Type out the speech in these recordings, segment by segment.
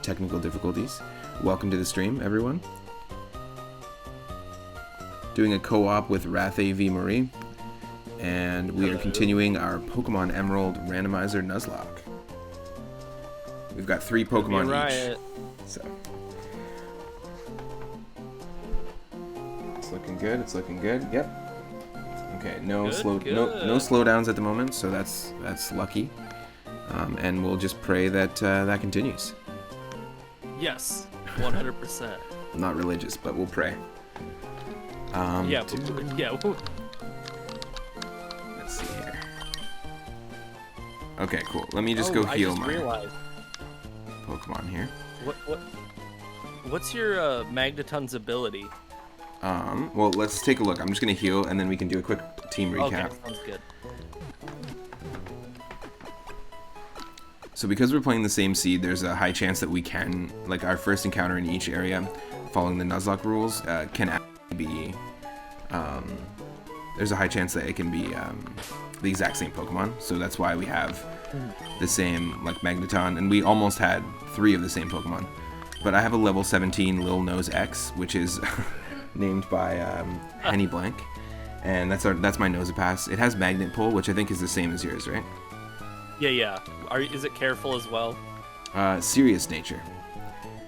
technical difficulties. Welcome to the stream, everyone. Doing a co-op with Rathe v. Marie, and we are continuing our Pokemon Emerald Randomizer Nuzlocke. We've got 3 Pokemon each. So it's looking good. It's looking good. Yep. Okay. No slowdowns at the moment, so that's lucky. And we'll just pray that that continues. Yes, 100%. I'm not religious, but we'll pray. Yeah. Let's see here. Okay, cool. Let me just go heal my Pokemon here. What's your Magneton's ability? Well, let's take a look. I'm just gonna heal, and then we can do a quick team recap. Okay, sounds good. So because we're playing the same seed, there's a high chance that we can, like, our first encounter in each area, following the Nuzlocke rules, can actually be, there's a high chance that it can be the exact same Pokemon. So that's why we have the same, like, Magneton, and we almost had 3 of the same Pokemon. But I have a level 17 Lil Nose X, which is named by Henny Blank, and that's my Nosepass. It has Magnet Pull, which I think is the same as yours, right? Yeah. Is it careful as well? Serious nature.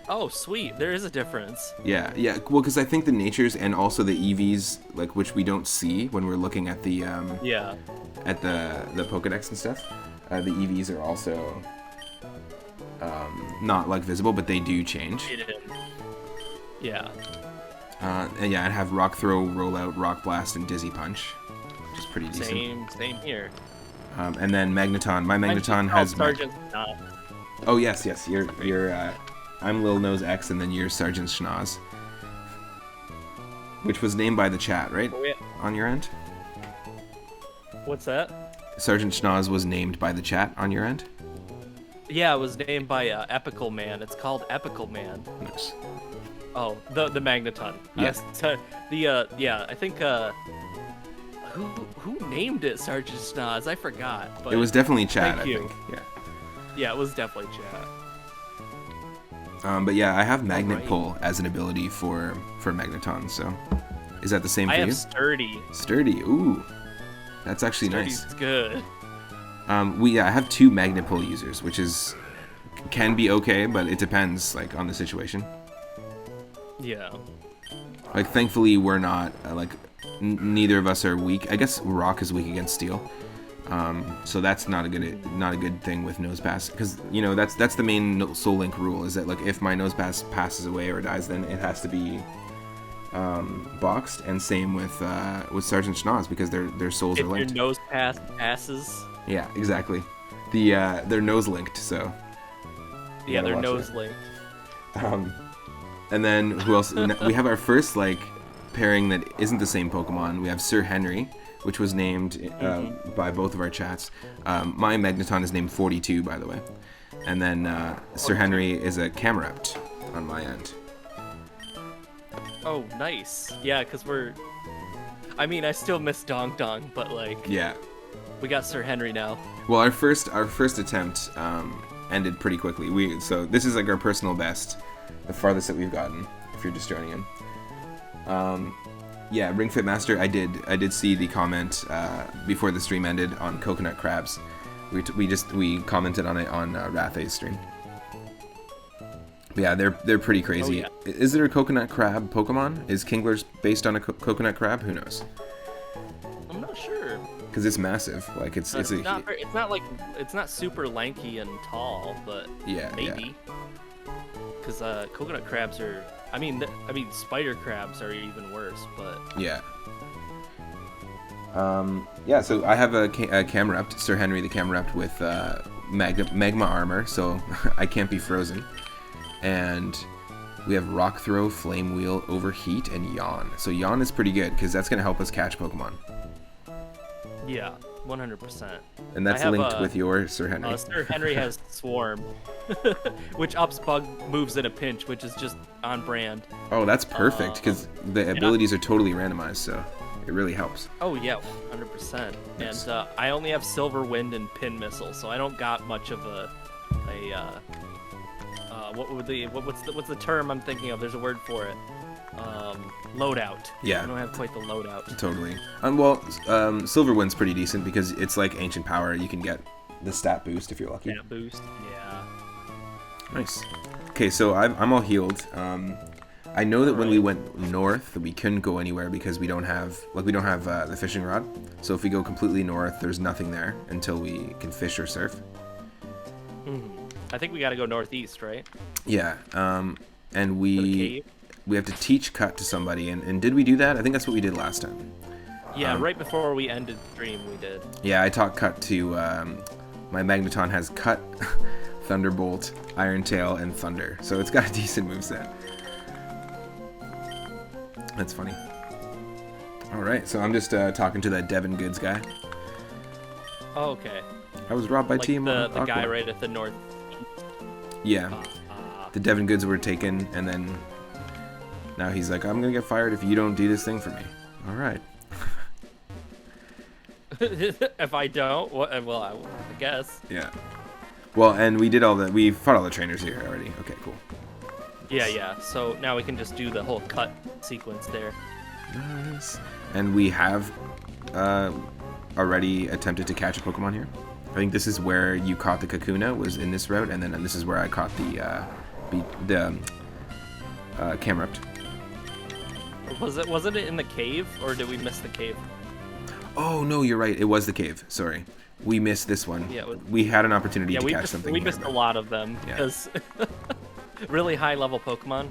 Oh, sweet. There is a difference. Yeah. Well, because I think the natures and also the EVs, like, which we don't see when we're looking at the at the Pokedex and stuff. The EVs are also not, like, visible, but they do change. Yeah. And yeah, I'd have Rock Throw, Rollout, Rock Blast, and Dizzy Punch, which is pretty decent. Same here. And then Magneton. My Magneton has. Oh yes. You're. I'm Lil Nose X, and then you're Sergeant Schnoz, which was named by the chat, right? Oh, yeah. On your end. What's that? Sergeant Schnoz was named by the chat on your end. Yeah, it was named by Epical Man. It's called Epical Man. Nice. Oh, the Magneton. Yes. I think. Who named it Sergeant Schnoz? I forgot. But it was definitely chat, I think. Yeah, it was definitely chat. But yeah, I have Magnet Pull as an ability for Magneton, so is that the same for you? I have Sturdy. Sturdy, ooh. That's actually nice. Sturdy's good. I have 2 Magnet Pull users, which can be okay, but it depends, like, on the situation. Yeah. Like, thankfully we're not neither of us are weak. I guess Rock is weak against Steel, so that's not a good thing with Nosepass, because that's the main Soul Link rule, is that, like, if my Nosepass passes away or dies, then it has to be boxed, and same with Sergeant Schnoz, because their souls are linked. If your Nosepass passes. Yeah, exactly. They're nose linked, so. Yeah, they're nose linked. And then who else? We have our first, like, pairing that isn't the same Pokemon. We have Sir Henry, which was named by both of our chats. My Magneton is named 42, by the way. And then Sir Henry is a Camerupt on my end. Oh, nice. Yeah, because I still miss Dong Dong, but, like... Yeah. We got Sir Henry now. Well, our first attempt ended pretty quickly. So this is, like, our personal best, the farthest that we've gotten, if you're just joining in. Yeah, Ring Fit Master, I did see the comment before the stream ended on coconut crabs. We commented on it on Rathe's stream. But yeah, they're pretty crazy. Oh, yeah. Is there a coconut crab Pokemon? Is Kingler's based on a coconut crab? Who knows? I'm not sure. Because it's massive. Like it's not super lanky and tall, but yeah, maybe. Because coconut crabs are. I mean, spider crabs are even worse, but... Yeah. Yeah, so I have a Camerupt, Sir Henry the Camerupt, with Magma Armor, so I can't be frozen. And we have Rock Throw, Flame Wheel, Overheat, and Yawn. So Yawn is pretty good, because that's going to help us catch Pokemon. Yeah, 100%. And that's linked with your Sir Henry. Sir Henry has Swarm, which ups bug moves in a pinch, which is just on brand. Oh, that's perfect, because the abilities are totally randomized, so it really helps. Oh, yeah, 100%. Nice. And I only have Silver Wind and Pin Missile, so I don't got much of a what's the term I'm thinking of? There's a word for it. Loadout. Yeah. I don't have quite the loadout. Totally. Silver Wind's pretty decent because it's like Ancient Power. You can get the stat boost if you're lucky. Stat boost. Yeah. Nice. Okay, so I'm all healed. I know that when we went north, we couldn't go anywhere because we don't have the fishing rod. So if we go completely north, there's nothing there until we can fish or surf. I think we got to go northeast, right? Yeah. And To the we cave? have to teach cut to somebody. And did we do that? I think that's what we did last time. Yeah, right before we ended the stream, we did. Yeah, I taught cut to my Magneton has cut, Thunderbolt, Iron Tail, and Thunder. So it's got a decent moveset. That's funny. Alright, so I'm just talking to that Devin Goods guy. Oh, okay. I was robbed by Like Team the Aqua. guy right at the north. Yeah. The Devin Goods were taken, and then now he's like, I'm gonna get fired if you don't do this thing for me. Alright. If I don't, well, I guess. Yeah. Well, and we fought all the trainers here already. Okay, cool. Yeah. So now we can just do the whole cut sequence there. Nice. And we have already attempted to catch a Pokemon here. I think this is where you caught the Kakuna, was in this route, and then this is where I caught the Camerupt. Wasn't it in the cave, or did we miss the cave? Oh no, you're right. It was the cave. Sorry, we missed this one. Yeah, we had an opportunity to we catch missed, something. we here, missed but- a lot of them Yeah. because really high level Pokemon.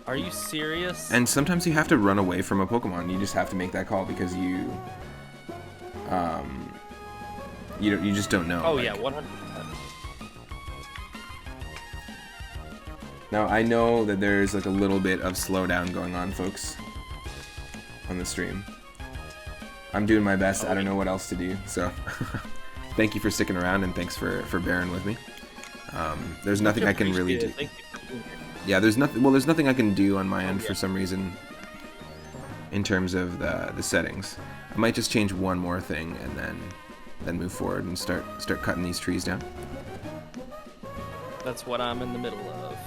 Are you serious? And sometimes you have to run away from a Pokemon. You just have to make that call because you just don't know. Oh like- yeah, 100%. Now I know that there's like a little bit of slowdown going on, folks, on the stream. I'm doing my best. I don't know what else to do, so thank you for sticking around and thanks for bearing with me. There's nothing I can really do. Thank you. Yeah, there's nothing. Well, there's nothing I can do on my end for some reason. In terms of the settings, I might just change one more thing and then move forward and start cutting these trees down. That's what I'm in the middle of.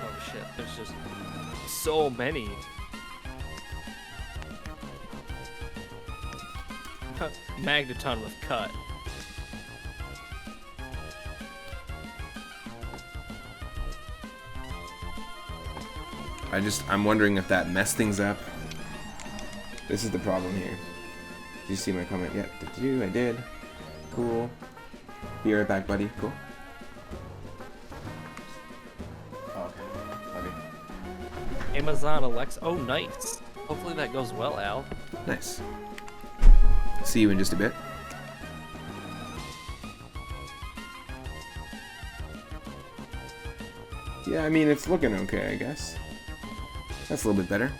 Oh shit, there's just so many. Magneton with cut. I'm wondering if that messed things up. This is the problem here. Did you see my comment yet? Did you? I did. Cool. Be right back, buddy. Cool. Oh, okay. Love you. Amazon Alexa. Oh, nice. Hopefully that goes well, Al. Nice. See you in just a bit. Yeah, I mean, it's looking okay, I guess. That's a little bit better.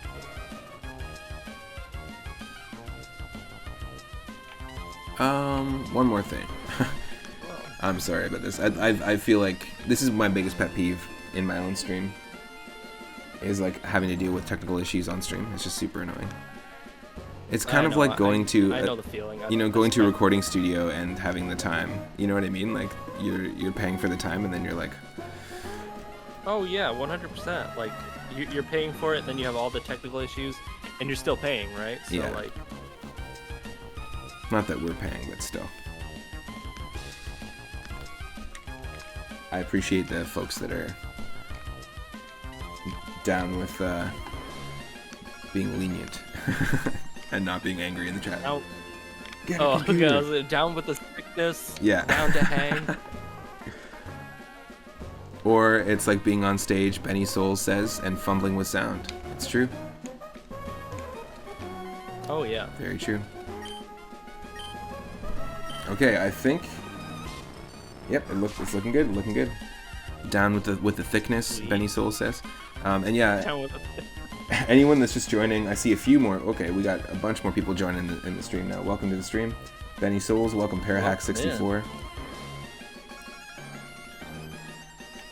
One more thing. I'm sorry about this. I feel like this is my biggest pet peeve in my own stream. Is like having to deal with technical issues on stream. It's just super annoying. It's kind of like going to, I know the feeling. going to a recording studio and having the time. You know what I mean? Like you're paying for the time, and then you're like, Oh yeah, 100%. Like you're paying for it, then you have all the technical issues, and you're still paying, right? So Yeah. like, not that we're paying, but still. I appreciate the folks that are down with being lenient and not being angry in the chat. now, Get a oh, okay, computer. I was down with the sickness. Yeah. Down to hang. Or it's like being on stage, Benny Souls says, and fumbling with sound. It's true. Oh yeah. Very true. Okay, I think. Yep, it's looking good. Looking good. Down with the thickness, Sweet. Benny Souls says. And yeah, Down with the. anyone that's just joining, I see a few more. Okay, we got a bunch more people joining in the stream now. Welcome to the stream, Benny Souls. Welcome, Parahack64.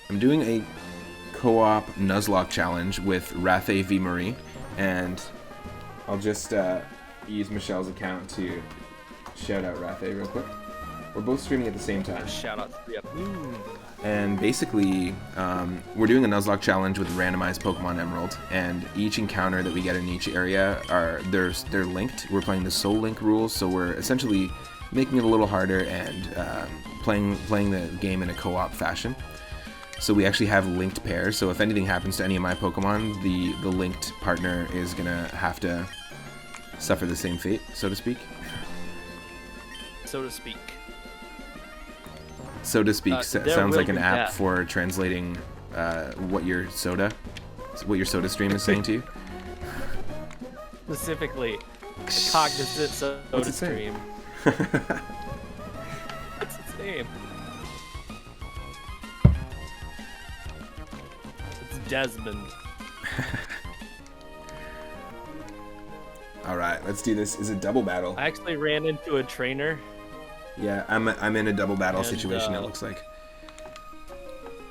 I'm doing a co-op Nuzlocke challenge with Rathe V Marie, and I'll just use Michelle's account to shout out Rathe real quick. We're both streaming at the same time. Shout out to the And basically, we're doing a Nuzlocke challenge with randomized Pokemon Emerald, and each encounter that we get in each area they're linked. We're playing the Soul Link rules, so we're essentially making it a little harder and playing the game in a co-op fashion. So we actually have linked pairs. So if anything happens to any of my Pokemon, the linked partner is gonna have to suffer the same fate, so to speak. So to speak. So to speak sounds like an app death. for translating what your soda stream is saying to you. Specifically, cognizant soda What's it say? stream. What's its name? It's Desmond. All right, let's do this. Is it double battle? I actually ran into a trainer. Yeah, I'm in a double battle And, situation. It looks like.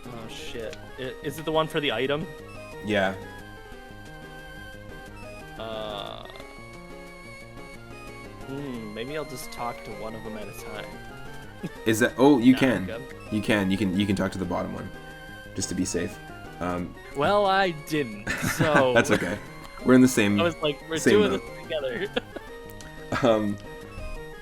Oh shit! Is it the one for the item? Yeah. Maybe I'll just talk to one of them at a time. Is that? Oh, you Nah, can. I'm good. You can talk to the bottom one, just to be safe. Well, I didn't. So That's okay. We're in the same. I was like, we're same doing boat. this together.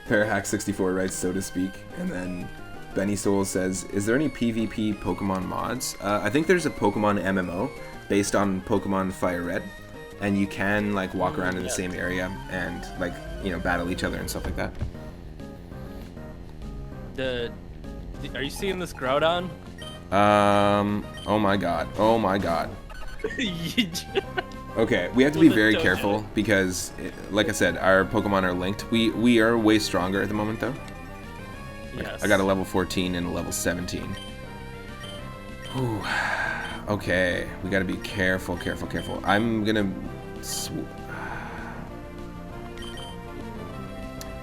Parahack64 writes, so to speak, and then Benny Soul says, "Is there any PvP Pokemon mods?" I think there's a Pokemon MMO based on Pokemon Fire Red, and you can like walk around in the same area and like battle each other and stuff like that. Are you seeing this Groudon? Oh my god. Oh my god. Okay, we have to be very careful because, like I said, our Pokemon are linked. We are way stronger at the moment, though. Yes. I got a level 14 and a level 17. Whew. Okay, we got to be careful. I'm gonna.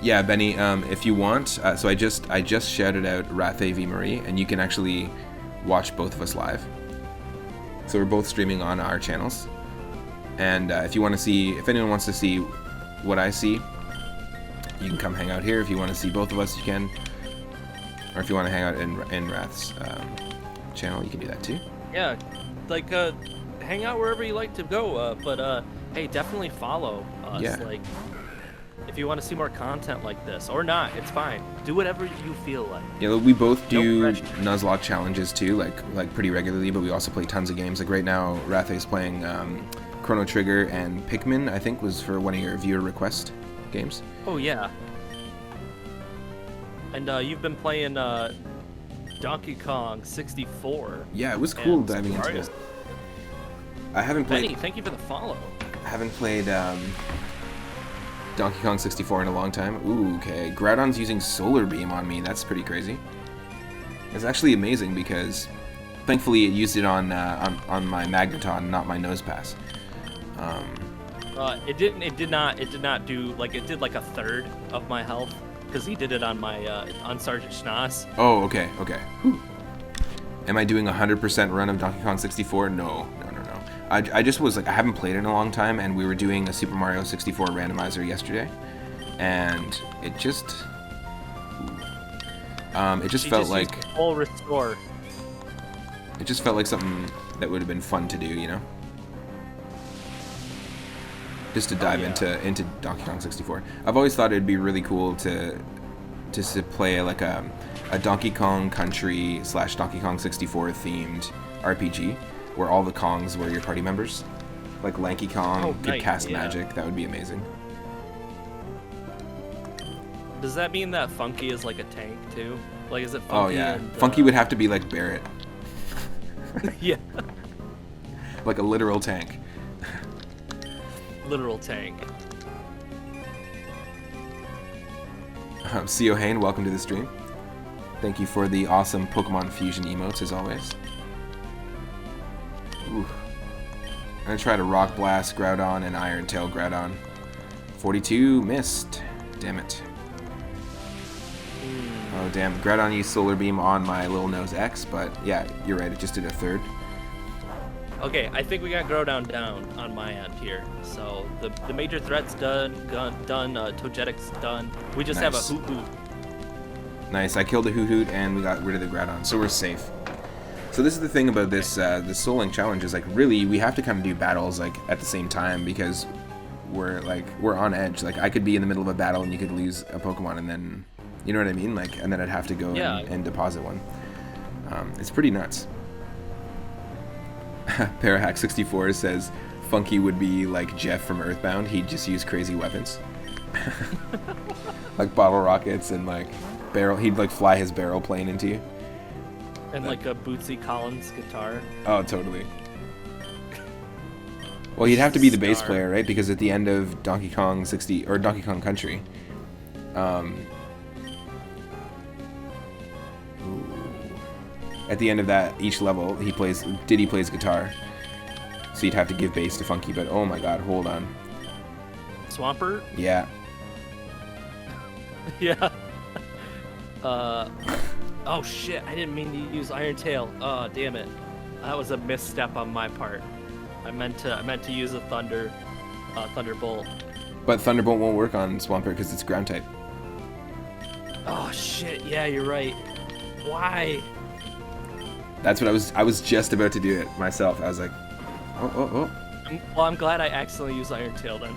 Yeah, Benny. If you want, so I just shouted out Rathe V Marie, and you can actually watch both of us live. So we're both streaming on our channels. And if anyone wants to see what I see, you can come hang out here. If you want to see both of us, you can. Or if you want to hang out in Rath's channel, you can do that too. Yeah, like hang out wherever you like to go. But hey, definitely follow us. Yeah. Like, if you want to see more content like this, or not, it's fine. Do whatever you feel like. Yeah, we both do No pressure. Nuzlocke challenges too, like pretty regularly. But we also play tons of games. Like right now, Rathe's playing Chrono Trigger and Pikmin. I think was for one of your viewer request games. Oh yeah. And you've been playing Donkey Kong 64. Yeah, it was cool and diving Super into Mario. it. I haven't played. Benny, thank you for the follow. I haven't played Donkey Kong 64 in a long time. Ooh, okay. Groudon's using Solar Beam on me. That's pretty crazy. It's actually amazing because, thankfully, it used it on my Magneton, not my Nose Pass. It did not do like it did like a third of my health because he did it on my on Sergeant Schnoz. Oh, okay. Whew. Am I doing a 100% run of Donkey Kong 64? No. I just was like, I haven't played it in a long time, and we were doing a Super Mario 64 randomizer yesterday, and it just felt like full restore. It just felt like something that would have been fun to do, just to dive into Donkey Kong 64. I've always thought it'd be really cool to play like a Donkey Kong Country / Donkey Kong 64 themed RPG where all the Kongs were your party members. Like Lanky Kong could cast magic. That would be amazing. Does that mean that Funky is like a tank too? Like, is it Funky? Oh yeah, and, Funky would have to be like Barrett. Yeah. Like a literal tank. Literal tank. CO Hain, welcome to the stream. Thank you for the awesome Pokemon Fusion emotes as always. Ooh. I'm gonna try to Rock Blast Groudon and Iron Tail Groudon. 42 missed. Damn it. Oh damn, Groudon used Solar Beam on my Little Nose X, but yeah, you're right, it just did a third. Okay, I think we got Groudon down on my end here. So the major threat's done, Togetic's done. We just have a Nice. Hoot Hoot. Nice. I killed a Hoot Hoot and we got rid of the Groudon, so we're safe. So this is the thing about this this Soul Link challenge is like really we have to kind of do battles like at the same time because we're on edge. Like I could be in the middle of a battle and you could lose a Pokemon and then you know what I mean? Like and then I'd have to go and deposit one. It's pretty nuts. Parahack64 says Funky would be like Jeff from Earthbound. He'd just use crazy weapons. Like bottle rockets and like barrel. He'd like fly his barrel plane into you. And like a Bootsy Collins guitar. Oh, totally. Well, you'd have to be the bass player, right? Because at the end of Donkey Kong 60 or Donkey Kong Country, at the end of that each level, Diddy plays guitar. So you'd have to give bass to Funky. But oh my God, hold on. Swampert? Yeah. Yeah. Oh shit! I didn't mean to use Iron Tail. Oh damn it! That was a misstep on my part. I meant to use a Thunderbolt. But Thunderbolt won't work on Swampert because it's ground type. Oh shit! Yeah, you're right. Why? That's what I was just about to do it myself. I was like, oh. Well, I'm glad I accidentally used Iron Tail then.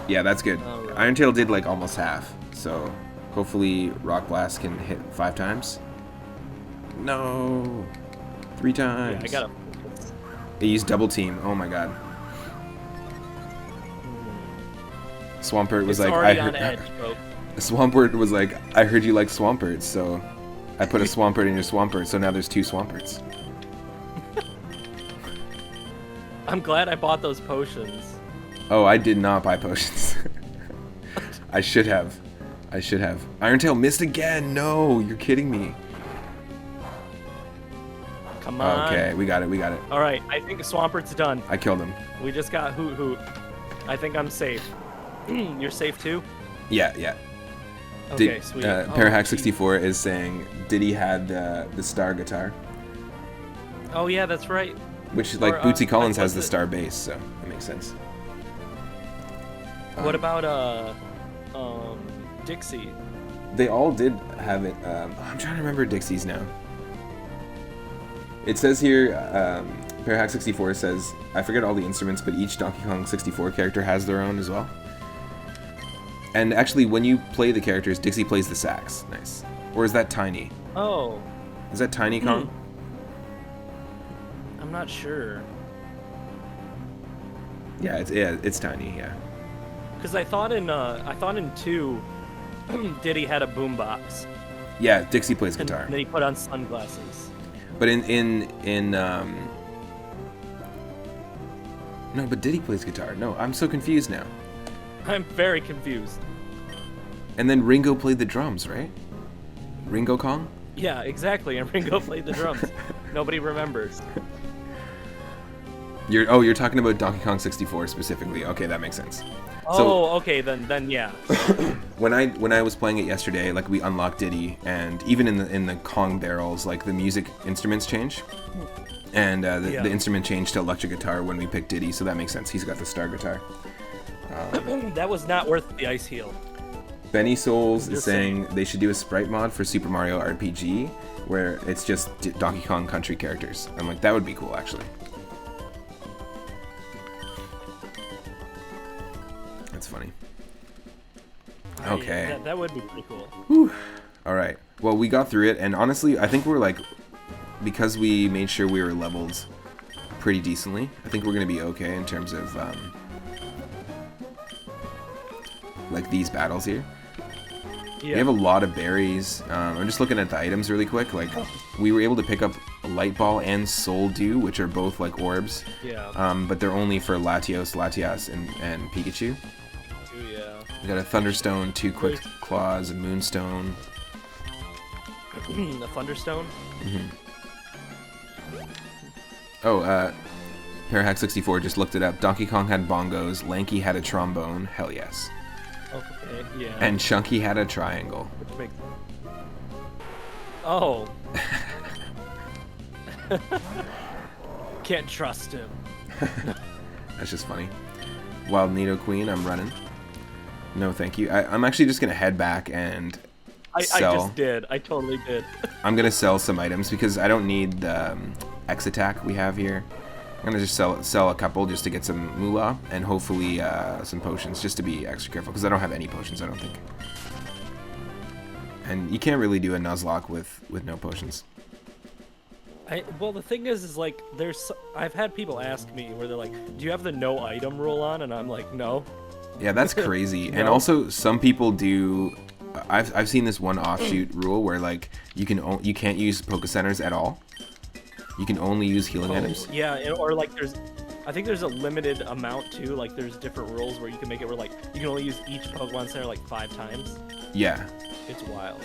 Yeah, that's good. Right. Iron Tail did like almost half, so hopefully Rock Blast can hit 5 times. No, 3 times. Yeah, I gotta. They used double team. Oh my God. Swampert was It's like, already on edge, folks. Swampert was like, I heard you like Swamperts, so I put a Swampert in your Swampert, so now there's 2 Swamperts. I'm glad I bought those potions. Oh, I did not buy potions. I should have. Iron Tail missed again. No, you're kidding me. Come on. Okay, we got it. All right, I think Swampert's done. I killed him. We just got Hoot Hoot. I think I'm safe. You're safe too? Yeah. Okay, sweet. Parahack64 is saying Diddy had the star guitar. Oh yeah, that's right. Which like Bootsy Collins has the star bass, so that makes sense. What about Dixie? They all did have it. I'm trying to remember Dixie's now. It says here, Parahack64 says, I forget all the instruments, but each Donkey Kong 64 character has their own as well. And actually, when you play the characters, Dixie plays the sax. Nice. Or is that Tiny? Oh. Is that Tiny Kong? I'm not sure. Yeah, it's Tiny. Yeah. Because I thought in 2, Diddy had a boombox. Yeah, Dixie plays guitar. And then he put on sunglasses. But no, but Diddy plays guitar. No, I'm so confused now. I'm very confused. And then Ringo played the drums, right? Ringo Kong? Yeah, exactly. And Ringo played the drums. Nobody remembers. You're talking about Donkey Kong 64 specifically. Okay, that makes sense. Oh, okay, then yeah. When I was playing it yesterday, like we unlocked Diddy, and even in the Kong barrels, like the music instruments change, and the instrument changed to electric guitar when we picked Diddy, so that makes sense. He's got the star guitar. That was not worth the ice heal. Benny Souls is saying they should do a sprite mod for Super Mario RPG where it's just Donkey Kong Country characters. I'm like, that would be cool, actually. That's funny. Okay. That would be pretty cool. Whew. All right. Well, we got through it, and honestly, I think we're like, because we made sure we were leveled pretty decently, I think we're going to be okay in terms of like these battles here. Yeah. We have a lot of berries. I'm just looking at the items really quick. Like, we were able to pick up a Light Ball and Soul Dew, which are both like orbs. Yeah. But they're only for Latios, Latias, and Pikachu. Yeah. We got a Thunderstone, 2 Quick Claws, a Moonstone. The Thunderstone? Mm-hmm. Oh, Parahack64 just looked it up. Donkey Kong had bongos, Lanky had a trombone, hell yes. Okay, yeah. And Chunky had a triangle. Which makes... Oh. Can't trust him. That's just funny. Wild Nido Queen, I'm running. No, thank you. I'm actually just going to head back and I sell. just did. I totally did. I'm gonna sell some items because I don't need the X attack we have here. I'm gonna just sell a couple just to get some moolah and hopefully some potions just to be extra careful because I don't have any potions, I don't think. And you can't really do a Nuzlocke with no potions. Well, the thing is like I've had people ask me where they're like, "Do you have the no item rule on?" And I'm like, "No." Yeah, that's crazy. No. And also some people do. I've seen this one offshoot rule where like you can't use Poke Centers at all. You can only use healing items. Yeah, or like I think there's a limited amount too. Like there's different rules where you can make it where like you can only use each Pokemon Center like 5 times. Yeah. It's wild.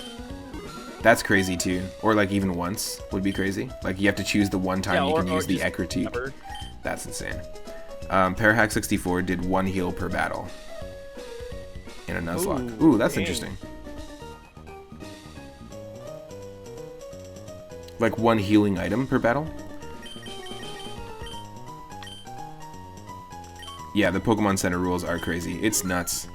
That's crazy too. Or like even once would be crazy. Like you have to choose the one time you can use the Ekritique. That's insane. Parahack64 did 1 heal per battle in a Nuzlocke. Ooh, that's interesting. Like 1 healing item per battle? Yeah, the Pokemon Center rules are crazy. It's nuts.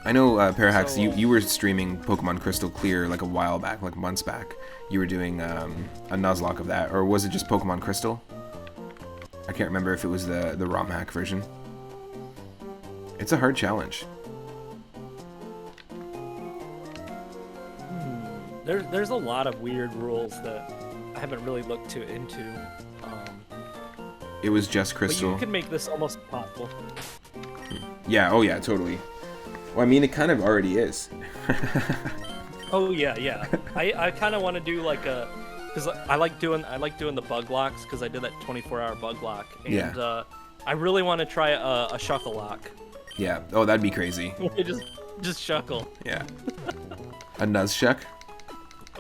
I know, Parahax, you were streaming Pokemon Crystal Clear like a while back, like months back. You were doing a Nuzlocke of that, or was it just Pokemon Crystal? I can't remember if it was the ROM hack version. It's a hard challenge. There's a lot of weird rules that I haven't really looked into. It was just Crystal. But you can make this almost possible. Yeah, oh yeah, totally. Well, I mean, it kind of already is. Oh yeah. I kind of want to do like because I like doing the bug locks because I did that 24-hour bug lock, and yeah. I really want to try a shuckle lock. Yeah. Oh, that'd be crazy. just shuckle. Yeah. A Nuzshuck?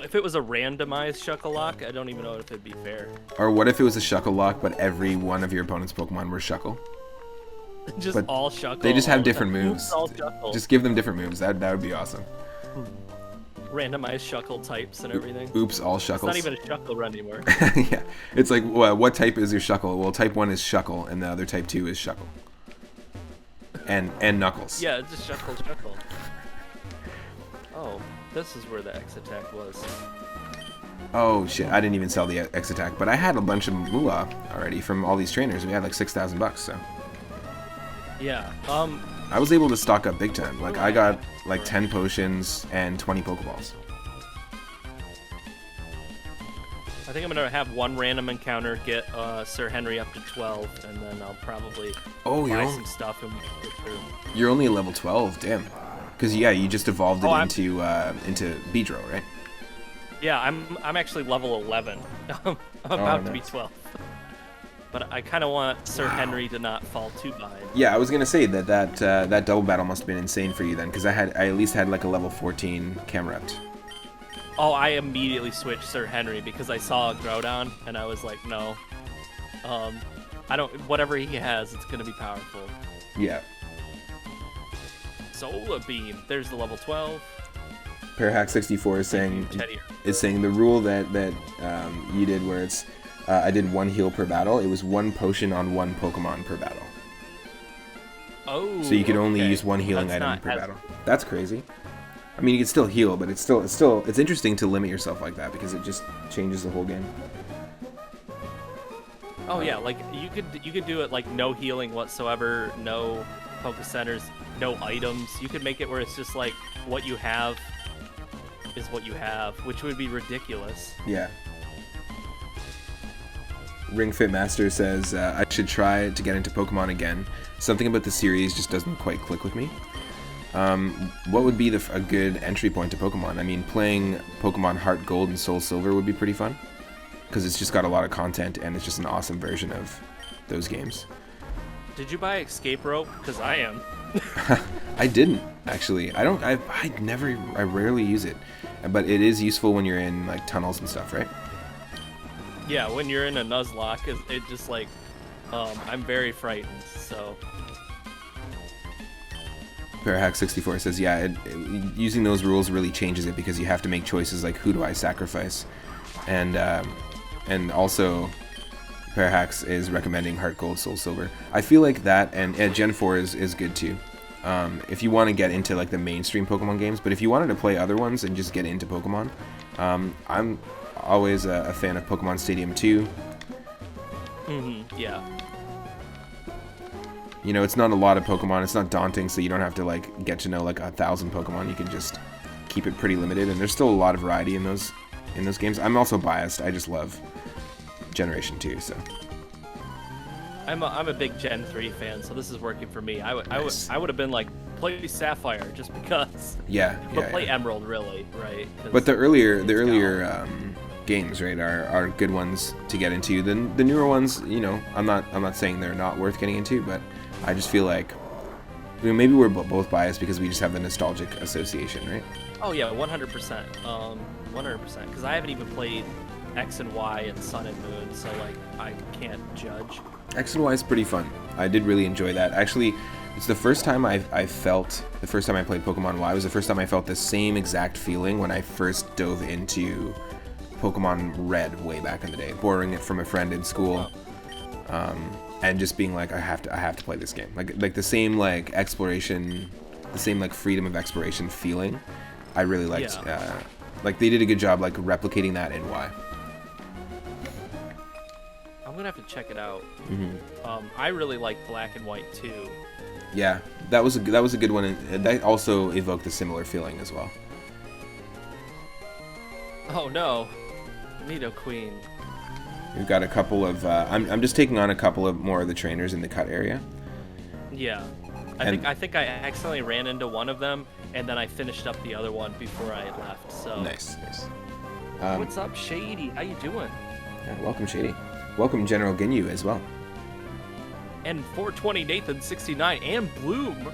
If it was a randomized shuckle lock, I don't even know if it'd be fair. Or what if it was a Shuckle lock, but every one of your opponent's Pokemon were Shuckle? Just but all Shuckle. They just have different moves. All Shuckle. Just give them different moves. That would be awesome. Randomized Shuckle types and everything. Oops, all Shuckles. It's not even a Shuckle run anymore. Yeah. It's like, what type is your Shuckle? Well, type 1 is Shuckle, and the other type 2 is Shuckle. And Knuckles. Yeah, it's just Shuckle. Oh, this is where the X attack was. Oh shit, I didn't even sell the X attack, but I had a bunch of moolah already from all these trainers. We had like $6,000, so. Yeah. I was able to stock up big time. Like I got like 10 potions and 20 Pokeballs. I think I'm gonna have one random encounter, get Sir Henry up to 12, and then I'll probably buy some stuff and get through. You're only a level 12, damn. Because yeah, you just evolved it into Beedrill, right? Yeah, I'm actually level 11. I'm about to be 12. But I kind of want Sir Henry to not fall too behind. Yeah, I was gonna say that double battle must have been insane for you then, because I at least had like a level 14 Camerupt. Oh, I immediately switched Sir Henry because I saw a Groudon and I was like, no, I don't. Whatever he has, it's gonna be powerful. Yeah. Solar Beam. There's the level 12. Parahack64 is saying the rule that you did where it's I did 1 heal per battle. It was 1 potion on 1 Pokemon per battle. Oh. So you could only use 1 healing item per battle. That's crazy. I mean, you can still heal, but it's interesting to limit yourself like that because it just changes the whole game. Oh yeah, like you could do it like no healing whatsoever, no Poke Centers, no items. You could make it where it's just like what you have is what you have, which would be ridiculous. Yeah. Ring Fit Master says I should try to get into Pokemon again. Something about the series just doesn't quite click with me. What would be a good entry point to Pokemon? I mean, playing Pokemon Heart Gold and Soul Silver would be pretty fun because it's just got a lot of content and it's just an awesome version of those games. Did you buy Escape Rope? Because I am. I didn't actually. I rarely use it, but it is useful when you're in like tunnels and stuff, right? Yeah, when you're in a Nuzlocke, it just like, I'm very frightened, so. Parahack64 says, yeah, using those rules really changes it because you have to make choices like who do I sacrifice, and also Parahax is recommending Heart Gold, Soul Silver. I feel like that and Gen 4 is good too. if you want to get into like the mainstream Pokemon games. But if you wanted to play other ones and just get into Pokemon, I'm always a fan of Pokemon Stadium 2. Yeah. You know, it's not a lot of Pokemon. It's not daunting, so you don't have to like get to know like 1,000 Pokemon. You can just keep it pretty limited, and there's still a lot of variety in those games. I'm also biased. I just love Generation 2, so. I'm a big Gen 3 fan, so this is working for me. I would have been like, play Sapphire just because. Yeah. But play Emerald, really, right? But the earlier games, right, are good ones to get into. The newer ones, you know, I'm not saying they're not worth getting into, but I just feel like, you know, maybe we're both biased because we just have the nostalgic association, right? Oh yeah, 100%. 100%. Because I haven't even played X and Y and Sun and Moon, so like I can't judge. X and Y is pretty fun. I did really enjoy that. Actually, it's the first time I felt, the first time I played Pokemon Y was the first time I felt the same exact feeling when I first dove into Pokemon Red way back in the day, borrowing it from a friend in school, and just being like, I have to play this game. Like the same like exploration, the same like freedom of exploration feeling. I really liked. Yeah. Like they did a good job like replicating that in Y. I'm gonna have to check it out. I really like Black and White too. Yeah, that was a good one, and that also evoked a similar feeling as well. Oh no, Nidoqueen. We've got a couple of. I'm just taking on a couple of more of the trainers in the cut area. Yeah, I think I accidentally ran into one of them, and then I finished up the other one before I left. So nice. What's up, Shady? How you doing? Yeah, welcome, Shady. Welcome, General Ginyu, as well. And 420 Nathan 69 and Bloom.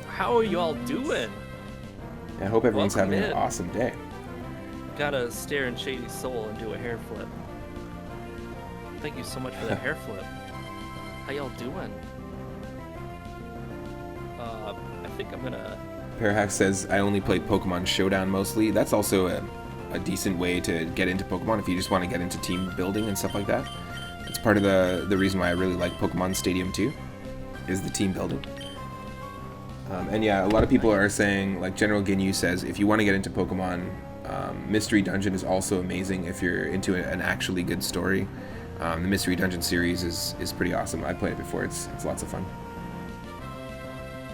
How are you all doing? I hope everyone's Welcome having in. an awesome day. Gotta stare in Shady's soul and do a hair flip. Thank you so much for that hair flip. How y'all doing? I think I'm gonna... Parahax says, I only played Pokemon Showdown mostly. That's also a decent way to get into Pokemon if you just want to get into team building and stuff like that. It's part of the reason why I really like Pokemon Stadium 2, is the team building. And yeah, a lot of people are saying, like General Ginyu says, if you want to get into Pokemon, Mystery Dungeon is also amazing if you're into an actually good story. The Mystery Dungeon series is pretty awesome. I played it before. It's lots of fun.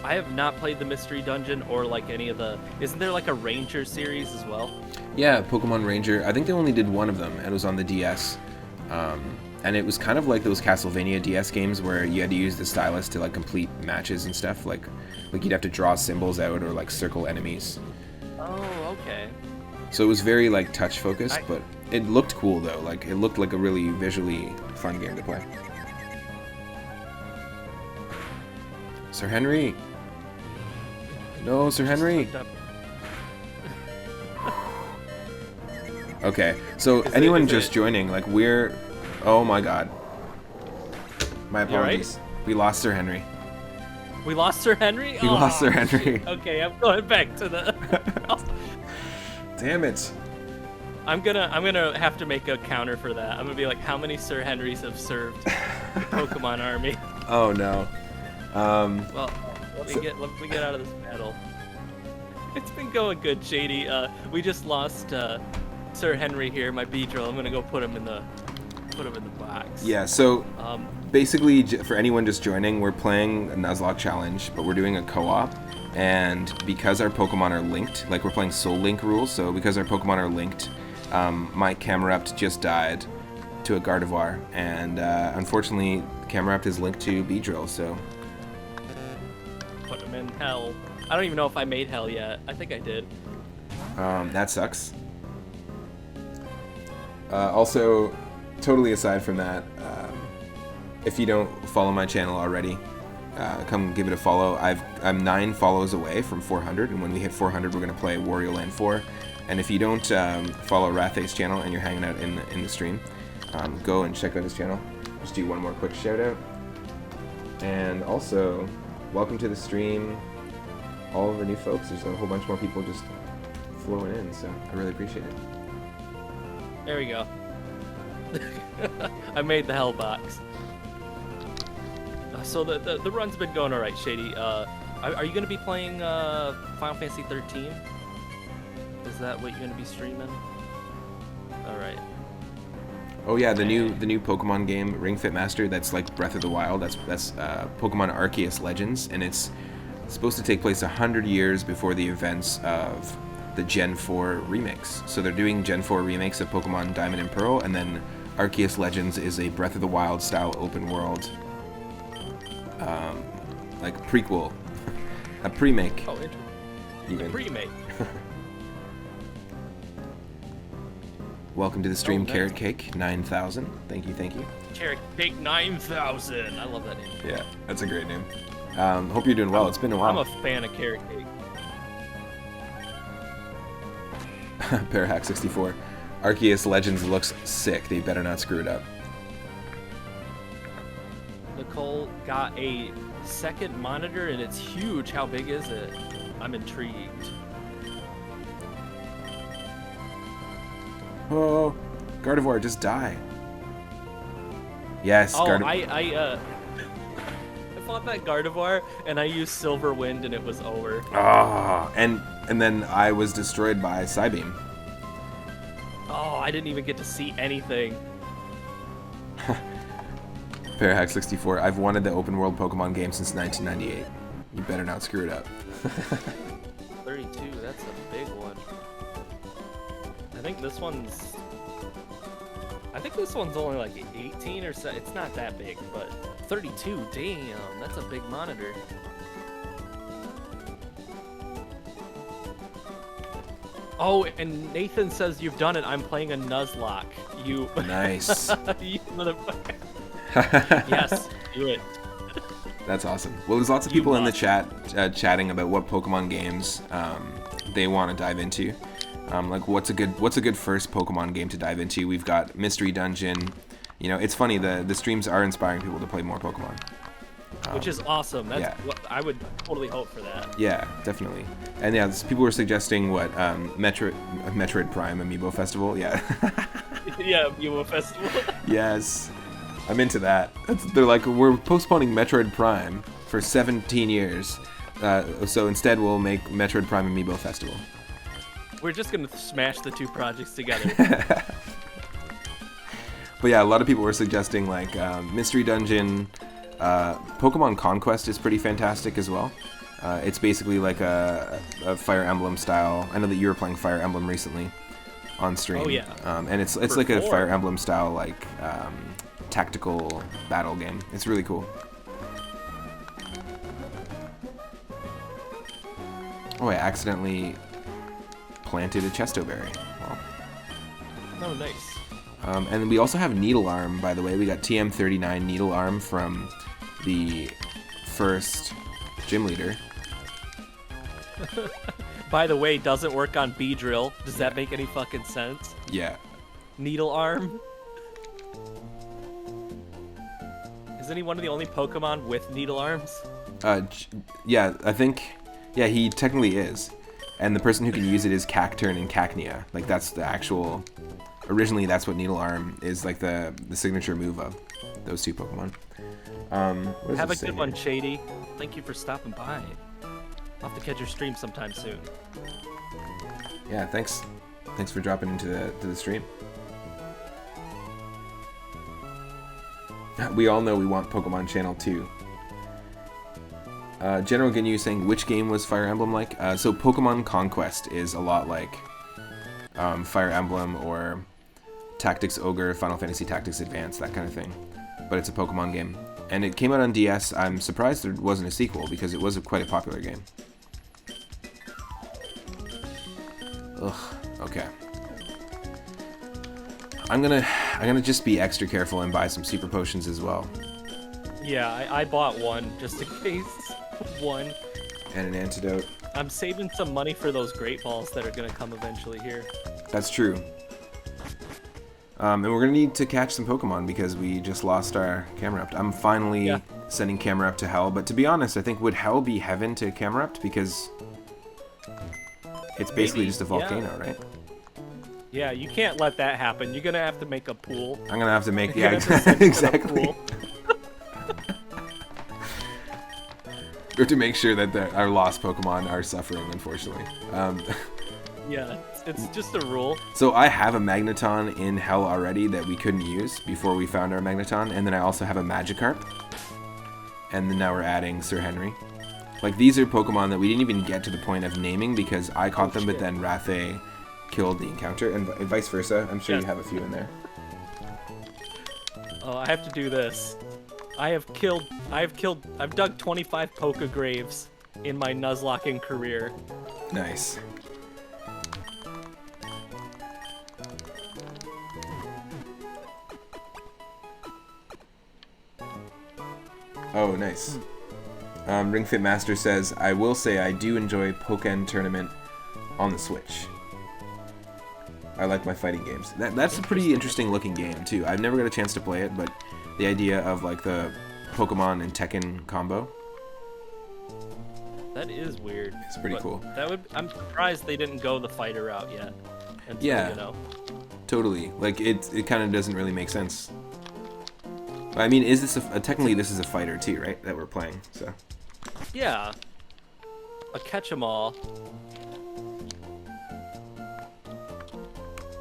I have not played the Mystery Dungeon or like any of the... Isn't there like a Ranger series as well? Yeah, Pokemon Ranger. I think they only did one of them, and it was on the DS. And it was kind of like those Castlevania DS games where you had to use the stylus to like complete matches and stuff. Like you'd have to draw symbols out or like circle enemies. Oh, okay. So it was very like touch focused, but it looked cool though. Like it looked like a really visually fun game to play. Sir Henry. No, Sir Henry. Okay, so anyone just joining, like we're... Oh my god. My apologies. Right? We lost Sir Henry. We lost Sir Henry? We lost Sir Henry. Okay, I'm going back to the... Damn it. I'm gonna have to make a counter for that. I'm gonna be like, how many Sir Henrys have served the Pokemon army? Oh no. Well, let me get out of this battle. It's been going good, Shady. We just lost Sir Henry here, my Beedrill. I'm gonna go put him in the box. Yeah. So basically, for anyone just joining, we're playing a Nuzlocke challenge, but we're doing a co-op. And because our Pokemon are linked, like we're playing Soul Link rules, so because our Pokemon are linked, my Camerupt just died to a Gardevoir, and unfortunately, Camerupt is linked to Beedrill, so... Put him in hell. I don't even know if I made hell yet. I think I did. That sucks. Also, totally aside from that, if you don't follow my channel already, come give it a follow. I'm 9 follows away from 400, and when we hit 400, we're going to play Wario Land 4. And if you don't follow Rathay's channel and you're hanging out in the stream, go and check out his channel. Just do one more quick shout out. And also, welcome to the stream, all of the new folks. There's a whole bunch more people just flowing in, so I really appreciate it. There we go. I made the hell box. So the run's been going alright, Shady. Are you gonna be playing Final Fantasy 13? Is that what you're gonna be streaming? All right. Oh yeah, the new Pokemon game, Ring Fit Master. That's like Breath of the Wild. That's Pokemon Arceus Legends, and it's supposed to take place 100 years before the events of the Gen 4 remakes. So they're doing Gen 4 remakes of Pokemon Diamond and Pearl, and then Arceus Legends is a Breath of the Wild style open world, like prequel, a pre-make. Oh, interesting. A pre-make. Welcome to the stream, Oh, nice. Carrot Cake 9000. Thank you, thank you. Carrot Cake 9000. I love that name. Yeah, that's a great name. Hope you're doing well. It's been a while. I'm a fan of Carrot Cake. Parahack64. Arceus Legends looks sick. They better not screw it up. Nicole got a second monitor and it's huge. How big is it? I'm intrigued. Oh, Gardevoir, just die. Yes, Oh, Gardevoir. I fought that Gardevoir and I used Silver Wind and it was over. Ah, and then I was destroyed by Psybeam. Oh, I didn't even get to see anything. Parahack64. I've wanted the open world Pokemon game since 1998. You better not screw it up. 32, that's a big one. I think this one's only like 18 or so. It's not that big, but 32, damn, that's a big monitor. Oh, and Nathan says you've done it. I'm playing a Nuzlocke. You Nice. you motherfucker. Yes, do it. That's awesome. Well, there's lots of people in the chat chatting about what Pokemon games they want to dive into. Like what's a good first Pokemon game to dive into? We've got Mystery Dungeon. You know, it's funny, the streams are inspiring people to play more Pokemon. Which is awesome. That's yeah. what I would totally hope for that. Yeah, definitely. And yeah, people were suggesting what Metroid Prime Amiibo Festival. Yeah. Yeah, Amiibo Festival. Yes, I'm into that. They're like, we're postponing Metroid Prime for 17 years, so instead we'll make Metroid Prime Amiibo Festival. We're just gonna smash the two projects together. But yeah, a lot of people were suggesting like Mystery Dungeon. Pokemon Conquest is pretty fantastic as well. It's basically like a Fire Emblem style. I know that you were playing Fire Emblem recently on stream. Oh yeah. And it's like a Fire Emblem style like tactical battle game. It's really cool. Oh, I accidentally planted a Chesto Berry. Well. Oh, nice. And we also have Needle Arm, by the way. We got TM39 Needle Arm from the first gym leader. By the way, doesn't work on Beedrill. Does that make any fucking sense? Yeah. Needle Arm? Isn't he one of the only Pokemon with needle arms? Yeah, I think... Yeah, he technically is. And the person who can use it is Cacturn and Cacnea. Like, that's the actual... Originally, that's what Needle Arm is, like, the signature move of those two Pokemon. Have a good one, Shady. Thank you for stopping by. I'll have to catch your stream sometime soon. Yeah, thanks. Thanks for dropping into the stream. We all know we want Pokemon Channel 2. General Ginyu saying, which game was Fire Emblem like? So Pokemon Conquest is a lot like Fire Emblem or Tactics Ogre, Final Fantasy Tactics Advance, that kind of thing. But it's a Pokemon game. And it came out on DS. I'm surprised there wasn't a sequel because it was quite a popular game. Ugh, okay. I'm gonna just be extra careful and buy some super potions as well. Yeah, I bought one just in case. One. And an antidote. I'm saving some money for those Great Balls that are gonna come eventually here. That's true. And we're gonna need to catch some Pokemon because we just lost our Camerupt. I'm finally sending Camerupt to Hell, but to be honest, I think would Hell be heaven to Camerupt because it's basically just a volcano, right? Yeah, you can't let that happen. You're gonna have to make a pool. I'm gonna have to make exactly. have to make sure that our lost Pokemon are suffering, unfortunately. Yeah, it's just a rule. So I have a Magneton in Hell already that we couldn't use before we found our Magneton, and then I also have a Magikarp. And then now we're adding Sir Henry. Like, these are Pokemon that we didn't even get to the point of naming because I caught them, but then Rathe killed the encounter, and vice versa. I'm sure you have a few in there. Oh, I have to do this. I've dug 25 Pokegraves in my Nuzlocking career. Nice. Oh, nice. Ring Fit Master says, I will say I do enjoy Pokken Tournament on the Switch. I like my fighting games. That's a pretty interesting looking game, too. I've never got a chance to play it, but the idea of, like, the Pokemon and Tekken combo. That is weird. It's pretty cool. I'm surprised they didn't go the fighter route yet. Until, yeah, you know. Totally. Like, it kind of doesn't really make sense. I mean, is this technically this is a fighter too, right? That we're playing, so. Yeah. A catch-em-all.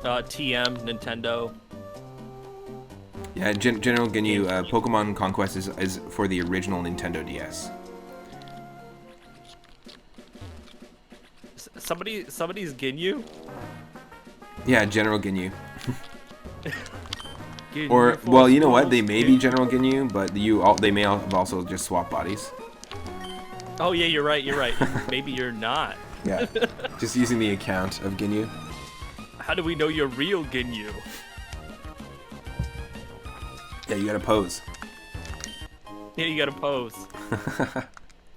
TM, Nintendo. Yeah, General Ginyu, Pokemon Conquest is for the original Nintendo DS. Somebody's Ginyu? Yeah, General Ginyu. Or, well, you know what? They may be General Ginyu, but they may have also just swapped bodies. Oh yeah, you're right. Maybe you're not. Yeah, just using the account of Ginyu. How do we know you're real Ginyu? Yeah, you gotta pose. Yeah, you gotta pose.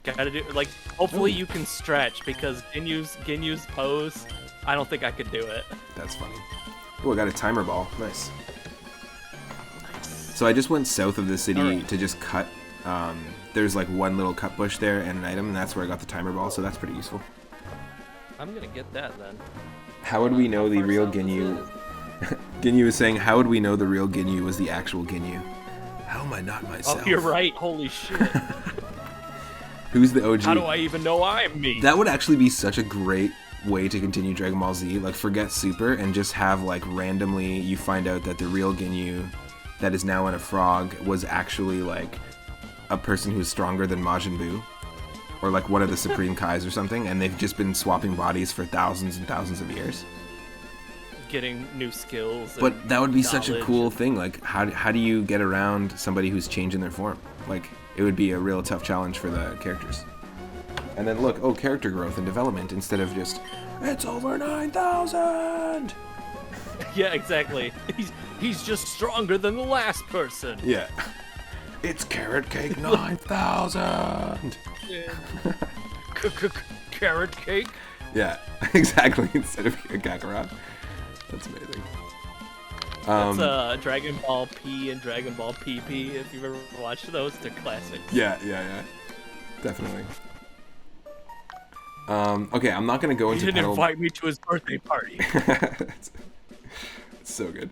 Gotta do, like, hopefully you can stretch, because Ginyu's pose, I don't think I could do it. That's funny. Oh, I got a timer ball. Nice. So I just went south of the city to just cut. There's like one little cut bush there and an item, and that's where I got the timer ball, so that's pretty useful. I'm gonna get that then. How would we know the real Ginyu? Ginyu is saying, how would we know the real Ginyu was the actual Ginyu? How am I not myself? Oh, you're right. Holy shit. Who's the OG? How do I even know I'm me? That would actually be such a great way to continue Dragon Ball Z. Like, forget Super and just have, like, randomly you find out that the real Ginyu that is now in a frog was actually, like, a person who's stronger than Majin Buu. Or, like, one of the Supreme Kais or something, and they've just been swapping bodies for thousands and thousands of years. Getting new skills. But that would be such a cool thing. Like, how do you get around somebody who's changing their form? Like, it would be a real tough challenge for the characters. And then look, character growth and development instead of just, it's over 9,000! Yeah, exactly. He's just stronger than the last person. Yeah. It's Carrot Cake 9,000! Carrot Cake? Yeah, exactly, instead of Kakarot. That's amazing. That's Dragon Ball P and Dragon Ball PP, if you've ever watched those. They're classics. Yeah. Definitely. Okay, I'm not going to go into He didn't invite me to his birthday party. It's so good.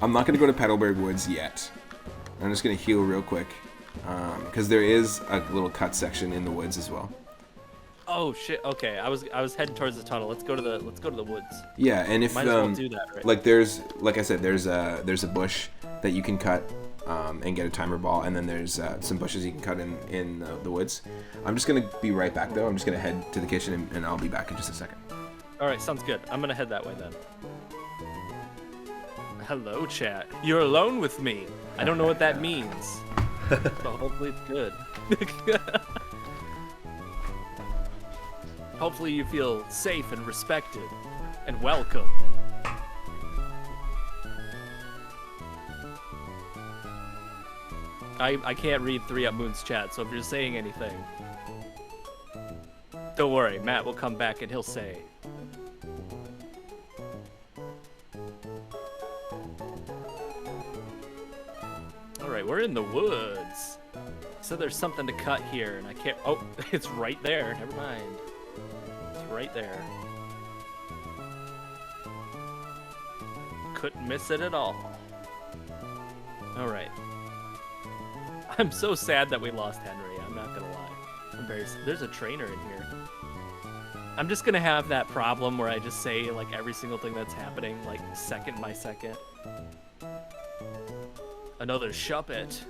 I'm not going to go to Petalburg Woods yet. I'm just going to heal real quick. Because there is a little cut section in the woods as well. Oh shit! Okay, I was heading towards the tunnel. Let's go to the woods. Yeah, and if might as well do that, right? like I said, there's a bush that you can cut and get a timer ball, and then there's some bushes you can cut in the woods. I'm just gonna be right back though. I'm just gonna head to the kitchen and I'll be back in just a second. All right, sounds good. I'm gonna head that way then. Hello, chat. You're alone with me. I don't know what that means, but hopefully it's good. Hopefully you feel safe and respected and welcome. I can't read 3 Up Moon's chat, so if you're saying anything, don't worry, Matt will come back and he'll say. Alright, we're in the woods. So there's something to cut here, and I can't... Oh, it's right there. Never mind. Right there. Couldn't miss it at all. Alright. I'm so sad that we lost Henry, I'm not gonna lie. berries. There's a trainer in here. I'm just gonna have that problem where I just say like every single thing that's happening like second by second. Another Shuppet.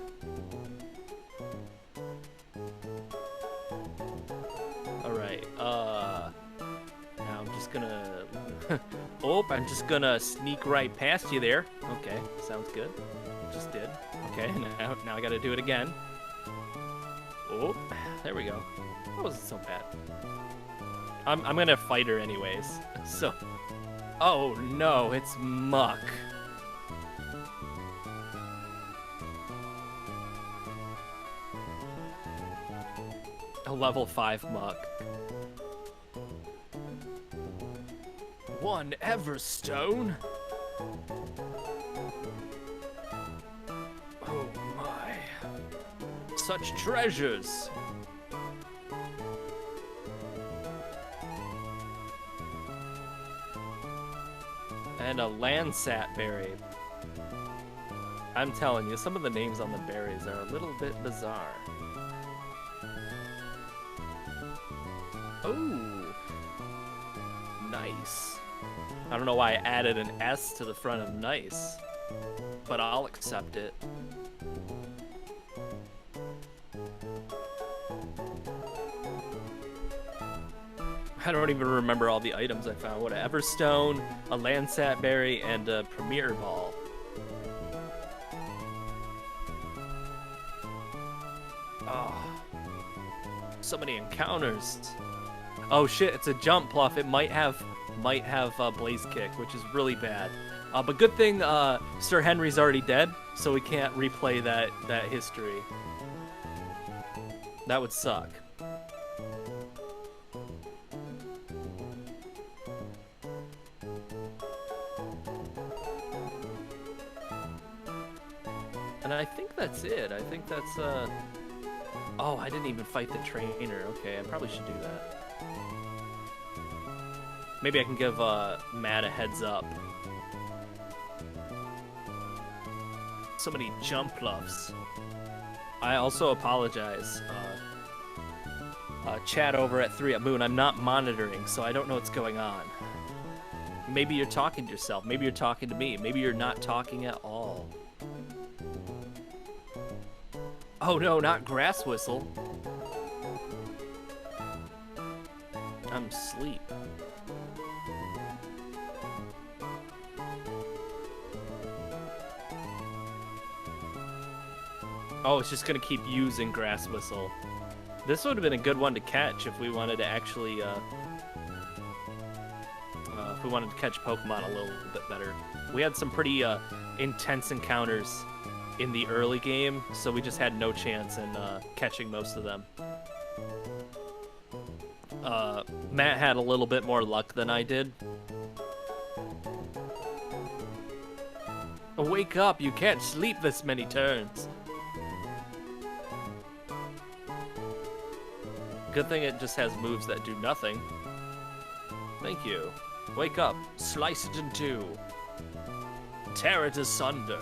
Alright, now I'm just gonna... oh, I'm just gonna sneak right past you there. Okay, sounds good. Just did. Okay, now I gotta do it again. Oh, there we go. That wasn't so bad. I'm gonna fight her anyways, so... oh no, it's Muck. A level 5 Muck. 1 Everstone? Oh my. Such treasures! And a Landsat berry. I'm telling you, some of the names on the berries are a little bit bizarre. Oh, nice. I don't know why I added an S to the front of nice, but I'll accept it. I don't even remember all the items I found. What, an Everstone, a Landsat berry, and a Premier Ball. Oh, so many encounters. Oh shit, it's a jump pluff. It might have Blaze Kick, which is really bad. But good thing Sir Henry's already dead, so we can't replay that history. That would suck. And I think that's it. I think that's oh, I didn't even fight the trainer. Okay, I probably should do that. Maybe I can give Matt a heads up. So many jump bluffs. I also apologize. Chat over at 3 at Moon. I'm not monitoring, so I don't know what's going on. Maybe you're talking to yourself. Maybe you're talking to me. Maybe you're not talking at all. Oh no, not Grass Whistle. I'm asleep. Oh, it's just gonna keep using Grass Whistle. This would have been a good one to catch if we wanted to actually, if we wanted to catch Pokemon a little bit better. We had some pretty intense encounters in the early game, so we just had no chance in catching most of them. Matt had a little bit more luck than I did. Wake up, you can't sleep this many turns. Good thing it just has moves that do nothing. Thank you. Wake up, slice it in two. Tear it asunder.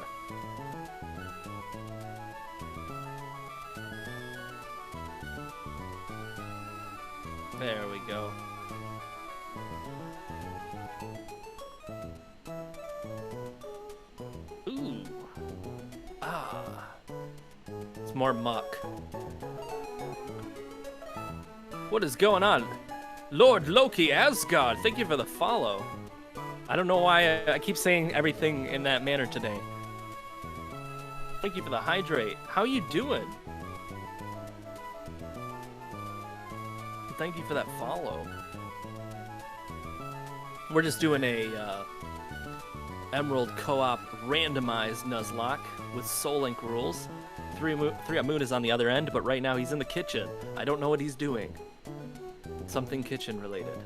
There we go. Ooh. Ah. It's more muck. What is going on? Lord Loki Asgard, thank you for the follow. I don't know why I keep saying everything in that manner today. Thank you for the hydrate. How you doing? Thank you for that follow. We're just doing a Emerald Co-op randomized Nuzlocke with Soul Link rules. 3 at Moon is on the other end, but right now he's in the kitchen. I don't know what he's doing. Something kitchen related.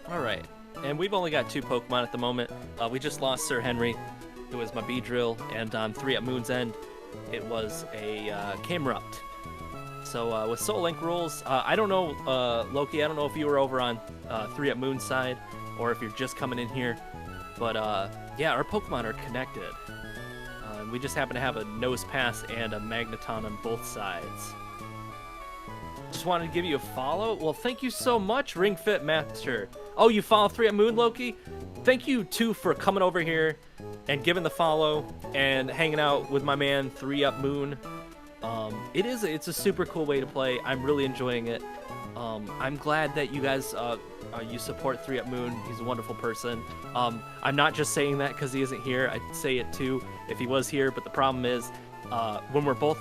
Alright, and we've only got 2 Pokemon at the moment. We just lost Sir Henry, who was my Beedrill, and on 3 at Moon's end, it was a Camerupt. So with Soul Link rules, I don't know, Loki, I don't know if you were over on 3 at Moon's side, or if you're just coming in here, but yeah, our Pokemon are connected. We just happen to have a nose pass and a magneton on both sides. Just wanted to give you a follow. Well, thank you so much, Ring Fit Master. Oh, you follow 3 Moon, Loki? Thank you, too, for coming over here and giving the follow and hanging out with my man, 3 Moon. It's a super cool way to play. I'm really enjoying it. I'm glad that you guys you support 3 Moon. He's a wonderful person. I'm not just saying that because he isn't here. I'd say it too if he was here. But the problem is, when we're both,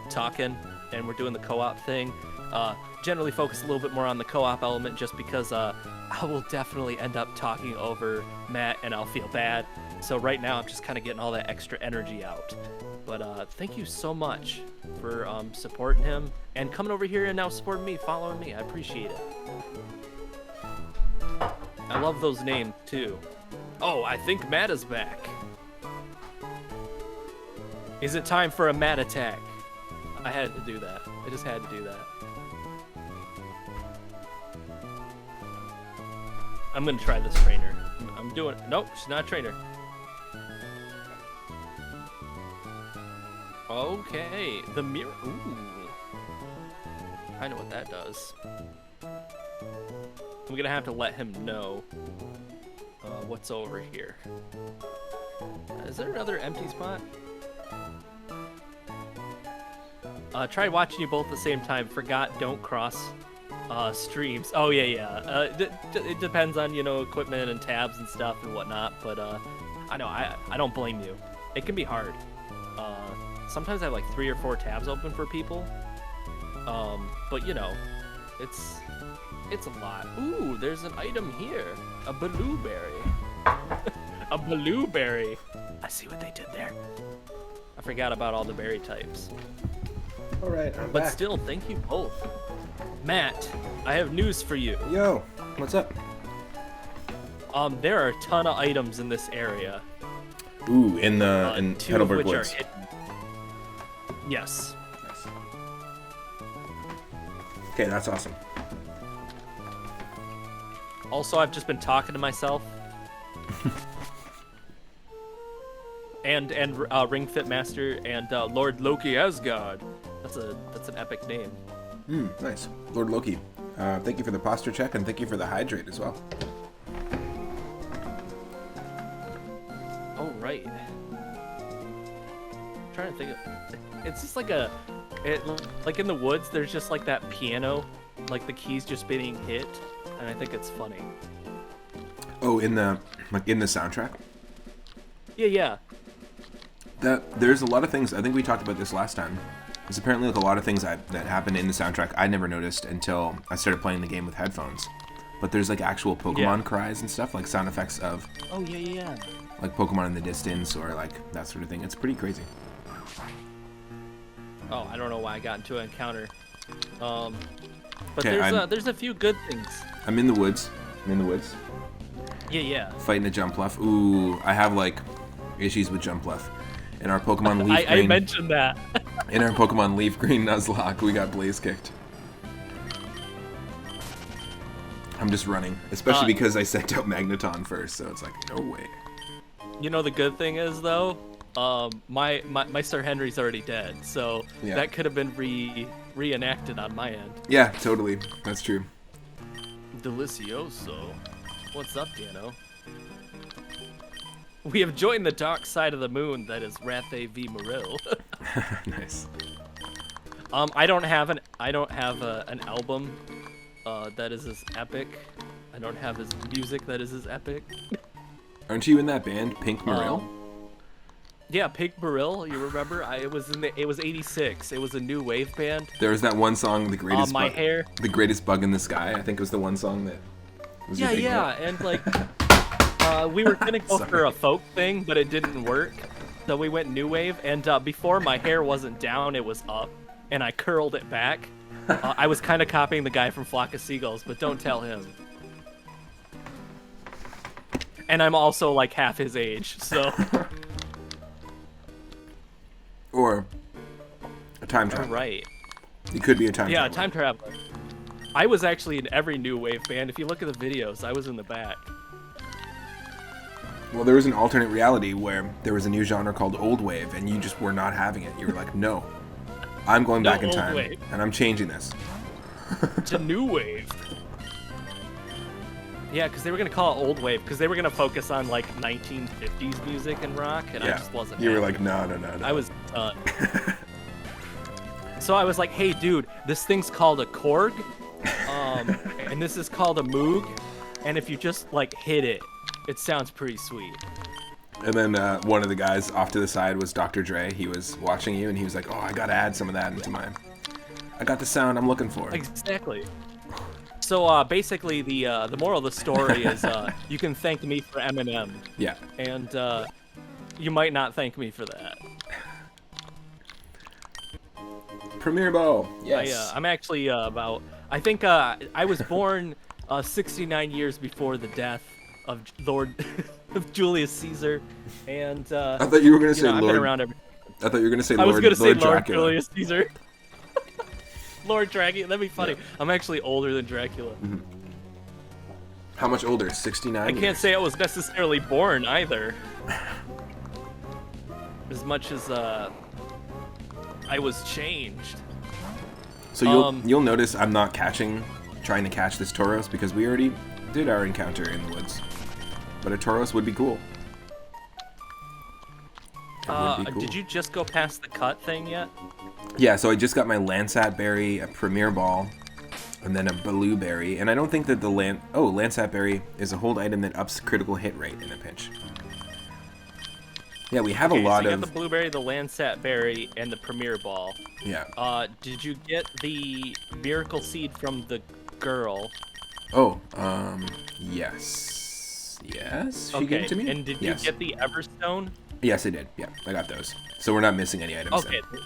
talking and we're doing the co-op thing, generally focus a little bit more on the co-op element, just because I will definitely end up talking over Matt and I'll feel bad. So right now I'm just kind of getting all that extra energy out. But thank you so much for supporting him and coming over here and now supporting me, following me. I appreciate it. I love those names too. Oh, I think Matt is back. Is it time for a Matt attack? I had to do that. I just had to do that. I'm gonna try this trainer. I'm doing it. Nope, she's not a trainer. Okay, the mirror. Ooh. I know what that does. I'm gonna have to let him know what's over here. Is there another empty spot? Tried watching you both at the same time. Forgot don't cross streams. Oh yeah. It depends on equipment and tabs and stuff and whatnot. But I know I don't blame you. It can be hard. Sometimes I have like 3 or 4 tabs open for people. But it's a lot. Ooh, there's an item here. A blueberry. A blueberry. I see what they did there. I forgot about all the berry types. All right, I'm But back. still, thank you both. Matt, I have news for you. Yo, what's up? There are a ton of items in this area. Ooh, in 2 of Petalburg which Woods. are hidden. Yes. Nice. Okay, that's awesome. Also, I've just been talking to myself. and Ring Fit Master and Lord Loki Asgard. That's an epic name. Nice. Lord Loki. Thank you for the posture check, and thank you for the hydrate as well. Oh, right. I'm trying to think of... It's just like like in the woods, there's just like that piano, like the keys just being hit, and I think it's funny. Oh, in the soundtrack? Yeah. There's a lot of things, I think we talked about this last time. There's apparently like a lot of things that happen in the soundtrack I never noticed until I started playing the game with headphones. But there's like actual Pokemon cries and stuff, like sound effects of... Oh, yeah. like Pokemon in the distance or like that sort of thing. It's pretty crazy. Oh, I don't know why I got into an encounter. But Okay, there's a few good things. I'm in the woods. Yeah. Fighting a Jumpluff. Ooh, I have like issues with Jumpluff. In our Pokemon Leaf Green. I mentioned that. In our Pokemon Leaf Green Nuzlocke, we got Blaze kicked. I'm just running, especially because I sent out Magneton first, so it's like no way. The good thing is though, my Sir Henry's already dead, so that could have been reenacted on my end. Yeah, totally. That's true. Delicioso. What's up, Dano? We have joined the dark side of the moon. That is Rathe v. Moril. Nice. I don't have an album that is as epic. I don't have his music that is as epic. Aren't you in that band, Pink Moril? Yeah, Pink Moril. You remember? It was 86. It was a new wave band. There was that one song, the greatest The greatest bug in the sky. I think it was the one song that was a big hit. And like we were gonna go for a folk thing, but it didn't work. So we went new wave, and before my hair wasn't down, it was up, and I curled it back. I was kind of copying the guy from Flock of Seagulls, but don't tell him. And I'm also like half his age, so. Or a time traveler. Right. He could be a time traveler. Yeah, a time traveler. I was actually in every new wave band. If you look at the videos, I was in the back. Well, there was an alternate reality where there was a new genre called old wave, and you just were not having it. You were like, no, I'm going back in old time, wave. and I'm changing this. It's a new wave. Yeah, because they were gonna call it old wave because they were gonna focus on like 1950s music and rock, and I just wasn't. You were having like, it. no. I was done. So I was like, hey, dude, this thing's called a Korg, and this is called a Moog, and if you just like hit it, it sounds pretty sweet. And then one of the guys off to the side was Dr. Dre. He was watching you, and he was like, oh, I gotta add some of that into mine. I got the sound I'm looking for. Exactly. So basically, the moral of the story is you can thank me for Eminem. Yeah. And you might not thank me for that. Premier Ball. Yes. I'm actually about. I think I was born 69 years before the death of Lord of Julius Caesar, and I thought you were gonna say I've Lord. been around every. I thought you were gonna say I was Lord. gonna say Lord Dracula. Julius Caesar. Lord Dracula. That'd be funny. Yeah. I'm actually older than Dracula. Mm-hmm. How much older? 69. I can't say I was necessarily born either. As much as I was changed. So you'll notice I'm not trying to catch this Tauros because we already did our encounter in the woods. But a Tauros would be cool. Did you just go past the cut thing yet? Yeah, so I just got my Lansat Berry, a Premier Ball, and then a Baloo Berry. And I don't think that the Lansat Berry is a hold item that ups critical hit rate in a pinch. Yeah, we have a lot so you of... got the Blueberry, the Lansat Berry, and the Premier Ball. Yeah. Did you get the Miracle Seed from the girl? Oh, yes. Yes? She gave it to me? And did you get the Everstone? Yes, I did. Yeah, I got those. So we're not missing any items. Okay. Then.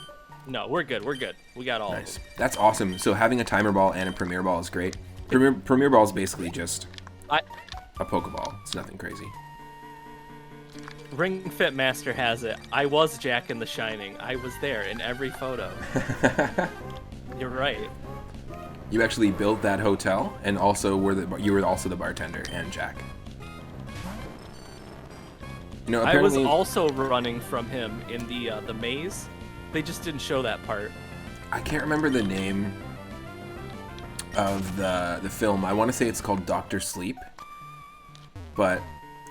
No, we're good. We're good. We got all nice. of them. That's awesome. So having a Timer Ball and a Premier Ball is great. Premier Ball is basically just a Pokeball. It's nothing crazy. Ring Fit Master has it. I was Jack in the Shining. I was there in every photo. You're right. You actually built that hotel, and also you were also the bartender and Jack. You know, I was also running from him in the maze. They just didn't show that part. I can't remember the name of the film. I want to say it's called Dr. Sleep, but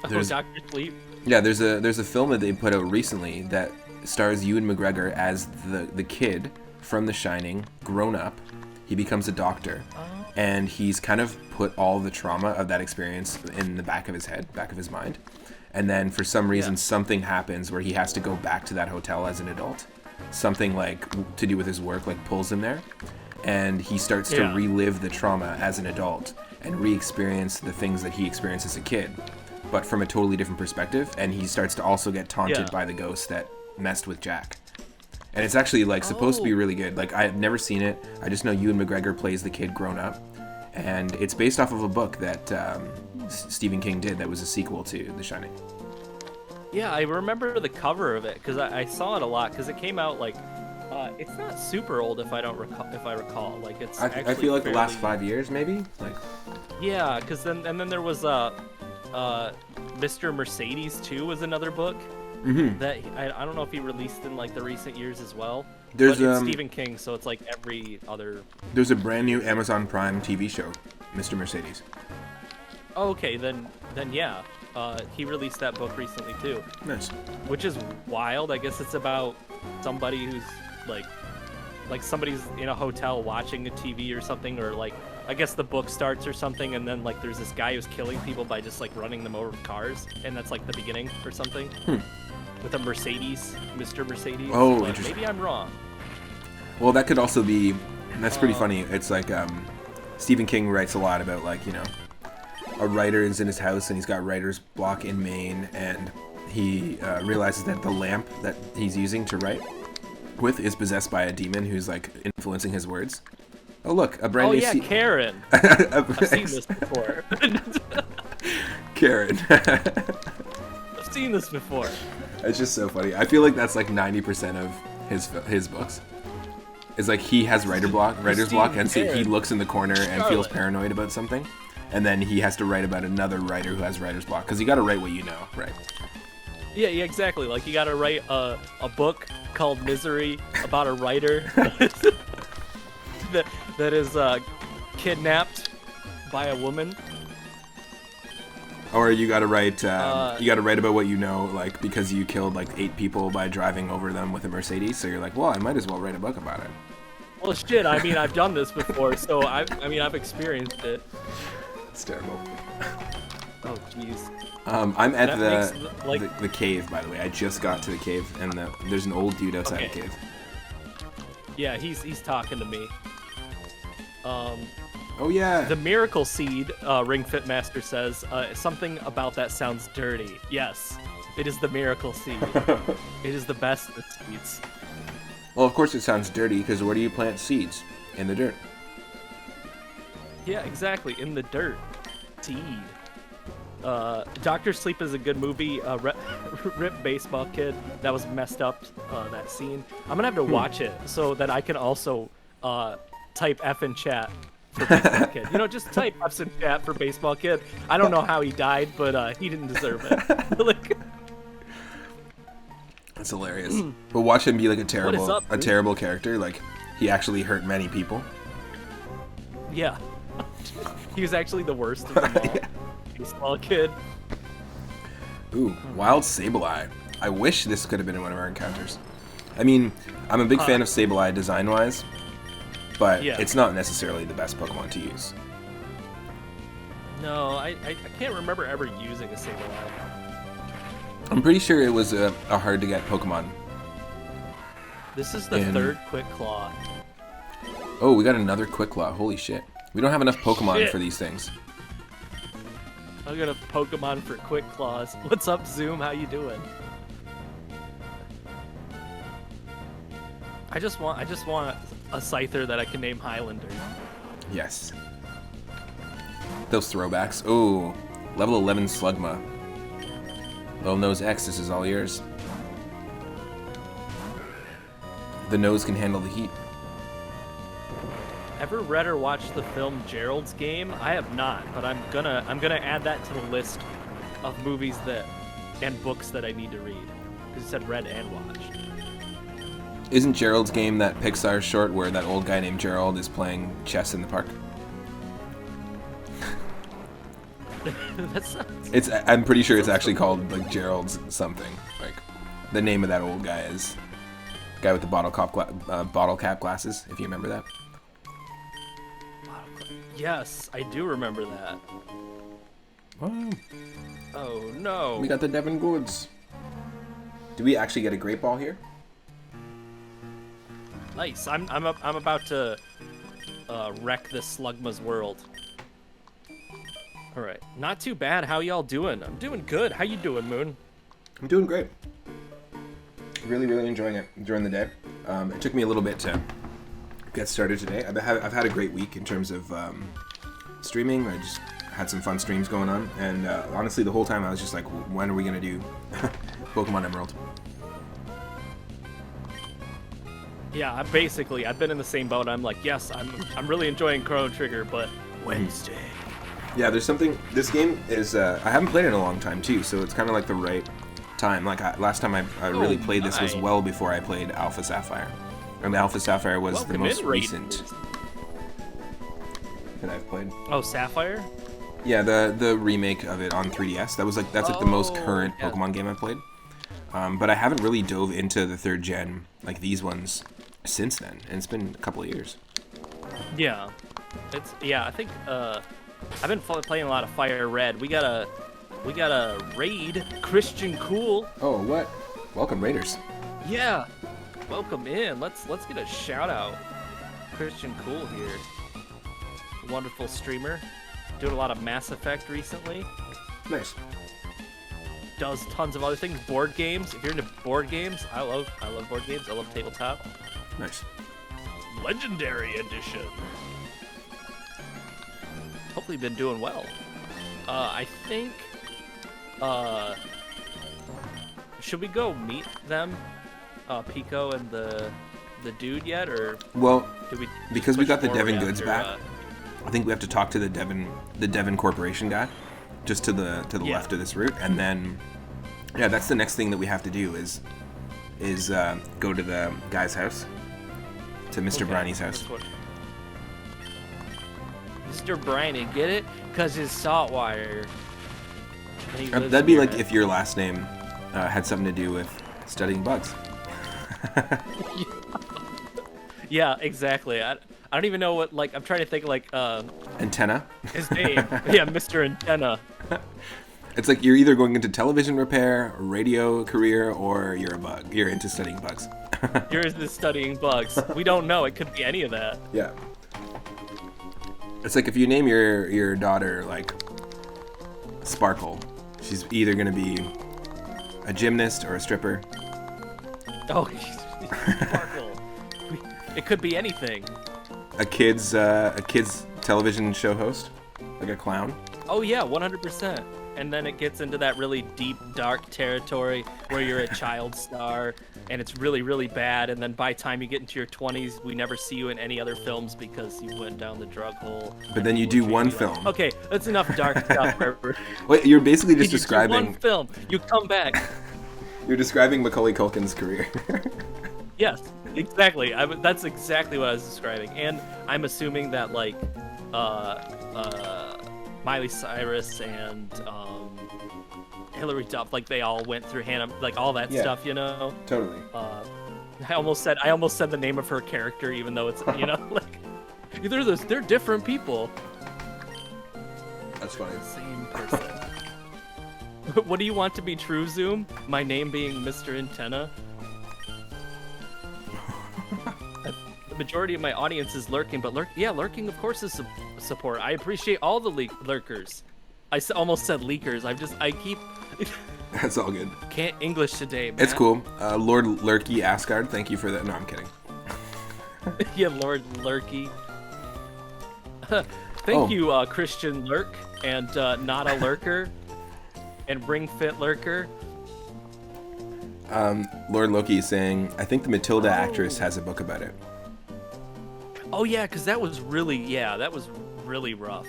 there's Dr. Sleep. Yeah, there's a film that they put out recently that stars Ewan McGregor as the kid from The Shining, grown up. He becomes a doctor, and he's kind of put all the trauma of that experience in the back of his head, back of his mind. And then for some reason, something happens where he has to go back to that hotel as an adult. Something like to do with his work, like pulls him there, and he starts to relive the trauma as an adult and re-experience the things that he experienced as a kid, but from a totally different perspective. And he starts to also get taunted by the ghost that messed with Jack. And it's actually like supposed to be really good. Like I've never seen it. I just know Ewan McGregor plays the kid grown up, and it's based off of a book that Stephen King did that was a sequel to The Shining. Yeah, I remember the cover of it because I saw it a lot because it came out like it's not super old if I recall. Like it's I feel like the last 5 years maybe. Like yeah, because then there was Mr. Mercedes 2 was another book that I don't know if he released in like the recent years as well. There's but it's Stephen King, so it's like every other. There's a brand new Amazon Prime TV show, Mr. Mercedes. Oh, okay, then yeah. He released that book recently too. Nice. Which is wild. I guess it's about somebody who's like somebody's in a hotel watching a TV or something, or like I guess the book starts or something, and then like there's this guy who's killing people by just like running them over with cars, and that's like the beginning or something. With a Mercedes, Mr. Mercedes. Oh, but interesting. Maybe I'm wrong. Well, that could also be. That's pretty funny. It's like Stephen King writes a lot about like a writer is in his house and he's got writer's block in Maine, and he realizes that the lamp that he's using to write with is possessed by a demon who's like influencing his words. Oh look, a brand new. Oh yeah, Karen. I've seen this before. Karen. I've seen this before. It's just so funny. I feel like that's like 90% of his books. It's like he has writer's block, and so he looks in the corner and feels paranoid about something. and then he has to write about another writer who has writer's block, because you got to write what you know, right? Yeah, exactly. Like, you gotta write a book called Misery about a writer that is kidnapped by a woman. Or you got to write about what you know, like, because you killed like 8 people by driving over them with a Mercedes. So you're like, well, I might as well write a book about it. Well, shit. I mean, I've done this before, so I've experienced it. It's terrible. Oh, jeez. I'm at the cave, by the way. I just got to the cave, and there's an old dude outside the cave. Yeah, he's talking to me. Oh yeah. The Miracle Seed, Ring Fit Master says, something about that sounds dirty. Yes, it is the Miracle Seed. It is the best of seeds. Well, of course it sounds dirty, because where do you plant seeds? In the dirt. Yeah, exactly, in the dirt. Seed. Dr. Sleep is a good movie. Rip Baseball Kid. That was messed up, that scene. I'm gonna have to watch it so that I can also type F in chat for Baseball Kid. You know, just type F in chat for Baseball Kid. I don't know how he died, but he didn't deserve it. Like, that's hilarious. But watch him be like a terrible character. Like, he actually hurt many people. Yeah. He was actually the worst of them all. Yeah. Baseball Kid. Ooh, Wild Sableye. I wish this could have been in one of our encounters. I mean, I'm a big fan of Sableye design-wise, but it's not necessarily the best Pokemon to use. No, I can't remember ever using a Sableye. I'm pretty sure it was a hard-to-get Pokemon. This is the third Quick Claw. Oh, we got another Quick Claw. Holy shit. We don't have enough Pokemon for these things. I'm gonna Pokemon for Quick Claws. What's up, Zoom? How you doing? I just want a Scyther that I can name Highlander. Yes. Those throwbacks. Ooh, level 11 Slugma. Little Nose X, this is all yours. The nose can handle the heat. Ever read or watched the film Gerald's Game? I have not, but I'm gonna add that to the list of movies and books that I need to read. Because it said read and watched. Isn't Gerald's Game that Pixar short where that old guy named Gerald is playing chess in the park? I'm pretty sure it's actually called like Gerald's something. Like the name of that old guy is the guy with the bottle cap glasses. If you remember that. Yes, I do remember that. Wow. Oh no. We got the Devon Goods. Do we actually get a Great Ball here? Nice. I'm about to wreck this Slugma's world. All right. Not too bad. How y'all doing? I'm doing good. How you doing, Moon? I'm doing great. Really, really enjoying it during the day. It took me a little bit to get started today. I've had a great week in terms of streaming. I just had some fun streams going on, and honestly, the whole time I was just like, when are we gonna do Pokemon Emerald? Yeah, I've been in the same boat. I'm like, yes, I'm really enjoying Chrono Trigger, but Wednesday. Yeah, there's something. This game is. I haven't played it in a long time too, so it's kind of like the right time. Like last time I really played this was well before I played Alpha Sapphire, and Alpha Sapphire was the most recent that I've played. Oh, Sapphire? Yeah, the remake of it on 3DS. That's like the most current Pokemon game I've played. But I haven't really dove into the third gen like these ones since then, and it's been a couple of years. Yeah, I think I've been playing a lot of Fire Red. We got a raid, Christian Cool. Oh, what? Welcome, Raiders. Yeah, welcome in. Let's get a shout out. Christian Cool here, wonderful streamer, doing a lot of Mass Effect recently. Nice. Does tons of other things, board games. If you're into board games, I love board games. I love tabletop. Nice. Legendary edition. Hopefully been doing well. I think should we go meet them, Pico and the dude yet, or well, do we because we got the Devon Goods back, I think we have to talk to the Devon Corporation guy, just to the left of this route, and then yeah, that's the next thing that we have to do is go to the guy's house, to Mr. Briney's house. Mr. Briney, get it? Cause it's saltwater. That'd be like if your last name had something to do with studying bugs. Yeah, exactly. I don't even know what, like, I'm trying to think, like, Antenna. his name. Yeah, Mr. Antenna. It's like you're either going into television repair, radio career, or you're a bug. You're into studying bugs. You're into studying bugs. We don't know. It could be any of that. Yeah. It's like if you name your daughter, like, Sparkle, she's either going to be a gymnast or a stripper. Oh, Sparkle. It could be anything. A kid's television show host, like a clown. Oh yeah, 100%. And then it gets into that really deep, dark territory where you're a child star, and it's really, really bad. And then by the time you get into your 20s, we never see you in any other films because you went down the drug hole. But then you do one film. Okay, that's enough dark stuff. Wait, you're basically just describing. You do one film, you come back. You're describing Macaulay Culkin's career. Yes, exactly. That's exactly what I was describing, and I'm assuming that like, Miley Cyrus and Hillary Duff, like they all went through Hannah, like all that stuff, you know. Totally. I almost said the name of her character, even though it's like they're different people. That's funny. Same person. What do you want to be true, Zoom? My name being Mr. Antenna. The majority of my audience is lurking, but lurking of course is support. I appreciate all the lurkers. I almost said leakers. I keep. That's all good. Can't English today, man. It's cool. Lord Lurky Asgard, thank you for that. No, I'm kidding. Yeah, Lord Lurky. Thank you, Christian Lurk, and not a lurker, and Ring Fit Lurker. Lord Loki is saying, I think the Matilda actress has a book about it. Oh yeah, because that was really rough.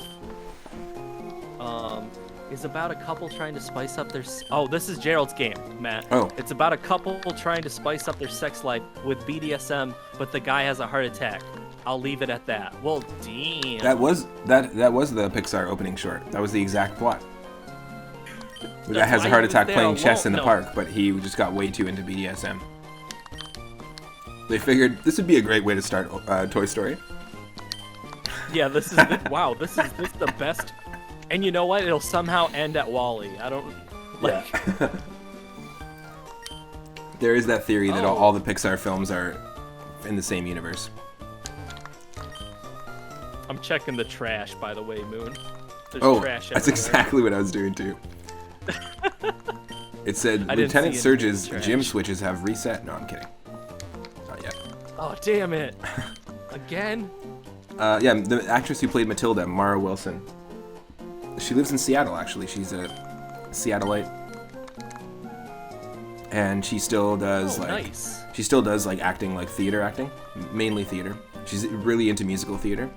It's about a couple trying to spice up their. Oh, this is Gerald's game, Matt. Oh. It's about a couple trying to spice up their sex life with BDSM, but the guy has a heart attack. I'll leave it at that. Well, damn. That was the Pixar opening short. That was the exact plot. The guy has a heart attack playing chess in the park, but he just got way too into BDSM. They figured this would be a great way to start Toy Story. Yeah, this is wow. This is the best. And you know what? It'll somehow end at Wall-E. I don't like. Yeah. There is that theory that all the Pixar films are in the same universe. I'm checking the trash, by the way, Moon. There's trash that's exactly what I was doing too. It said Lieutenant Surge's gym switches have reset. No, I'm kidding. Not yet. Oh, damn it. Again? Yeah, the actress who played Matilda, Mara Wilson. She lives in Seattle, actually. She's a Seattleite. And she still does she still does like acting, like theater acting, mainly theater. She's really into musical theater.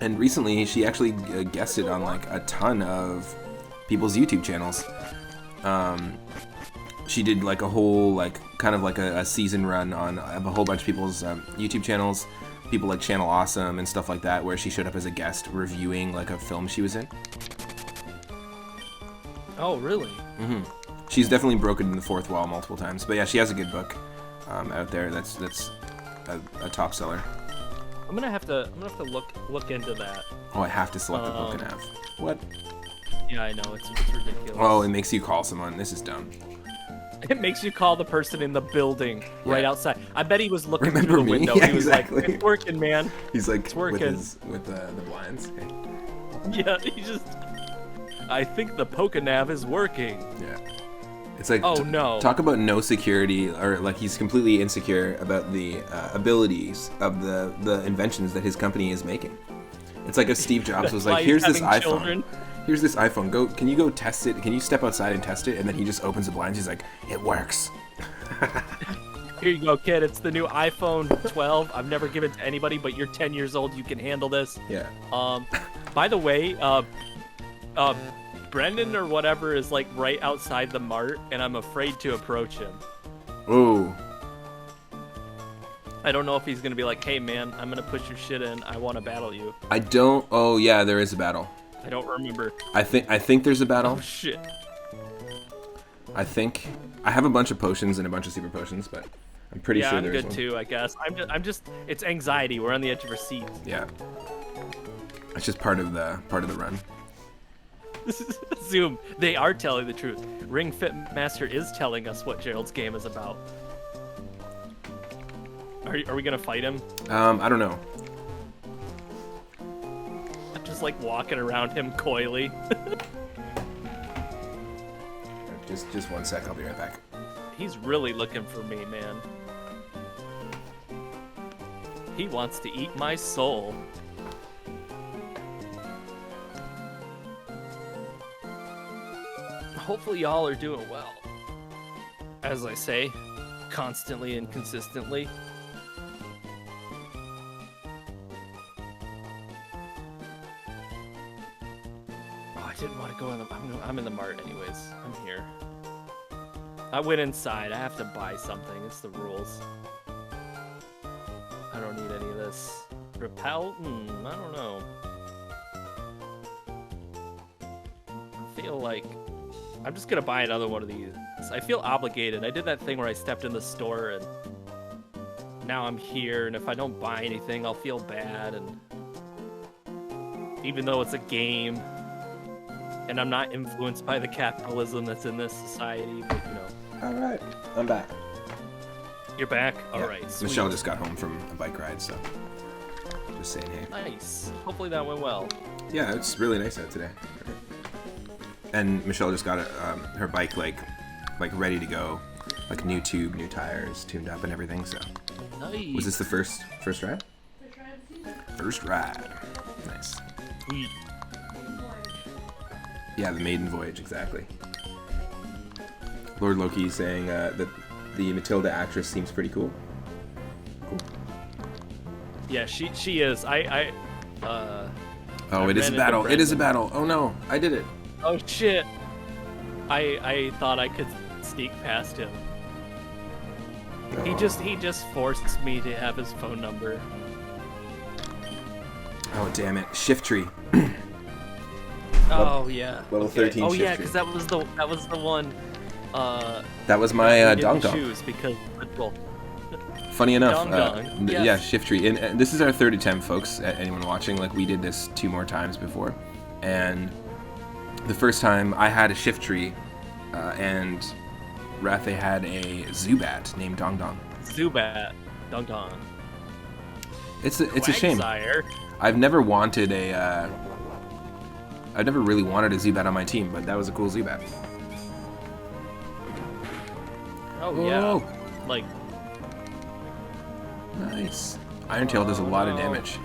And recently, she actually guested on like a ton of people's YouTube channels. She did like a whole kind of like a season run on a whole bunch of people's YouTube channels, people like Channel Awesome and stuff like that, where she showed up as a guest reviewing like a film she was in. Oh, really? Mm-hmm. She's definitely broken the fourth wall multiple times, but yeah, she has a good book out there. That's a top seller. I'm gonna have to look into that. Oh, I have to select the book and have. What? Yeah, I know, it's ridiculous. Oh, it makes you call someone. This is dumb. It makes you call the person in the building right outside. I bet he was looking Remember through the me? window. Yeah, he was exactly. like, "It's working, man." He's like It's working. with the blinds. Hey. Yeah, he just. I think the Pokenav is working. Yeah. It's like, oh no. Talk about no security, or like he's completely insecure about the abilities of the inventions that his company is making. It's like if Steve Jobs was like, "Here's this iPhone. Children. Here's this iPhone. Can you go test it? Can you step outside and test it?" And then he just opens the blinds. He's like, "It works." Here you go, kid. It's the new iPhone 12. I've never given it to anybody, but you're 10 years old. You can handle this. Yeah. By the way, Brendan or whatever is like right outside the mart, and I'm afraid to approach him. Ooh. I don't know if he's gonna be like, "Hey, man, I'm gonna push your shit in. I want to battle you." I don't. Oh yeah, there is a battle. I don't remember. I think there's a battle. Oh shit. I think I have a bunch of potions and a bunch of super potions, but I'm pretty sure I'm there's good one. too. I guess. I'm just. It's anxiety. We're on the edge of our seats. Yeah. It's just part of the run. Zoom. They are telling the truth. Ring Fit Master is telling us what Gerald's game is about. Are we gonna fight him? I don't know. Just like walking around him coyly. Just 1 sec. I'll be right back. He's really looking for me, man. He wants to eat my soul. Hopefully y'all are doing well. As I say, constantly and consistently. Oh, I didn't want to go in the... I'm in the mart anyways. I'm here. I went inside. I have to buy something. It's the rules. I don't need any of this. Repel? I don't know. I feel like... I'm just gonna buy another one of these. I feel obligated. I did that thing where I stepped in the store and now I'm here, and if I don't buy anything, I'll feel bad. And even though it's a game, and I'm not influenced by the capitalism that's in this society, but you know. All right, I'm back. You're back? Yeah. All right, sweet. Michelle just got home from a bike ride, so just saying hey. Nice. Hopefully that went well. Yeah, it's really nice out today. And Michelle just got her bike like ready to go, like new tube, new tires, tuned up and everything. So, Nice. was this the first ride? First ride. Nice. Sweet. Yeah, the maiden voyage, exactly. Lord Loki saying that the Matilda actress seems pretty cool. Cool. Yeah, she is. Oh, I it is a ran into battle. It is a Brendan. battle. Oh no, I did it. Oh shit. I thought I could sneak past him. He just forced me to have his phone number. Oh damn it! Shift tree. Oh yeah. Level Okay. 13 Oh shift yeah, tree. because that was the one. That was my I dong didn't dong. choose because well, Funny enough, Dong dong, yes. yeah, shift tree. And this is our third attempt, folks. Anyone watching? Like we did this 2 more times before, and the first time I had a shift tree, and Rathe had a Zubat named Dong Dong. Zubat, Dong Dong. It's a shame. Quagsire. I've never wanted I've never really wanted a Zubat on my team, but that was a cool Zubat. Oh yeah. Whoa. Like Nice. Iron Tail does a lot of damage.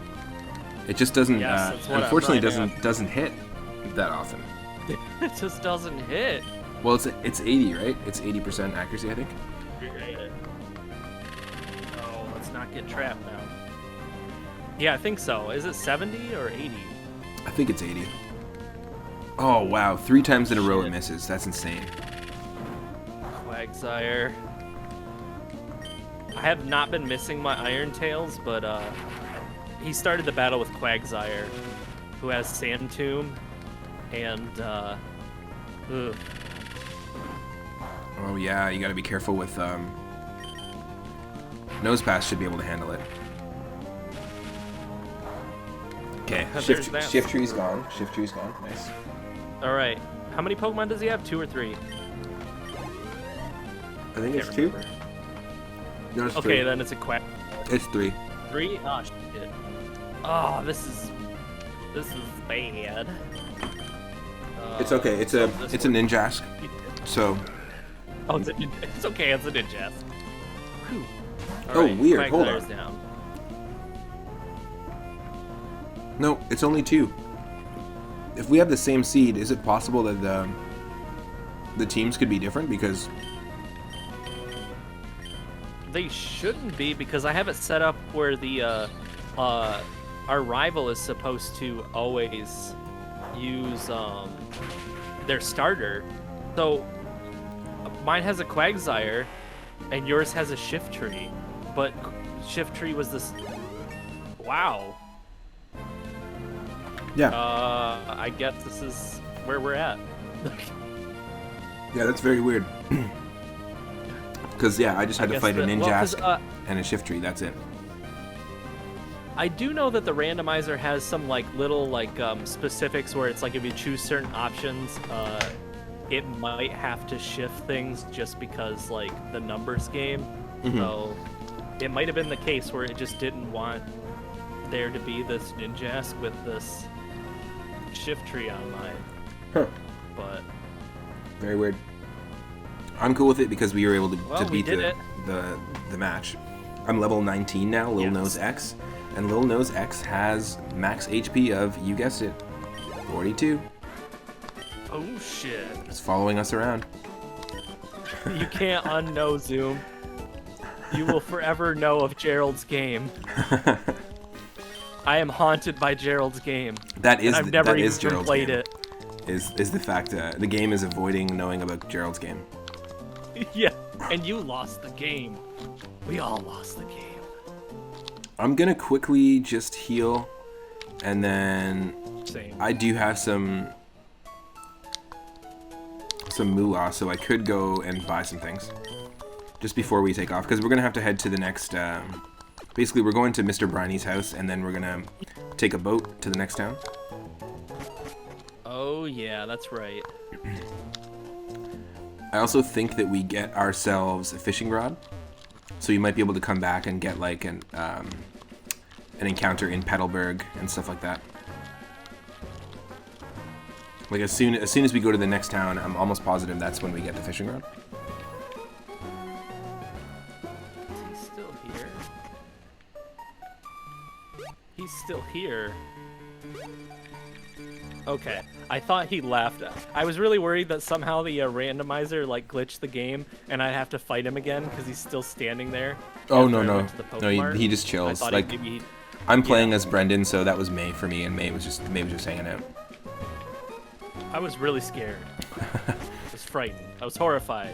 It just doesn't. Yes, that's what I'm Unfortunately, running doesn't hit that often. it just doesn't hit. Well, it's 80, right? It's 80% accuracy, I think. Oh, let's not get trapped now. Yeah, I think so. Is it 70 or 80? I think it's 80. Oh wow! 3 times in a row it Shit. misses. That's insane. Quagsire. I have not been missing my Iron Tails, but he started the battle with Quagsire, who has Sand Tomb, and ugh. Oh yeah, you got to be careful with Nose Pass should be able to handle it. Okay, There's that. shift tree's gone. Shift tree's gone. Nice. All right. How many Pokemon does he have? 2 or 3? I think it's Can't 2. remember. No, it's Okay, 3. then it's a Quag. It's 3. 3? Oh shit. Oh, this is bad. It's okay. It's a Ninjask. So. Oh, it's okay. It's a Ninjask. Whew. Oh, Alright, weird. Hold Quagsire's on. down. No, it's only 2. If we have the same seed, is it possible that the teams could be different? Because They shouldn't be, because I have it set up where the our rival is supposed to always use their starter. So mine has a Quagsire, and yours has a Shiftry, but Shiftry was this. Wow. Yeah. I guess this is where we're at. Yeah, that's very weird. Because, yeah, I just had to fight a Ninjask and a Shiftry, that's it. I do know that the randomizer has some, like, little, like, specifics where it's like if you choose certain options, it might have to shift things just because, like, the numbers game. Mm-hmm. So it might have been the case where it just didn't want there to be this Ninjask with this Shiftry on mine. Huh. But very weird. I'm cool with it because we were able to beat the match. I'm level 19 now, Lil Nose X, and Lil Nose X has max HP of, you guessed it, 42. Oh shit. It's following us around. You can't unknow Zoom. You will forever know of Gerald's game. I am haunted by Gerald's game. That is, and I've never even Gerald's played game. it. Is the fact that the game is avoiding knowing about Gerald's game. Yeah, and you lost the game. We all lost the game. I'm gonna quickly just heal, and then Same. I do have some moolah, so I could go and buy some things just before we take off, because we're gonna have to head to the next. Basically, we're going to Mr. Briney's house, and then we're gonna take a boat to the next town. Oh yeah, that's right. I also think that we get ourselves a fishing rod, so you might be able to come back and get like an encounter in Petalburg and stuff like that. Like as soon as we go to the next town, I'm almost positive that's when we get the fishing rod. Is he still here? He's still here. Okay, I thought he left. I was really worried that somehow the randomizer like glitched the game and I'd have to fight him again because he's still standing there. Oh no, he just chills. Like I'm playing as Brendan, so that was May for me, and May was just hanging out. I was really scared. I was frightened. I was horrified.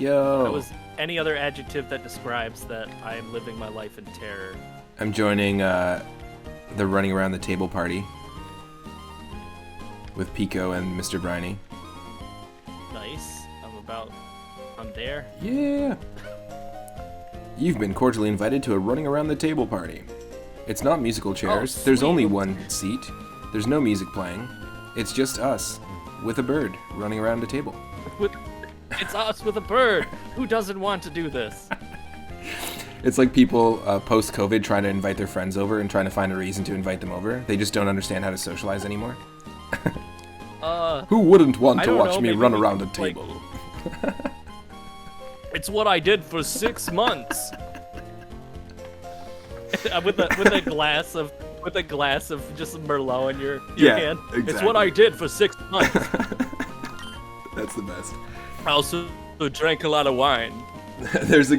Yo. That was any other adjective that describes that I am living my life in terror. I'm joining the running around the table party with Pico and Mr. Briney. Nice. I'm there. Yeah. You've been cordially invited to a running around the table party. It's not musical chairs. Oh, there's only one seat. There's no music playing. It's just us with a bird running around the table. It's us with a bird. Who doesn't want to do this? It's like people post-COVID trying to invite their friends over and trying to find a reason to invite them over. They just don't understand how to socialize anymore. Who wouldn't want to watch me run around a table? It's what I did for 6 months. with a glass of just Merlot in your hand. Exactly. It's what I did for 6 months. That's the best. I also drank a lot of wine. There's a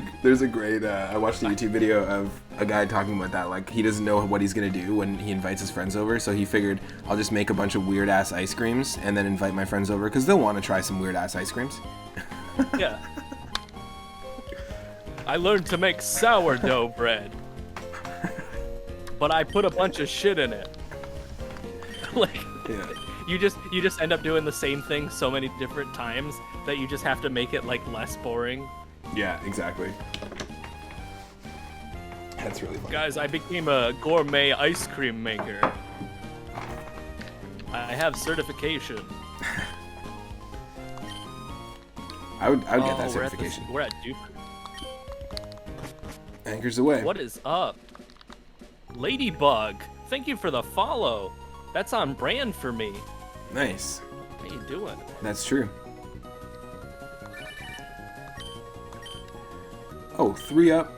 great I watched a YouTube video of a guy talking about that. Like, he doesn't know what he's gonna do when he invites his friends over, so he figured I'll just make a bunch of weird ass ice creams and then invite my friends over because they'll want to try some weird ass ice creams. Yeah. I learned to make sourdough bread, but I put a bunch of shit in it. Like, yeah. You just end up doing the same thing so many different times that you just have to make it like less boring. Yeah, exactly. That's really fun. Guys, I became a gourmet ice cream maker. I have certification. I would get that certification. We're at Duke. Anchors away. What is up? Ladybug, thank you for the follow. That's on brand for me. Nice. How you doing? That's true. Oh, 3 up.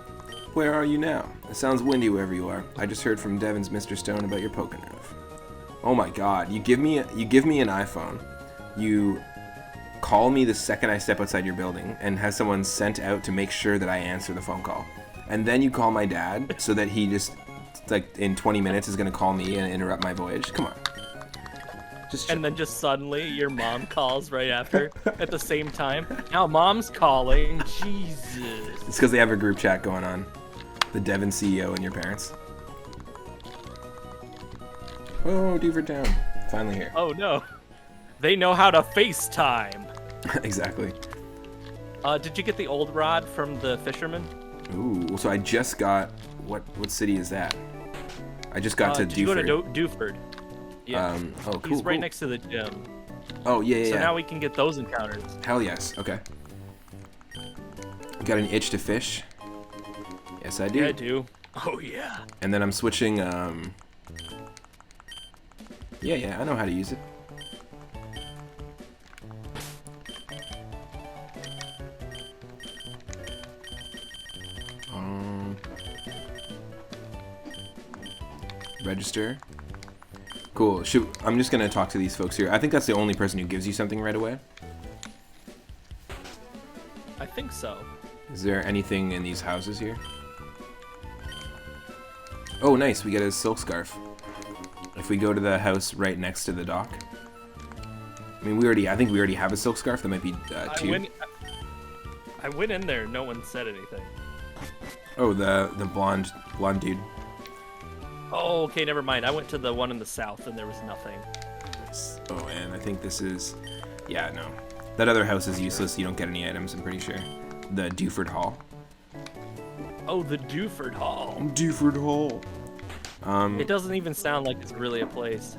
Where are you now? It sounds windy wherever you are. I just heard from Devin's Mr. Stone about your Pokémon. Oh my god, you give me an iPhone. You call me the second I step outside your building and have someone sent out to make sure that I answer the phone call. And then you call my dad so that he just, like, in 20 minutes is going to call me and interrupt my voyage. Come on. And then just suddenly your mom calls right after at the same time. Now mom's calling. Jesus. It's because they have a group chat going on. The Devon CEO and your parents. Oh, Duford Town. Finally here. Oh no. They know how to FaceTime. Exactly. Did you get the old rod from the fisherman? Ooh, so I just got... What city is that? I just got to Duford. Did you go to Duford? Yeah. Oh, cool. He's right next to the gym. Oh, yeah. So now we can get those encounters. Hell yes. Okay. Got an itch to fish? Yes, I do. Yeah, I do. Oh, yeah. And then I'm switching, Yeah, I know how to use it. Register. Cool. I'm just gonna talk to these folks here. I think that's the only person who gives you something right away. I think so. Is there anything in these houses here? Oh, nice. We get a silk scarf. If we go to the house right next to the dock. I mean, I think we already have a silk scarf. That might be 2. I went in there. No one said anything. Oh, the blonde dude. Oh, okay, never mind. I went to the one in the south and there was nothing. Oh, and I think this is... Yeah, no. That other house is useless. You don't get any items, I'm pretty sure. The Duford Hall. Oh, the Duford Hall. Duford Hall. It doesn't even sound like it's really a place.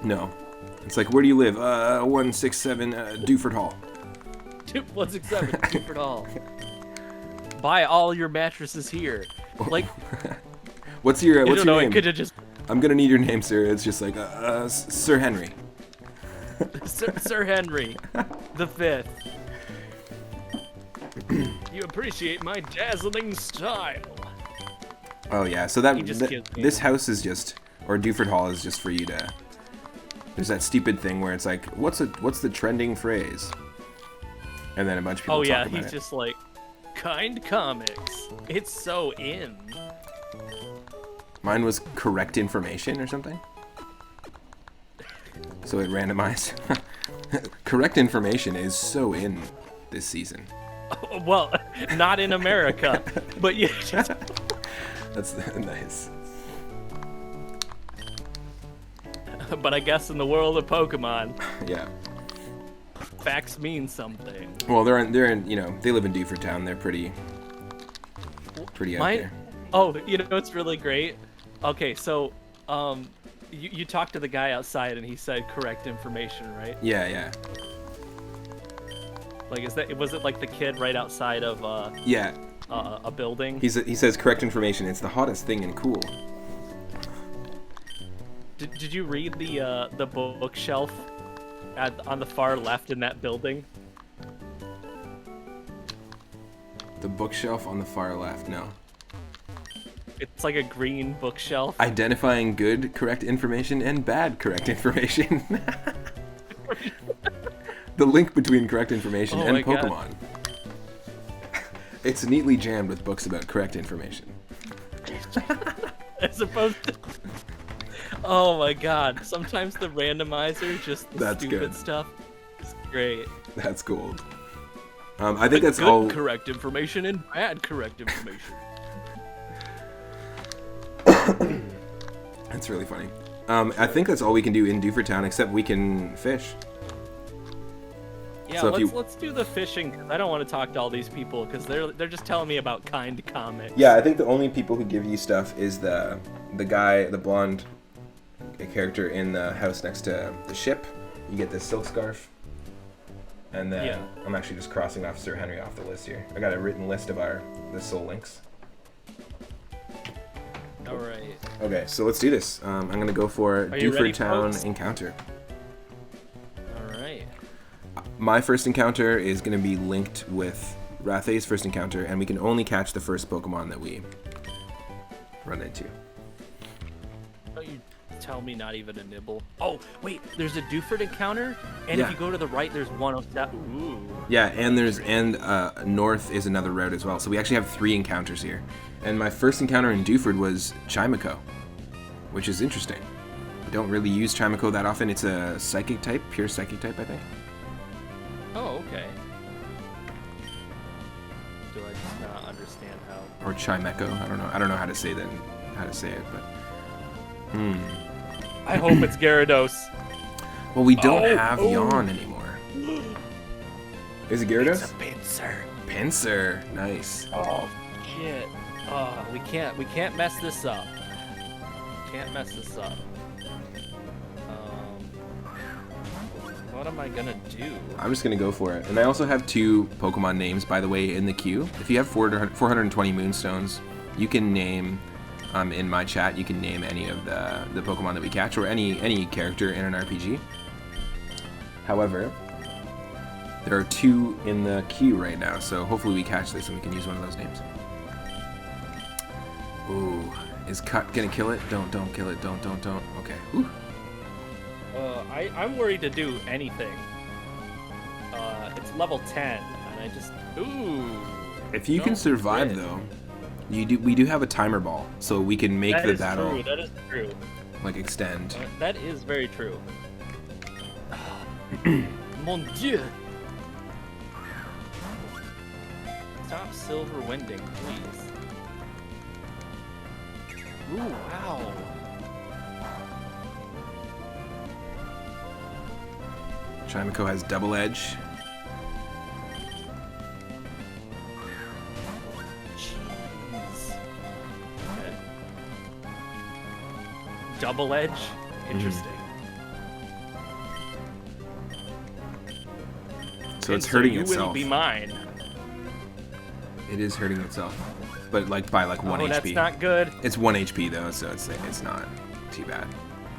No. It's like, where do you live? 167 Duford Hall. 167 Duford Hall. Buy all your mattresses here. Like... What's your name? It could have just... I'm gonna need your name, sir. It's just like, Sir Henry. Sir Henry, the 5th. You appreciate my dazzling style. Oh yeah, so this house is just, or Duford Hall is just for you to. There's that stupid thing where it's like, what's the trending phrase? And then a bunch of people. Oh yeah, talk about he's it. just like, kind comics. It's so in. Mine was correct information or something. So it randomized. Correct information is so in this season. Oh, well, not in America, but yeah. That's nice. But I guess in the world of Pokemon, Yeah. facts mean something. Well, they're in they live in Duford Town. They're pretty out there. Oh, it's really great. Okay, so you talked to the guy outside and he said correct information, right? Yeah. Like, was it like the kid right outside of Yeah. a building? He says correct information. It's the hottest thing in cool. Did you read the bookshelf on the far left in that building? The bookshelf on the far left. No. It's like a green bookshelf. Identifying good correct information and bad correct information. The link between correct information and Pokemon. God. It's neatly jammed with books about correct information. As opposed to... Oh my god. Sometimes the randomizer, just the that's stupid good. stuff, is great. That's gold. I think that's all... correct information and bad correct information. That's really funny. I think that's all we can do in Duford Town, except we can fish. Yeah, so let's do the fishing, because I don't want to talk to all these people, because they're just telling me about kind comics. Yeah, I think the only people who give you stuff is the guy, the blonde character in the house next to the ship. You get this silk scarf. And then I'm actually just crossing off Sir Henry off the list here. I got a written list of the soul links. Alright. Okay, so let's do this. I'm going to go for Duford Town folks? Encounter. Alright. My first encounter is going to be linked with Rathay's first encounter, and we can only catch the first Pokemon that we run into. Tell me not even a nibble. Oh, wait, there's a Dewford encounter, and Yeah. if you go to the right, there's 107. Ooh. Yeah, and north is another route as well. So we actually have 3 encounters here. And my first encounter in Dewford was Chimico, which is interesting. We don't really use Chimico that often. It's a psychic type, pure psychic type, I think. Oh, okay. Do I just not understand how? Or Chimeco. I don't know how to say that. How to say it, but. I hope it's Gyarados. Well, we don't have Yawn anymore. Is it Gyarados? It's a Pinsir. Pinsir, nice. Oh shit. Oh, we can't mess this up. Can't mess this up. What am I gonna do? I'm just gonna go for it. And I also have 2 Pokemon names, by the way, in the queue. If you have 420 Moonstones, you can name, in my chat, you can name any of the Pokemon that we catch, or any character in an RPG. However, there are 2 in the queue right now, so hopefully we catch this and we can use one of those names. Ooh, is Cut gonna kill it? Don't kill it. Don't. Okay. Ooh. I'm worried to do anything. It's level 10, and I just If you can survive though, we do have a timer ball, so we can make the battle. True. That is true. Like extend. That is very true. Mon Dieu! Stop silver winding, please. Ooh, wow. Chimico has double edge. Jeez. Okay. Double edge? Interesting. So it's hurting you itself. Will be mine. It is hurting itself, but like by like 1 HP. Oh, that's not good. It's 1 HP though, so it's not too bad.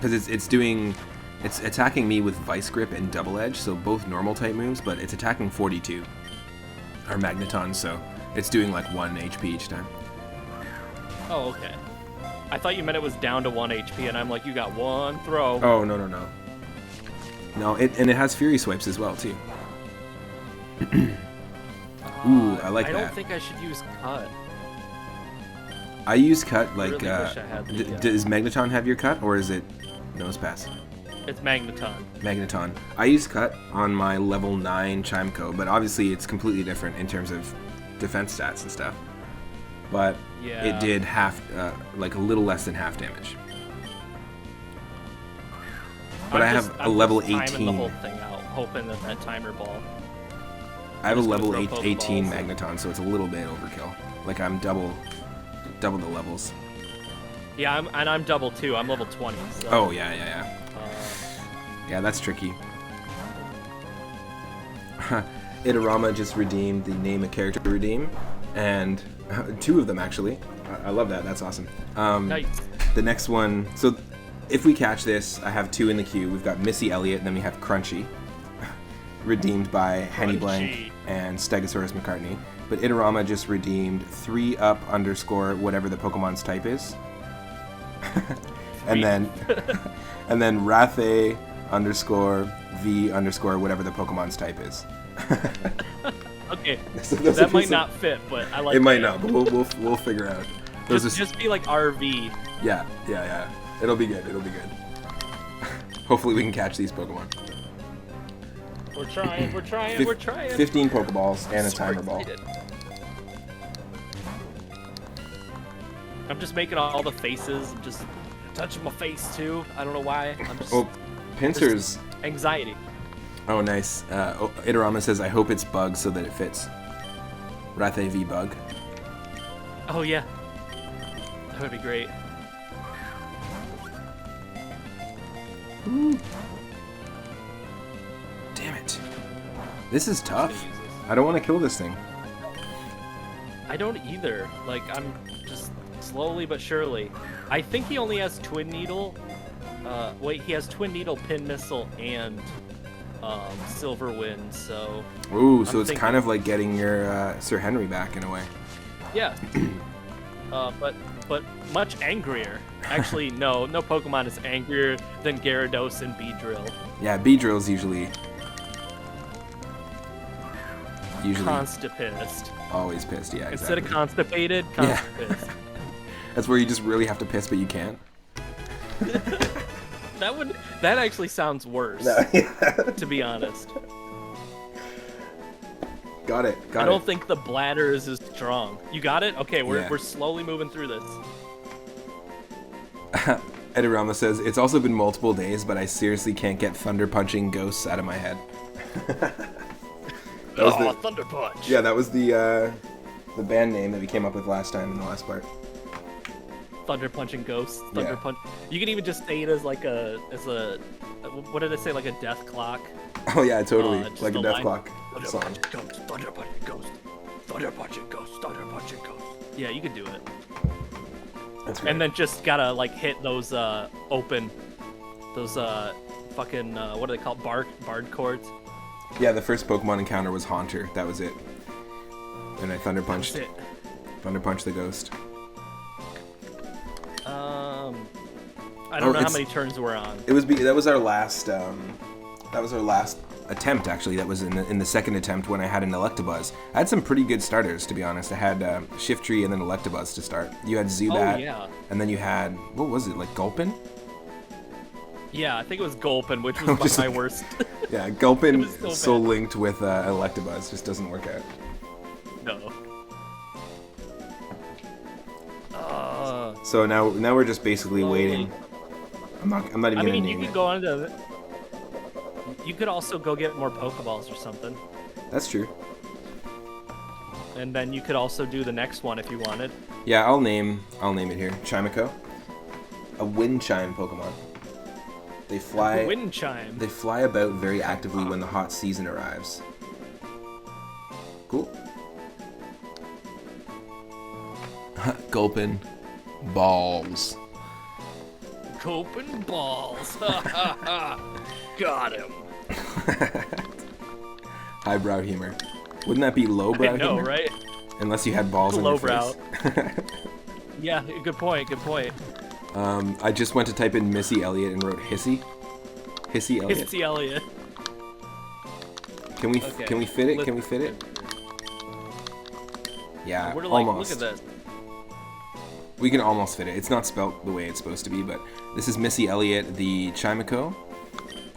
Because it's attacking me with Vice Grip and Double Edge, so both normal type moves, but it's attacking 42. Or Magneton, so it's doing like 1 HP each time. Oh, okay. I thought you meant it was down to 1 HP, and I'm like, you got 1 throw. Oh, no. No, and it has Fury Swipes as well, too. Ooh, I like that. I don't think I should use Cut. I use Cut, like, really wish I had the, does Magneton have your Cut, or is it Nose Pass? It's Magneton. Magneton. I use Cut on my level 9 Chimeco, but obviously it's completely different in terms of defense stats and stuff. But yeah. It did half, like a little less than half damage. But I have a level 18. Timing the whole thing out, hoping that timer ball. I have a level 18 Magneton, so it's a little bit overkill. Like I'm double the levels. Yeah, I'm double too. I'm level 20. So. Oh yeah. Yeah, that's tricky. Itorama just redeemed the name a character redeem, and 2 of them actually. I love that. That's awesome. Nice. The next one. So if we catch this, I have 2 in the queue. We've got Missy Elliott, and then we have Crunchy, redeemed by Henny Blank and Stegosaurus McCartney. But Itorama just redeemed 3up _ whatever the Pokemon's type is. and then Rathe _ V _ whatever the Pokemon's type is. Okay, so that might not fit, but I like it. Might not, but we'll figure out. Just be like RV. Yeah. It'll be good. Hopefully we can catch these Pokemon. We're trying. 15 Pokeballs and a timer ball. I'm just making all the faces. I'm just touching my face too. I don't know why. I'm just. Oh, Pinsir's anxiety. Oh, nice. Itorama says, I hope it's bug so that it fits. Rathe V bug. Oh, yeah. That would be great. Ooh. Damn it. This is tough. I don't want to kill this thing. I don't either. Like, I'm just slowly but surely. I think he only has Twin Needle. Wait, he has Twin Needle, Pin Missile, and Silver Wind, so... Ooh, so it's kind of like getting your Sir Henry back in a way. Yeah. But but much angrier. Actually, no Pokemon is angrier than Gyarados and Beedrill. Yeah, Beedrill's usually Constipissed. always pissed. Yeah, Instead exactly. of constipated, constipissed. That's where you just really have to piss, but you can't. That actually sounds worse. No, yeah. To be honest. Got it. I don't think the bladder is as strong. You got it? Okay, we're slowly moving through this. Edorama says, it's also been multiple days, but I seriously can't get thunder punching ghosts out of my head. Thunder Punch! Yeah, that was the band name that we came up with last time in the last part. Thunder Punching Ghosts. Thunder Yeah. Punch. You can even just say it as like what did I say? Like a death clock? Oh yeah, totally. Just Like a the Death line. Clock Thunder song. Punching Ghost. Thunder Punching Ghost. Thunder Punching Ghost. Thunder Punching Ghost. Yeah, you could do it. That's right. And then just gotta like hit those fucking what are they called? Bard chords. Yeah, the first Pokemon encounter was Haunter. That was it. And I Thunder Punched. That's it. Thunder Punched the ghost. I don't know how many turns we're on. That was our last. That was our last attempt, actually. That was in the second attempt when I had an Electabuzz. I had some pretty good starters, to be honest. I had Shiftry and then Electabuzz to start. You had Zubat. Oh, yeah. And then you had, what was it, like Gulpin? Yeah, I think it was Gulpin, which was my worst. Yeah, Gulpin It was so bad. linked with Electabuzz just doesn't work out. No. So now we're just basically waiting. I'm not even I gonna mean, name you could it. go on to. You could also go get more Pokeballs or something, That's true. and then you could also do the next one if you wanted. Yeah, I'll name it here. Chimico. A wind chime Pokemon. They fly. Wind Chime. They fly about very actively when the hot season arrives. Cool. Gulpin. Balls. Coping balls. Got him. Highbrow humor. Wouldn't that be lowbrow I know, humor? right? Unless you had balls on your Lowbrow. face. Yeah, good point. Good point. I just went to type in Missy Elliott and wrote Hissy. Hissy Elliott. It's Elliot. Can we Okay. can we fit it? Can we fit it? Yeah, We're like, almost. look at this. We can almost fit it. It's not spelt the way it's supposed to be, but this is Missy Elliott, the Chimico,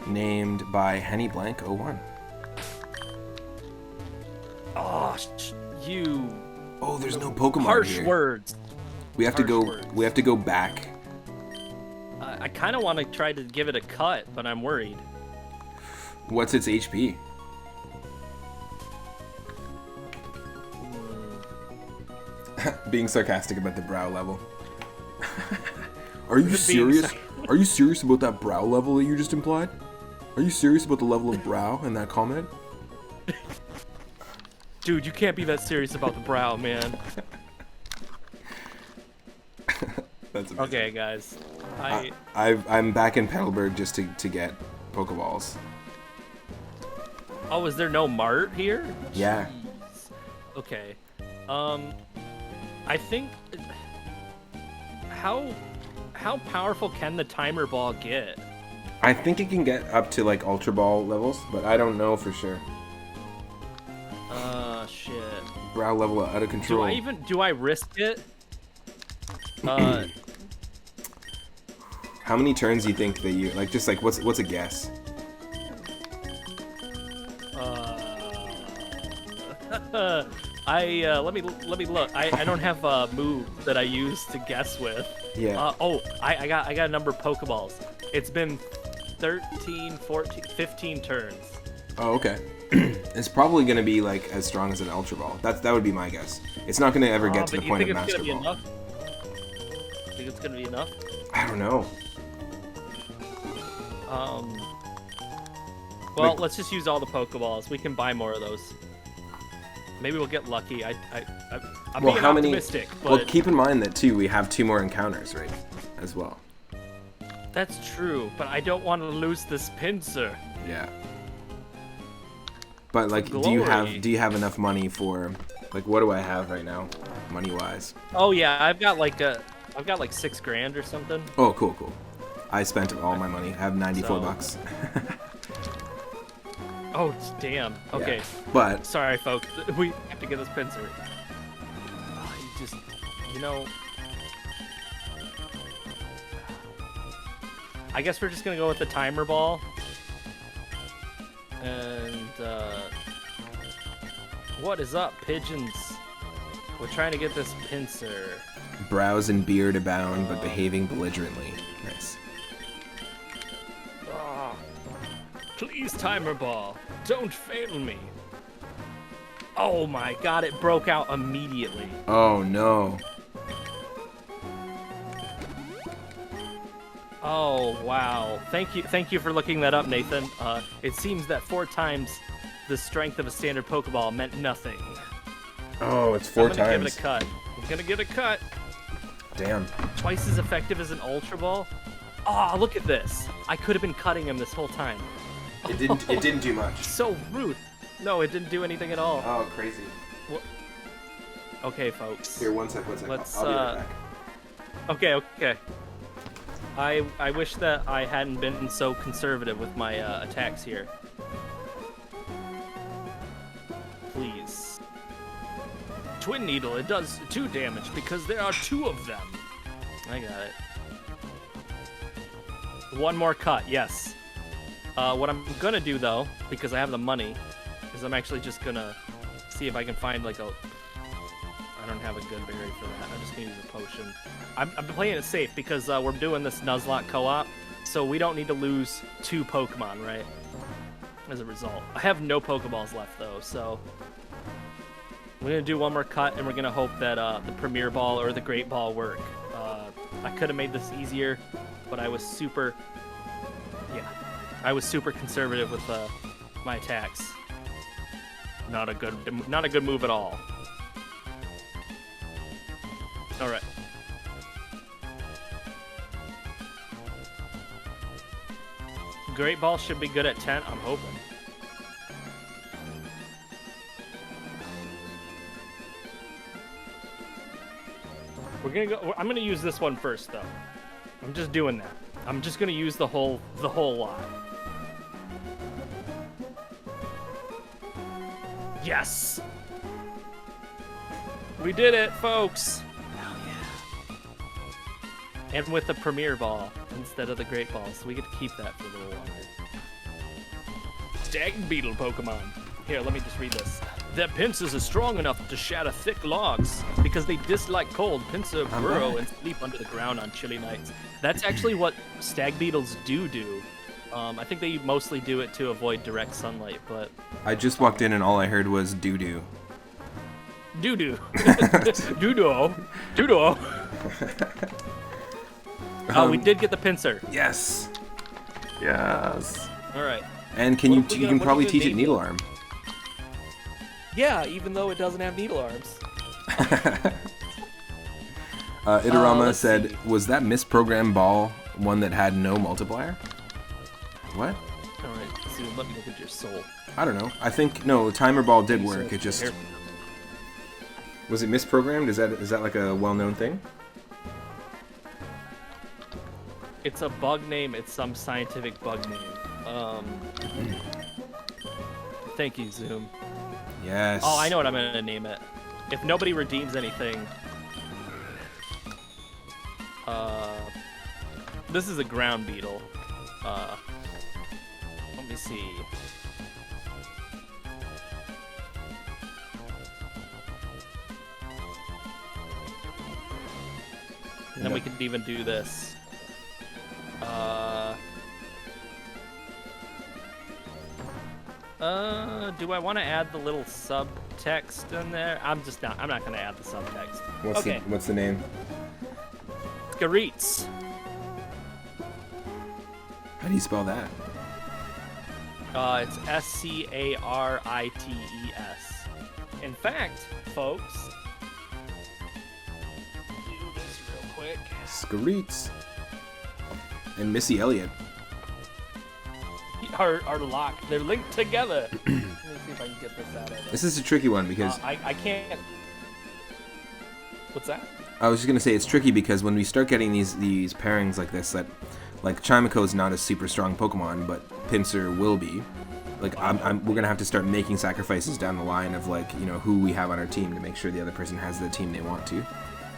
named by Henny Blank 01. Oh, you Oh, there's no Pokemon harsh here. words. We have to Harsh go. words. We have to go back. I kind of want to try to give it a cut, but I'm worried. What's its HP? Being sarcastic about the brow level. Are you Being serious? Are you serious about that brow level that you just implied? Are you serious about the level of brow in that comment? Dude, you can't be that serious about the brow, man. That's amazing. Okay, guys. I'm back in Petalburg just to get Pokeballs. Oh, is there no Mart here? Yeah. Jeez. Okay. I think. How powerful can the timer ball get? I think it can get up to like Ultra Ball levels, but I don't know for sure. Shit. Brow level out of control. Do I risk it? How many turns do you think that you like? Just like what's a guess? Let me look. I don't have a move that I use to guess with. Yeah. I got a number of Pokeballs. It's been 13, 14, 15 turns. Oh, okay. It's probably gonna be like as strong as an Ultra Ball. That would be my guess. It's not gonna ever get to the point of Master Ball. Enough? Think it's gonna be enough? I don't know. Well, Like- let's just use all the Pokeballs. We can buy more of those. Maybe we'll get lucky. I'm Well, being how many? optimistic, but Well, keep in mind that too. We have 2 more encounters, right? As well. that's true. But I don't want to lose this pincer. Yeah. But like, do glory. you have enough money for, like, what do I have right now, money wise? Oh yeah, I've got like I've got like 6 grand or something. Oh, cool, cool. I spent all my money. I have 94 So- bucks. Oh, damn. Okay. Yeah. But Sorry, folks. We have to get this pincer. Oh, you just, you know. I guess we're just gonna go with the timer ball. And what is up, pigeons? We're trying to get this pincer. brows and beard abound, but behaving belligerently. Nice. Ah, please, timer ball, don't fail me. Oh my god, it broke out immediately. Oh no. Oh wow. Thank you for looking that up, Nathan. It seems that 4 times the strength of a standard Pokeball meant nothing. Oh, it's 4 I'm gonna times. give it a cut. I'm gonna give it a cut. Damn. Twice as effective as an Ultra Ball. Oh, look at this. I could have been cutting him this whole time. It didn't do much. So rude. No, it didn't do anything at all. Oh, crazy. Okay, folks. Here, one sec. Let's, I'll be right back. Okay. I wish that I hadn't been so conservative with my attacks here. Please. Twin Needle, it does 2 damage because there are 2 of them. I got it. 1 more cut, yes. What I'm gonna do though, because I have the money, is I'm actually just gonna see if I can find like a... I don't have a good berry for that. I'm just gonna use a potion. I'm playing it safe because we're doing this Nuzlocke co-op, so we don't need to lose 2 Pokemon, right? As a result. I have no Pokeballs left though, so... We're gonna do 1 more cut, and we're gonna hope that the Premier Ball or the Great Ball work. I could have made this easier, but I was super... Yeah. I was super conservative with my attacks. Not a good move at all. All right. Great Ball should be good at 10. I'm hoping. We're gonna go. I'm gonna use this one first, though. I'm just doing that. I'm just gonna use the whole lot. Yes! We did it, folks! Hell yeah. And with the Premier Ball instead of the Great Ball, so we get to keep that for a little longer. Stag Beetle Pokemon. Here, let me just read this. Their pincers are strong enough to shatter thick logs. Because they dislike cold, pincer burrow and sleep under the ground on chilly nights. That's actually what stag beetles do. I think they mostly do it to avoid direct sunlight, but... I just walked in and all I heard was doo-doo. Doo-doo. Doo-doo. Doo-doo. We did get the pincer. Yes. Yes. All right. And you can probably teach it Needle Arm. Yeah, even though it doesn't have needle arms. Itorama said, was that misprogrammed ball one that had no multiplier? What? All right, so let me look at your soul. I don't know. I think, no, timer ball did work. It just... Was it misprogrammed? Is that like a well-known thing? It's a bug name. It's some scientific bug name. Thank you, Zoom. Yes. Oh, I know what I'm gonna name it. If nobody redeems anything, this is a ground beetle. Let me see. And then we could even do this. Do I want to add the little subtext in there? I'm not gonna add the subtext. What's the name? Skaritz. How do you spell that? It's Scarits. In fact, folks, do this real quick. Skaritz. And Missy Elliott. Are locked. They're linked together. Let me see if I can get this out of it. This is a tricky one because I can't. What's that? I was just gonna say it's tricky because when we start getting these pairings like this, that like Chimico is not a super strong Pokemon, but Pinsir will be. Like we're gonna have to start making sacrifices down the line of like who we have on our team to make sure the other person has the team they want to.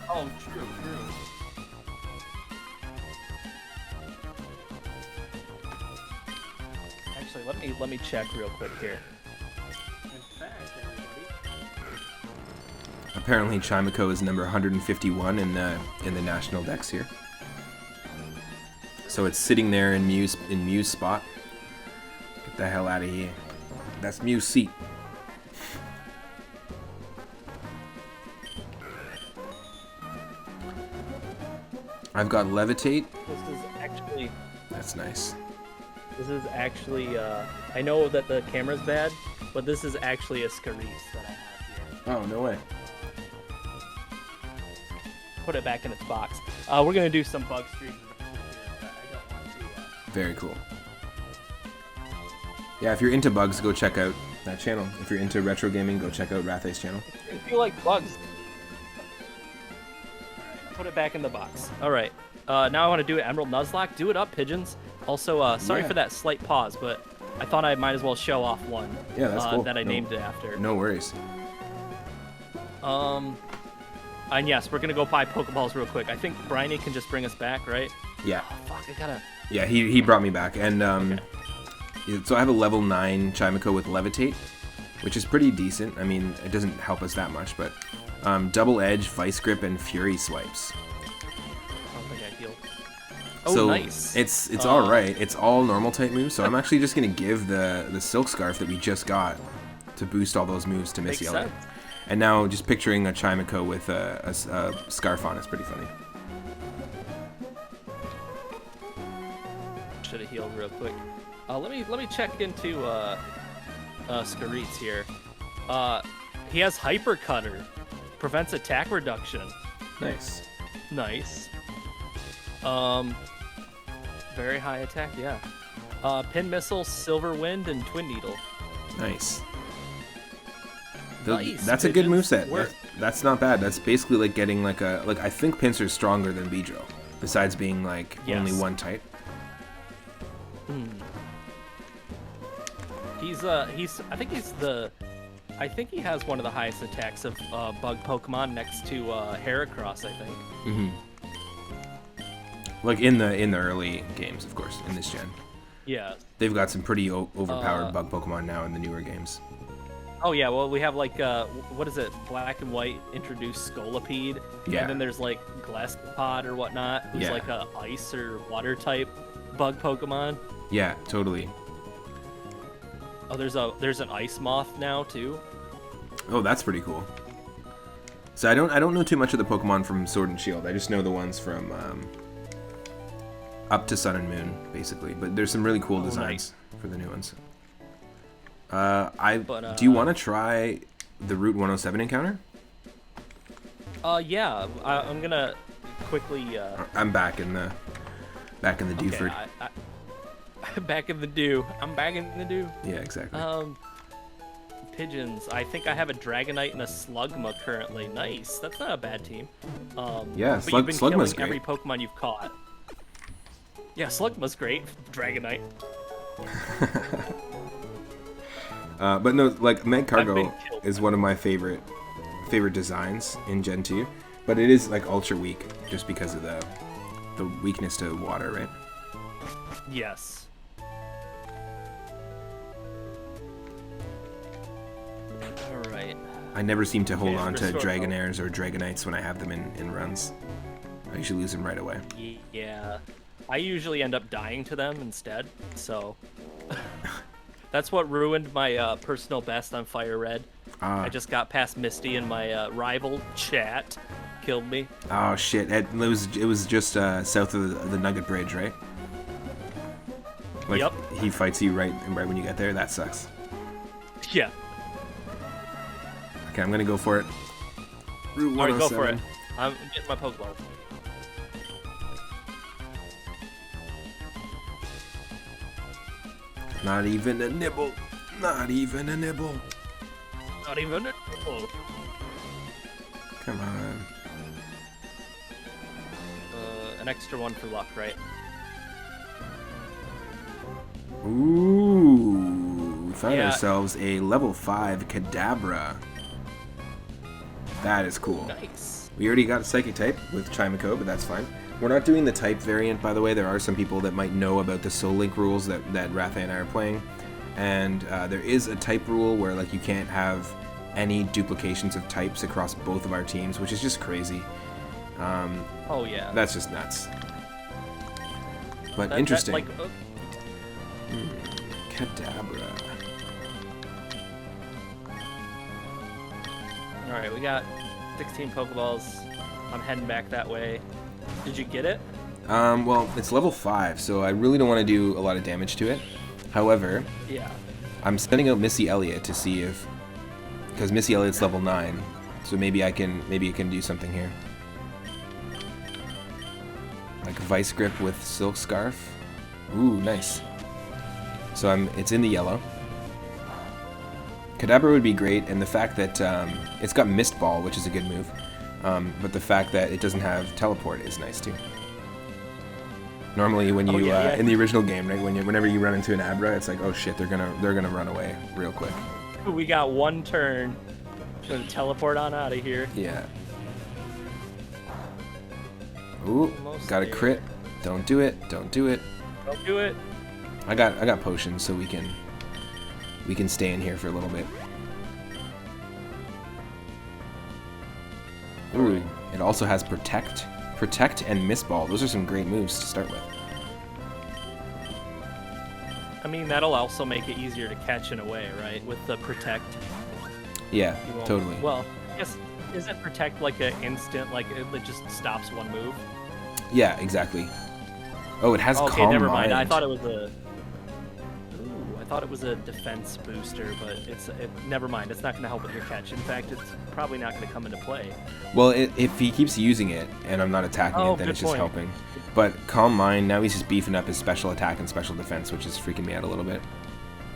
Oh, true. Actually, let me check real quick here. In fact, everybody. Apparently, Chimico is number 151 in the national dex here. So it's sitting there in Mew's spot. Get the hell out of here. That's Mew's seat. I've got Levitate. This is actually. That's nice. This is actually. I know that the camera's bad, but this is actually a Scarice that I have here. Oh, no way. Put it back in its box. We're gonna do some bug streaks here, but I don't want to. Very cool. Yeah, if you're into bugs, go check out that channel. If you're into retro gaming, go check out Rathay's channel. If you like bugs. Put it back in the box. All right. Now I want to do Emerald Nuzlocke. Do it up, pigeons. Also, sorry for that slight pause, but I thought I might as well show off one. Yeah, that's cool. That I named it after. No worries. And yes, we're gonna go buy Pokeballs real quick. I think Bryony can just bring us back, right? Yeah. Oh, fuck, I gotta. Yeah, he brought me back, and Okay. so I have a level 9 Chimico with Levitate, which is pretty decent. I mean, it doesn't help us that much, but double edge, Vice Grip, and Fury swipes. I don't think I healed. Oh, So nice. it's all right. It's all normal type moves. So I'm actually just gonna give the Silk Scarf that we just got to boost all those moves to Miss Makes Yellow. sense. And now just picturing a Chimico with a scarf on is pretty funny. Should have healed real quick. Let me check into Scarice here. He has Hyper Cutter, prevents attack reduction. Nice. Nice. Very high attack, yeah. Pin Missile, Silver Wind, and Twin Needle. Nice. Nice, That's a good pigeons. moveset. That's not bad. That's basically like getting like I think Pinsir's stronger than Beedrill, besides being like only one type. I think he has one of the highest attacks of bug Pokemon next to Heracross, I think. Mm-hmm. Like in the early games, of course, in this gen. Yeah. They've got some pretty overpowered bug Pokemon now in the newer games. Oh yeah, well we have like what is it? Black and White introduced Scolipede. Yeah. And then there's like Glasspod or whatnot, who's Yeah. like a ice or water type bug Pokemon. Yeah, totally. Oh, there's an Ice Moth now too. Oh, that's pretty cool. So I don't know too much of the Pokemon from Sword and Shield. I just know the ones from up to Sun and Moon, basically. But there's some really cool designs for the new ones. Do you want to try the Route 107 encounter? Yeah. I'm gonna quickly. I'm back in the Dewford. I'm back in the dew. I'm back in the dew. Yeah, exactly. Pigeons. I think I have a Dragonite and a Slugma currently. Nice. That's not a bad team. Yeah, but you've been Slugma's killing every great. Pokemon you've caught. Yeah, Slugma's great. Dragonite. But no, like Magcargo been killed. is one of my favorite designs in Gen 2, but it is like ultra weak just because of the weakness to water, right? Yes. Alright. I never seem to hold Okay, on to restore Dragonairs or Dragonites when I have them in runs. I usually lose them right away. Yeah. I usually end up dying to them instead, so... That's what ruined my personal best on Fire Red. I just got past Misty and my rival, Chat, killed me. Oh shit! It was just south of the Nugget Bridge, right? Like, Yep. He fights you right when you get there. That sucks. Yeah. Okay, I'm gonna go for it. Route 107. Alright, go for it. I'm getting my Pokeball. Not even a nibble. Not even a nibble. Not even a... Oh. Come on. extra one for luck, right? Ooh, we found Yeah. ourselves a level 5 Kadabra. That is cool. Nice. We already got a Psychic type with Chimeco, but that's fine. We're not doing the type variant, by the way. There are some people that might know about the Soul Link rules that Ratha and I are playing. And there is a type rule where like you can't have any duplications of types across both of our teams, which is just crazy. Oh yeah. That's just nuts. But interesting. Kadabra. Alright, we got 16 Pokeballs. I'm heading back that way. Did you get it? Well, it's level 5, so I really don't want to do a lot of damage to it. However, Yeah. I'm sending out Missy Elliott to see if, because Missy Elliott's level 9, so maybe it can do something here. Like Vice Grip with Silk Scarf. Ooh, nice. So it's in the yellow. Kadabra would be great, and the fact that it's got Mist Ball, which is a good move, but the fact that it doesn't have Teleport is nice too. Normally, when you in the original game, right, whenever you run into an Abra, it's like, oh shit, they're gonna run away real quick. We got one turn. Gonna teleport on out of here. Yeah. Ooh, Almost got a there. crit. Don't do it. Don't do it. Don't do it. I got potions, so we can stay in here for a little bit. Ooh, it also has Protect and Mist Ball. Those are some great moves to start with. I mean, that'll also make it easier to catch in a way, right? With the Protect. Yeah, You won't- totally. Well, I guess, isn't Protect like an instant, like it just stops one move? Yeah, exactly. Oh, it has Okay, Calm never mind. Mind. I thought it was a... Ooh, I thought it was a defense booster, but never mind. It's not going to help with your catch. In fact, it's probably not going to come into play. Well, if he keeps using it and I'm not attacking Oh, it, then good it's just point. helping. But Calm Mind, now he's just beefing up his special attack and special defense, which is freaking me out a little bit.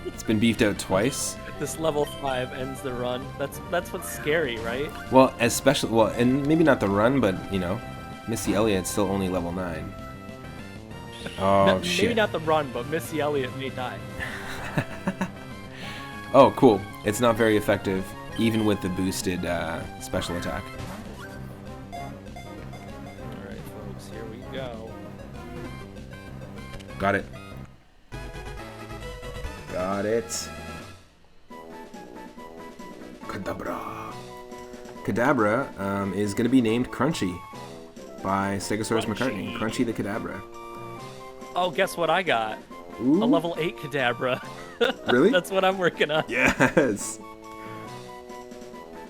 It's been beefed out twice. This level 5 ends the run. That's what's scary, right? Well, and maybe not the run, but, you know, Missy Elliott's still only level 9. Oh, shit. Maybe not the run, but Missy Elliott may die. Oh, cool. It's not very effective, even with the boosted special attack. Alright, folks, here we go. Got it. Got it. Kadabra. Kadabra is going to be named Crunchy by Stegosaurus McCartney. Crunchy the Kadabra. Oh, guess what I got? Ooh. A level 8 Kadabra. Really? That's what I'm working on. Yes.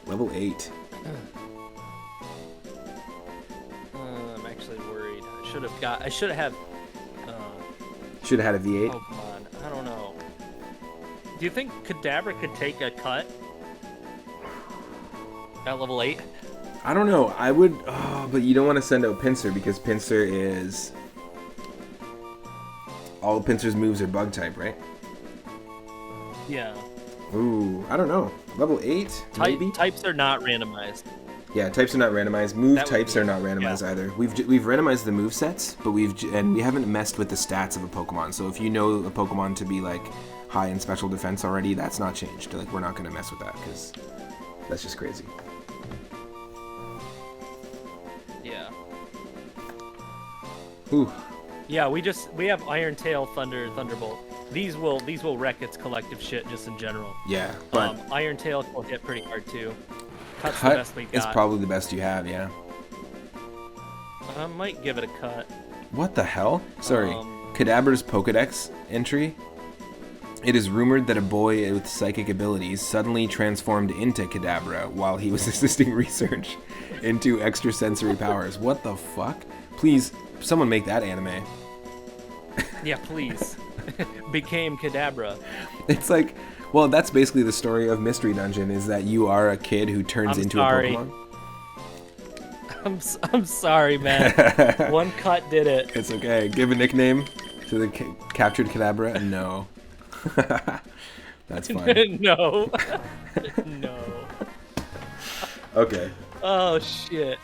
Level 8. I'm actually worried. I should have Should have had a V8. Pokemon. I don't know. Do you think Kadabra could take a cut at level 8? I don't know. I would, but you don't want to send out Pinsir because Pinsir is... All Pinsir's moves are bug type, right? Yeah. Ooh, I don't know. Level 8, maybe? Types are not randomized. Yeah, types are not randomized. Move That would types be- are not randomized yeah. either. We've randomized the move sets, but we haven't messed with the stats of a Pokemon. So if you know a Pokemon to be like high in special defense already, that's not changed. Like we're not gonna mess with that because that's just crazy. Yeah. Ooh, Yeah, we have Iron Tail, Thunder, Thunderbolt. These will wreck its collective shit just in general. yeah, but Iron Tail will hit pretty hard too. Cut's the cut best we is got. probably the best you have. Yeah. I might give it a cut. What the hell? Sorry. Um, Kadabra's Pokedex entry. It is rumored that a boy with psychic abilities suddenly transformed into Kadabra while he was assisting research into extrasensory powers. What the fuck? Please, someone make that anime. Yeah, please. Became Kadabra. It's like, well, that's basically the story of Mystery Dungeon, is that you are a kid who turns I'm into sorry. a Pokemon. I'm sorry, man. One cut did it. It's okay. Give a nickname to the captured Kadabra. No. That's fine. No. No. Okay. Oh shit.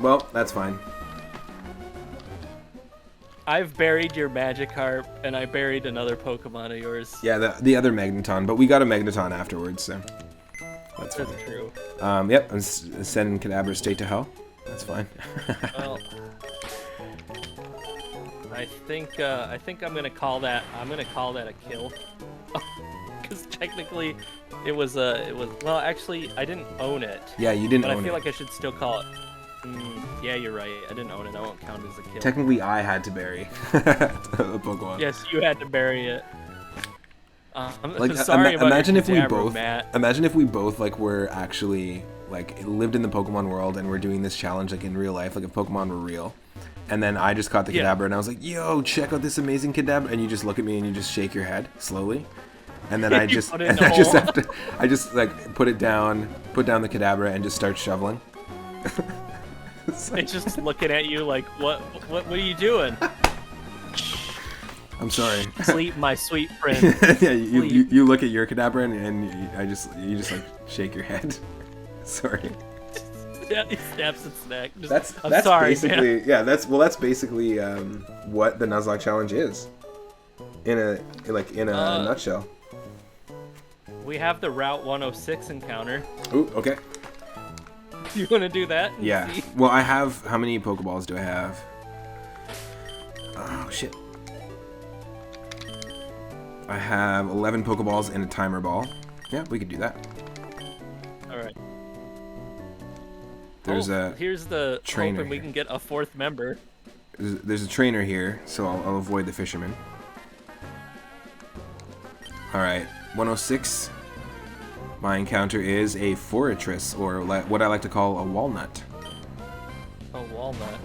Well, that's fine. I've buried your Magikarp, and I buried another Pokemon of yours. Yeah, the other Magneton, but we got a Magneton afterwards, so that's fine. That's true. Yep, I'm sending Kadabra straight to hell. That's fine. Well, I think I'm gonna call that a kill. Because technically, it was well, actually, I didn't own it. Yeah, you didn't but own it. I feel like I should still call it. Yeah, you're right. I didn't own it. I won't count as a kill. Technically, I had to bury a Pokemon. Yes, you had to bury it. I'm Like, sorry about imagine your if we Kadabra, both, Matt. imagine if we both like were actually like lived in the Pokemon world and we're doing this challenge like in real life, like if Pokemon were real. And then I just caught the Kadabra and I was like, "Yo, check out this amazing Kadabra!" And you just look at me and you just shake your head slowly. And then I just I just like put down the Kadabra and just start shoveling. It's just looking at you like, what are you doing? I'm sorry. Sleep, my sweet friend. Yeah, you look at your Kadabra and you just like shake your head. Sorry. Yeah, he snaps its neck. That's sorry, basically man. yeah. That's basically what the Nuzlocke challenge is. In a nutshell. We have the Route 106 encounter. Ooh, okay. You want to do that? Yeah. See? Well, I have. How many Pokeballs do I have? Oh shit. I have 11 Pokeballs and a timer ball. Yeah, we could do that. All right. Here's the trainer hoping we here. can get a fourth member. There's a trainer here, so I'll avoid the fisherman. Alright, 106. My encounter is a Forretress, or what I like to call a Walnut. A walnut.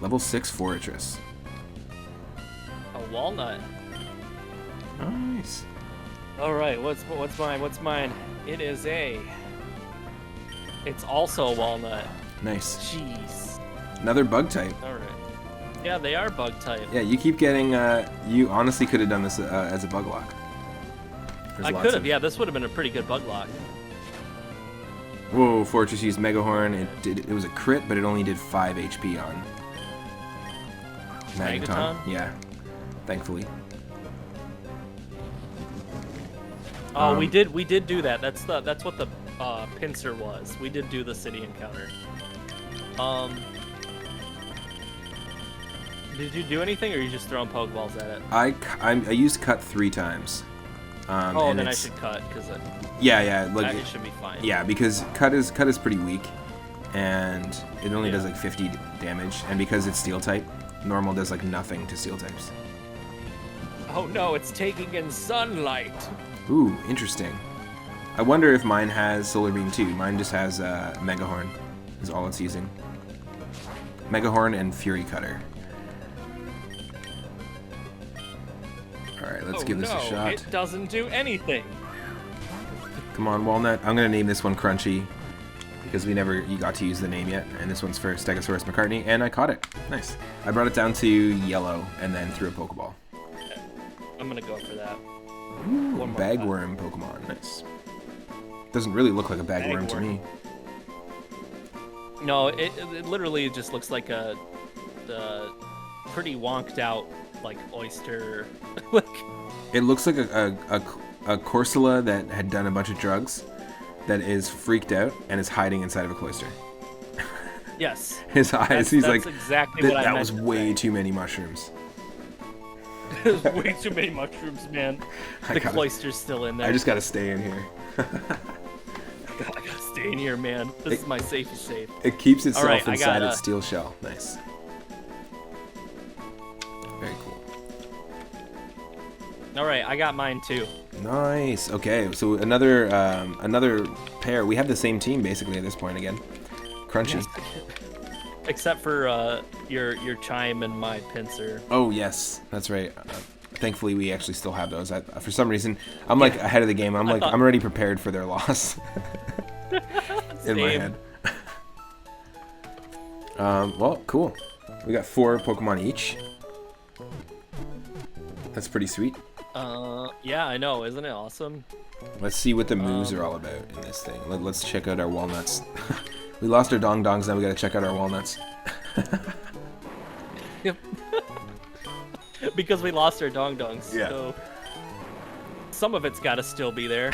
Level 6 Forretress. A walnut. Nice. All right. What's mine? What's mine? It is a. It's also a walnut. Nice. Jeez. Another bug type. All right. Yeah, they are bug type. Yeah, you keep getting. You honestly could have done this as a bug lock. There's I lots could have. of- Yeah, this would have been a pretty good bug lock. Whoa, Fortress used Mega Horn. It was a crit, but it only did 5 HP on Magneton? Yeah, thankfully. Oh, we did do that. That's what the pincer was. We did do the city encounter. Did you do anything, or are you just throwing Pokeballs at it? I used cut 3 times. Oh, and then I it's- should cut because Yeah, like it should be fine. yeah, because cut is pretty weak, and it only does like 50 damage, and because it's steel type, normal does like nothing to steel types. Oh no, it's taking in sunlight. Ooh, interesting. I wonder if mine has Solar Beam too. Mine just has Mega Horn, is all it's using. Mega Horn and Fury Cutter. Alright, let's give this a shot. It doesn't do anything. Come on, Walnut. I'm gonna name this one Crunchy, because you got to use the name yet, and this one's for Stegosaurus McCartney, and I caught it. Nice. I brought it down to yellow, and then threw a Pokeball. I'm gonna go for that. Ooh, One more Bagworm Pokemon. Nice. Doesn't really look like a Bagworm to Bagworm. me. No, it literally just looks like a pretty wonked out like oyster. Like It looks like a Corsola that had done a bunch of drugs, that is freaked out and is hiding inside of a cloister. yes. His eyes, That's he's like, exactly what I that meant was to way say." too many mushrooms. There's way too many mushrooms, man. The cloister's still in there. I just gotta stay in here. I gotta stay in here, man. This is my safest safe. It keeps itself Alright, I inside got, its steel shell. Nice. Very cool. All right, I got mine too. Nice. Okay, so another pair. We have the same team basically at this point again. Crunchy. Except for your chime and my pincer. Oh yes, that's right. Thankfully, we actually still have those. For some reason, I'm like ahead of the game. I'm already prepared for their loss. In my head. Well, cool. We got 4 Pokemon each. That's pretty sweet. Yeah, I know. Isn't it awesome? Let's see what the moves are all about in this thing. Let's check out our walnuts. We lost our dong dongs, now we gotta check out our walnuts. Yep. because we lost our dong dongs. Yeah. So some of it's got to still be there.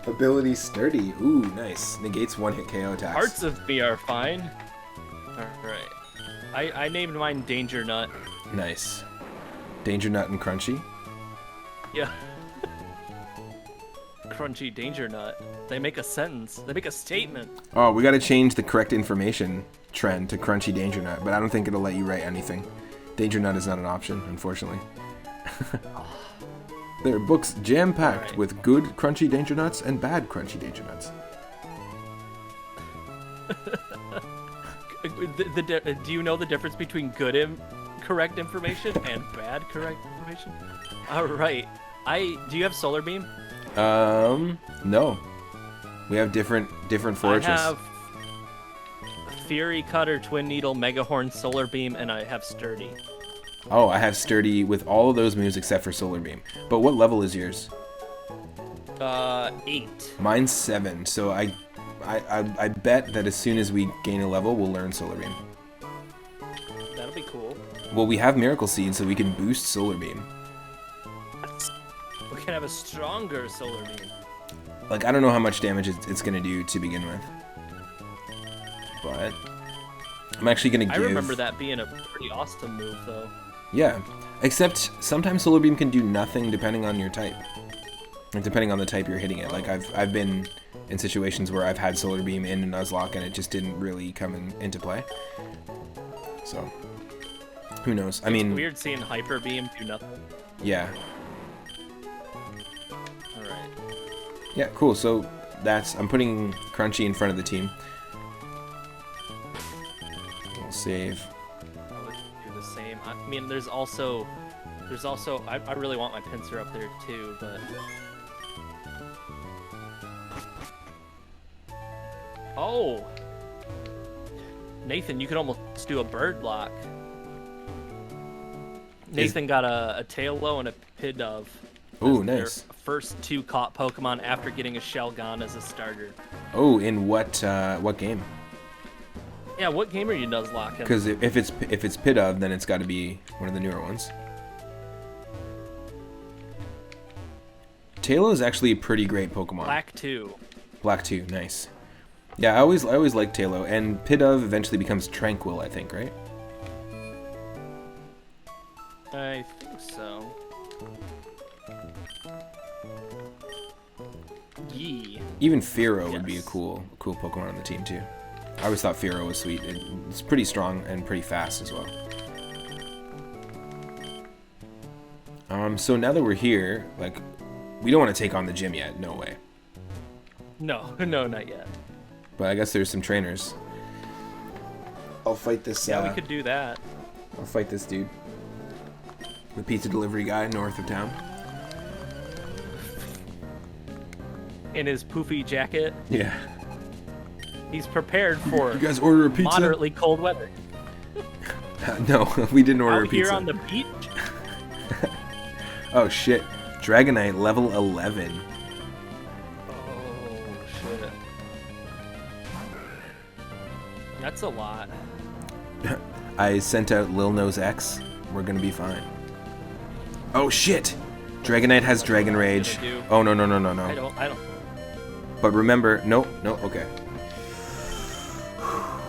Ability sturdy. Ooh, nice. Negates one-hit KO attacks. Parts of me are fine. All right. I named mine Danger Nut. Nice. Danger Nut and Crunchy. Yeah. Crunchy Danger Nut. They make a sentence. They make a statement. Oh, we gotta change the correct information trend to Crunchy Danger Nut, but I don't think it'll let you write anything. Danger Nut is not an option, unfortunately. There are books jam-packed Alright. with good Crunchy Danger Nuts and bad Crunchy Danger Nuts. Do you know the difference between good correct information and bad correct information? All right. Do you have Solar Beam? No. We have different forages. I have Fury Cutter, Twin Needle, Mega Horn, Solar Beam, and I have Sturdy. Oh, I have Sturdy with all of those moves except for Solar Beam. But what level is yours? 8. Mine's 7, so I bet that as soon as we gain a level, we'll learn Solar Beam. That'll be cool. Well, we have Miracle Seed, so we can boost Solar Beam. We can have a stronger Solar Beam. Like, I don't know how much damage it's going to do to begin with. But I'm actually going to give... I remember that being a pretty awesome move, though. Yeah, except sometimes Solar Beam can do nothing depending on your type. Or depending on the type you're hitting it. Like, I've been in situations where I've had Solar Beam in a Nuzlocke and it just didn't really come into play. So, who knows? I mean... It's weird seeing Hyper Beam do nothing. Yeah. Alright. Yeah, cool. So, I'm putting Crunchy in front of the team. We'll save. I would do the same. I mean, there's also, I really want my pincer up there too, but. Oh! Nathan, you could almost do a bird lock. Nathan got a Taillow and a Pidove. Oh, as their nice. First 2 caught Pokemon after getting a Shelgon as a starter. Oh, in what game? Yeah, what game are you Nuzlocking? Because if it's Pidove, then it's got to be one of the newer ones. Taillow is actually a pretty great Pokemon. Black 2. Black 2, nice. Yeah, I always liked Taillow, and Pidove eventually becomes Tranquil, I think, right? I think so. Yee. Even Fearow would be a Yes. cool Pokemon on the team too. I always thought Fearow was sweet. It's pretty strong and pretty fast as well. So now that we're here, like, we don't want to take on the gym yet. No way. No, not yet. But I guess there's some trainers. I'll fight this. Yeah, we could do that. I'll fight this dude. The pizza delivery guy north of town. In his poofy jacket, Yeah. he's prepared for You guys order a pizza? moderately cold weather. No, we didn't order Out a pizza. here on the beach. Oh shit. Dragonite level 11. Oh shit. That's a lot. I sent out Lil Nose X. We're gonna be fine. Oh shit! Dragonite has Dragon Rage. do? Oh no. I don't. But remember, no, okay.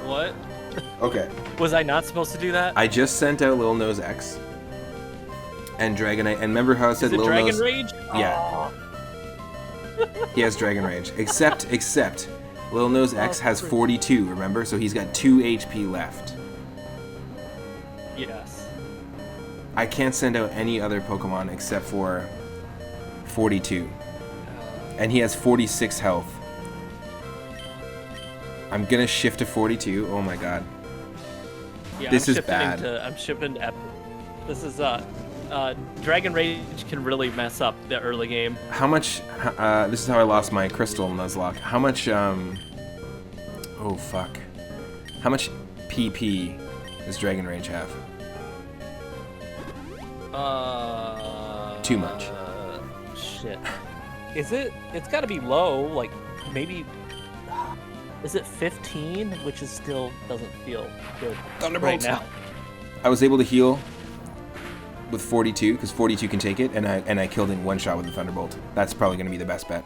What? Okay. Was I not supposed to do that? I just sent out Lil Nose X. And Dragonite, and remember how I said Is it Lil Dragon Nose? Rage? Yeah. Aw. He has Dragon Rage. Except, Lil Nose X has frick. 42, remember? So he's got 2 HP left. Yes. I can't send out any other Pokemon except for 42. And he has 46 health. I'm gonna shift to 42. Oh my god. Yeah, This I'm is shifting bad. I'm shifting to. This is Dragon Rage can really mess up the early game. How much? This is how I lost my Crystal Nuzlocke. How much? Oh fuck. How much PP does Dragon Rage have? Too much. Shit. Is it? It's got to be low. Like maybe. Is it 15? Which is still doesn't feel good right Thunderbolts. now. I was able to heal with 42 because 42 can take it, and I killed in one shot with the Thunderbolt. That's probably going to be the best bet.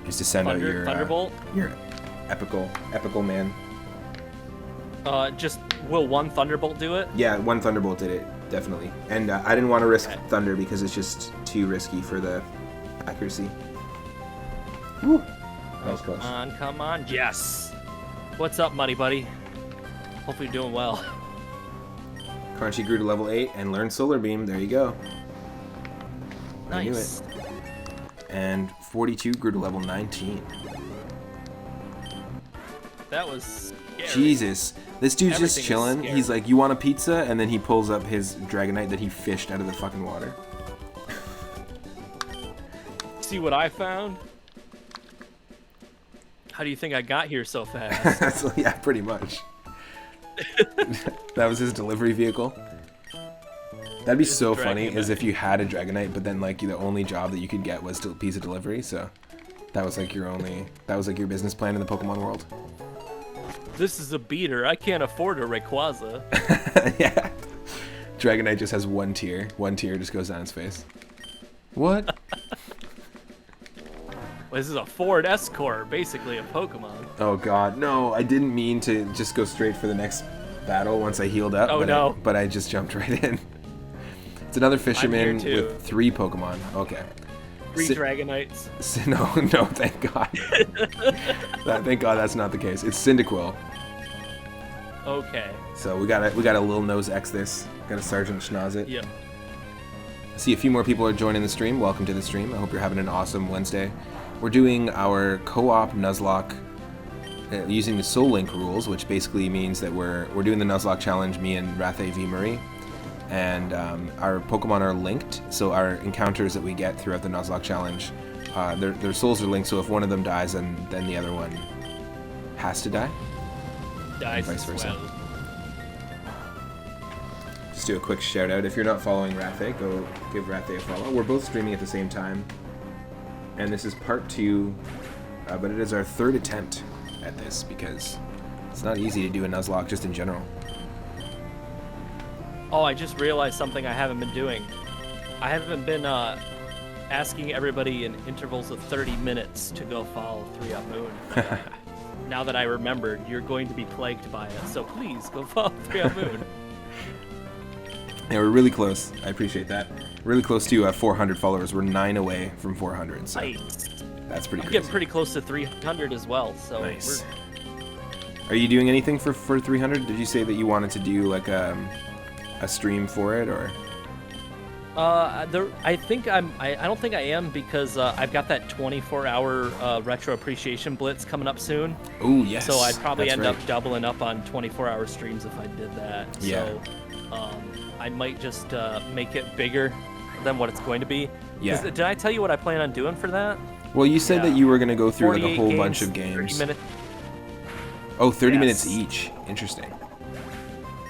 Is to send out your Thunderbolt. Your epical man. Just will one Thunderbolt do it? Yeah, one Thunderbolt did it definitely, and I didn't want to risk Thunder because it's just too risky for the accuracy. Woo. That was close. Come on, yes. What's up, Muddy Buddy? Hopefully you're doing well. Crunchy grew to level 8 and learned Solar Beam. There you go. I knew it. And 42 grew to level 19. That was scary. Jesus. This dude's Everything just chilling. is scary. He's like, you want a pizza? And then he pulls up his Dragonite that he fished out of the fucking water. See what I found? How do you think I got here so fast? So, yeah, pretty much. That was his delivery vehicle. That'd be so funny as if you had a Dragonite, but then like the only job that you could get was pizza delivery. So that was like your business plan in the Pokemon world. This is a beater. I can't afford a Rayquaza. Yeah. Dragonite just has one tear. One tear just goes down his face. What? This is a Ford Escort, basically a Pokemon. Oh god, no! I didn't mean to just go straight for the next battle once I healed up. Oh no! But I just jumped right in. It's another fisherman with 3 Pokemon. Okay. 3 Dragonites. No, thank God. Thank God that's not the case. It's Cyndaquil. Okay. So we got a little nose X this. Got a Sergeant Schnoz it. Yep. I see a few more people are joining the stream. Welcome to the stream. I hope you're having an awesome Wednesday. We're doing our co-op Nuzlocke using the Soul Link rules, which basically means that we're doing the Nuzlocke challenge, me and Rathe V. Murray. And our Pokemon are linked, so our encounters that we get throughout the Nuzlocke challenge, their souls are linked, so if one of them dies, then the other one has to die. Dies and vice versa. well. Just do a quick shout out. If you're not following Rathe, go give Rathe a follow. We're both streaming at the same time. And this is part 2, but it is our 3rd attempt at this because it's not easy to do a Nuzlocke just in general. Oh, I just realized something I haven't been doing. I haven't been asking everybody in intervals of 30 minutes to go follow 3-Up Moon. Now that I remembered, you're going to be plagued by it, so please go follow 3-Up Moon. Yeah, we're really close. I appreciate that. Really close to 400 followers. We're 9 away from 400, so nice. That's pretty I'm crazy. getting pretty close to 300 as well, so nice. Are you doing anything for 300? Did you say that you wanted to do like a stream for it, or? I don't think I am because I've got that 24-hour retro appreciation blitz coming up soon. Oh yes. So I'd probably end up doubling up on 24-hour streams if I did that. Yeah. So I might just make it bigger than what it's going to be. Yeah. Did I tell you what I plan on doing for that? Well, you said that you were going to go through like a whole games, bunch of games. 30 minutes. Oh, 30 Yes. minutes each. Interesting.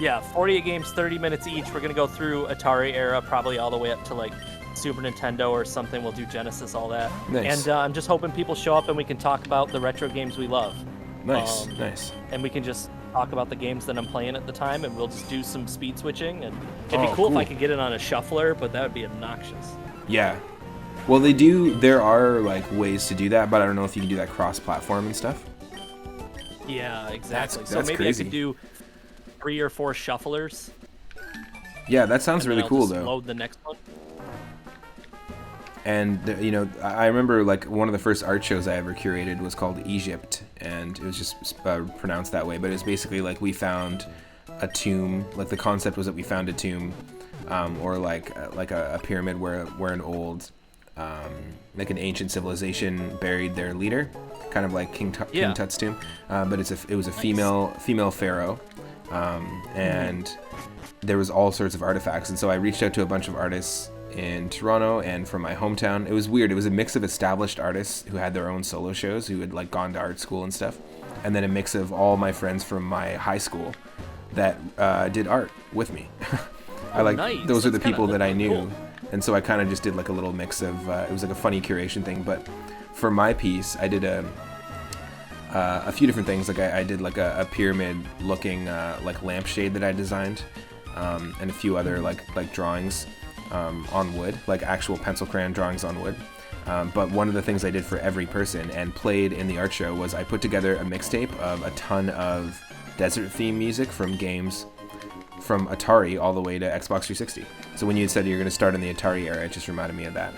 Yeah, 48 games, 30 minutes each. We're going to go through Atari era, probably all the way up to like Super Nintendo or something. We'll do Genesis, all that. Nice. And I'm just hoping people show up and we can talk about the retro games we love. Nice, nice. And we can just talk about the games that I'm playing at the time, and we'll just do some speed switching. And it'd be cool if I could get it on a shuffler, but that would be obnoxious. Yeah. Well, there are like ways to do that, but I don't know if you can do that cross-platform and stuff. Yeah, exactly. That's so maybe crazy. I could do 3 or 4 shufflers. Yeah, that sounds really cool, though. Load the next one. And I remember like one of the first art shows I ever curated was called Egypt, and it was just pronounced that way. But it was basically like we found a tomb. Like the concept was that we found a tomb, or like a pyramid where an old, like an ancient civilization buried their leader, kind of like King Tut's tomb. But it was a female pharaoh, and there was all sorts of artifacts. And so I reached out to a bunch of artists in Toronto and from my hometown. It was weird. It was a mix of established artists who had their own solo shows, who had like gone to art school and stuff, and then a mix of all my friends from my high school that did art with me. Nice. Those are the people that I knew, cool. And so I kind of just did like a little mix of it was like a funny curation thing. But for my piece, I did a few different things. Like I did like a pyramid looking like lampshade that I designed. and a few other like drawings on wood, like actual pencil crayon drawings on wood. But one of the things I did for every person and played in the art show was I put together a mixtape of a ton of desert theme music from games from Atari all the way to Xbox 360. So when you said you're going to start in the Atari era, it just reminded me of that.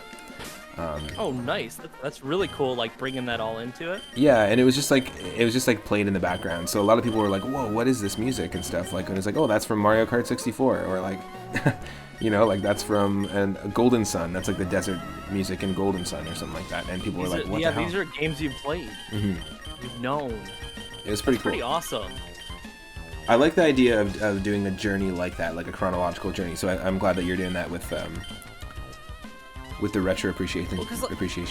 Oh, nice. That's really cool, like bringing that all into it. Yeah, and it was just like played in the background. So a lot of people were like, "Whoa, what is this music?" and stuff. Like, and it's like, "Oh, that's from Mario Kart 64," or like, you know, like that's from Golden Sun. That's like the desert music in Golden Sun or something like that. And people were like, "What the hell?" Yeah, these are games you've played. You've known. It was pretty cool. Pretty awesome. I like the idea of doing a journey like that, like a chronological journey. So I'm glad that you're doing that with the retro appreciation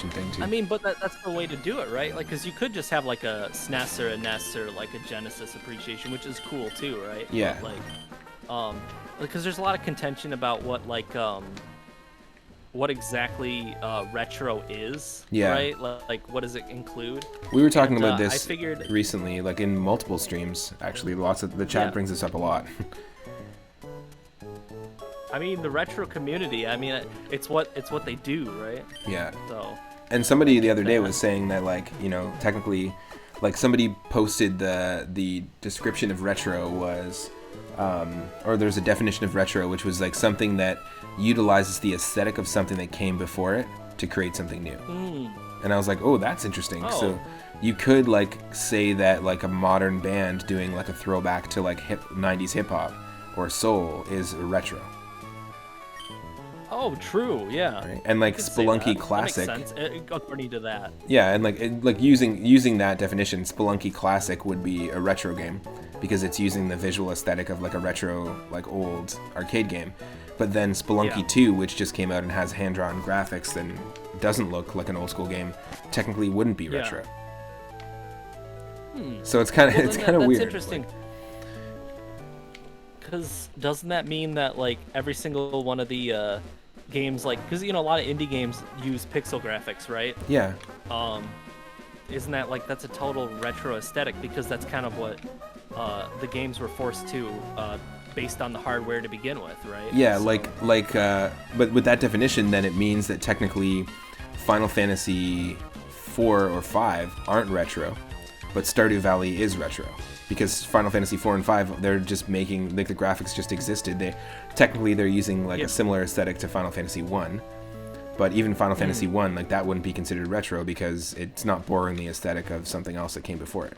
thing too. I mean, but that's the way to do it, right? Like, because you could just have like a SNES or a NES or like a Genesis appreciation, which is cool too, right? Yeah. But, like, because there's a lot of contention about what exactly retro is. Yeah. Right. Like, what does it include? We were talking about I this figured recently, like in multiple streams. Actually, lots of the chat brings this up a lot. I mean, the retro community. I mean, it's what they do, right? Yeah. So. And somebody the other day was saying that, like, you know, technically, like somebody posted the description of retro was, or there's a definition of retro, which was like something that utilizes the aesthetic of something that came before it to create something new. And I was like, oh, that's interesting. Oh. So you could like say that like a modern band doing like a throwback to like 90s hip hop or soul is retro. Oh, true. Yeah. Right? And like Spelunky Classic. That makes sense, according to that. Yeah, and like using that definition, Spelunky Classic would be a retro game because it's using the visual aesthetic of like a retro, like old arcade game. But then Spelunky 2, which just came out and has hand-drawn graphics and doesn't look like an old school game, technically wouldn't be retro. So it's kind of weird. That's interesting. Because doesn't that mean that like every single one of the games, like, because you know a lot of indie games use pixel graphics, right? Yeah. Isn't that like that's a total retro aesthetic because that's kind of what the games were forced to based on the hardware to begin with, right? Yeah, so, but with that definition, then it means that technically Final Fantasy 4 or 5 aren't retro, but Stardew Valley is retro. Because Final Fantasy 4 and 5, they're just making, like, the graphics just existed. They're using like a similar aesthetic to Final Fantasy 1. But even Final Fantasy 1, like, that wouldn't be considered retro because it's not borrowing the aesthetic of something else that came before it.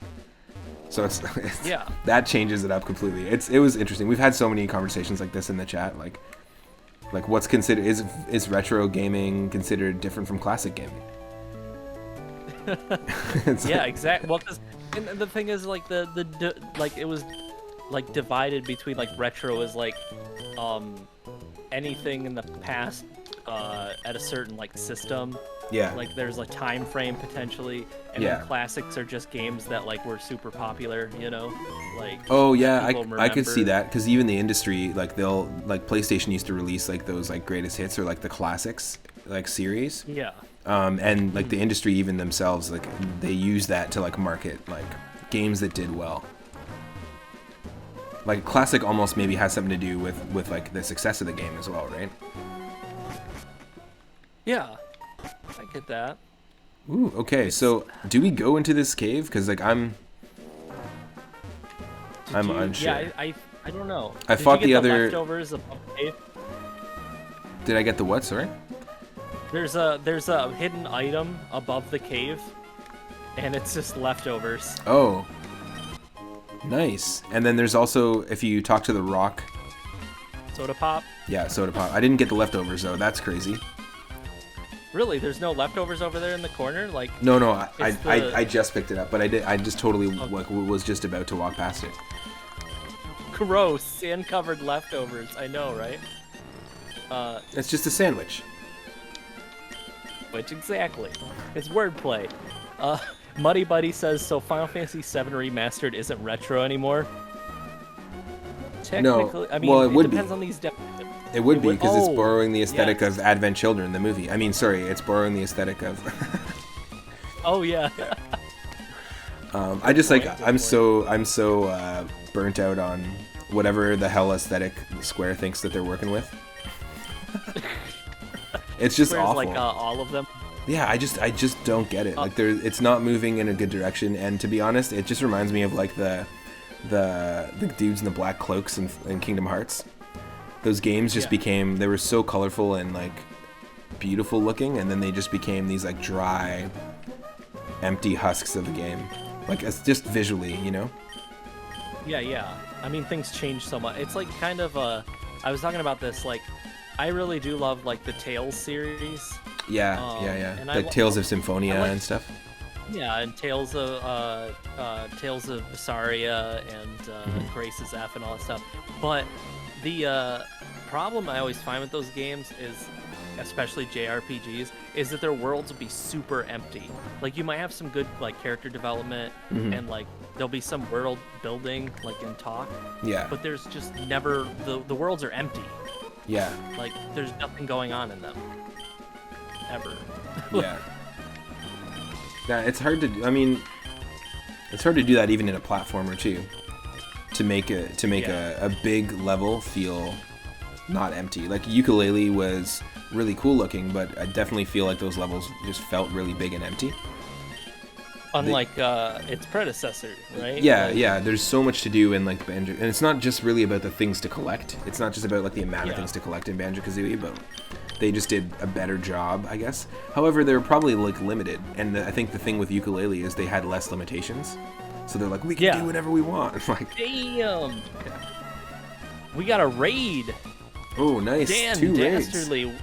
So it's that changes it up completely. It was interesting. We've had so many conversations like this in the chat. Like what's considered is retro gaming considered different from classic gaming? Yeah, exactly. Well, and the thing is, like like it was like divided between like retro is like anything in the past at a certain like system. Yeah. Like there's a time frame potentially, and then classics are just games that like were super popular, you know, like. Oh yeah, I could see that because even the industry, like they'll like PlayStation used to release like those like greatest hits or like the classics like series. Yeah. And like the industry even themselves, like they use that to like market like games that did well. Like classic almost maybe has something to do with like the success of the game as well, right? Yeah. I get that. Ooh, okay. So, do we go into this cave? Because like I'm unsure. Yeah, I don't know. I fought the other leftovers above the cave? Did I get the what? Sorry. There's a hidden item above the cave, and it's just leftovers. Oh. Nice. And then there's also if you talk to the rock. Soda pop. Yeah, soda pop. I didn't get the leftovers though. That's crazy. Really? There's no leftovers over there in the corner? Like No, I just picked it up, but I just totally like was just about to walk past it. Gross, sand-covered leftovers. I know, right? It's just a sandwich. Which exactly. It's wordplay. Muddy Buddy says, so Final Fantasy VII Remastered isn't retro anymore? Technically, no. I mean, well, it would depends be. on these It would be because it's borrowing the aesthetic of Advent Children, the movie. I mean, sorry, it's borrowing the aesthetic of. Oh yeah. I just like I'm so burnt out on whatever the hell aesthetic Square thinks that they're working with. It's just Square's awful. like all of them. Yeah, I just don't get it. Like it's not moving in a good direction, and to be honest, it just reminds me of like the dudes in the black cloaks in Kingdom Hearts. Those games just became, they were so colorful and like beautiful looking, and then they just became these like dry, empty husks of a game. Like it's just visually, you know? Yeah. I mean, things change so much. It's like kind of I was talking about this, like, I really do love like the Tales series. Yeah. And Like Tales of Symphonia and stuff. Yeah, and Tales of Vesperia and Grace's F and all that stuff. But the problem I always find with those games is, especially JRPGs, is that their worlds will be super empty. Like you might have some good like character development and like there'll be some world building like in talk. Yeah. But there's just never the worlds are empty. Yeah. Like there's nothing going on in them. Ever. Yeah. Yeah, it's hard to. I mean, it's hard to do that even in a platformer too. To make a big level feel not empty. Like Ukulele was really cool looking, but I definitely feel like those levels just felt really big and empty. Unlike its predecessor, right? Yeah, like, yeah. There's so much to do in like Banjo, and it's not just really about the things to collect. It's not just about like the amount of things to collect in Banjo-Kazooie, but they just did a better job, I guess. However, they were probably like limited, and I think the thing with Ukulele is they had less limitations, so they're like, we can do whatever we want. Like, damn. We got a raid. Oh, nice. Dan 2 raids. Dastardly.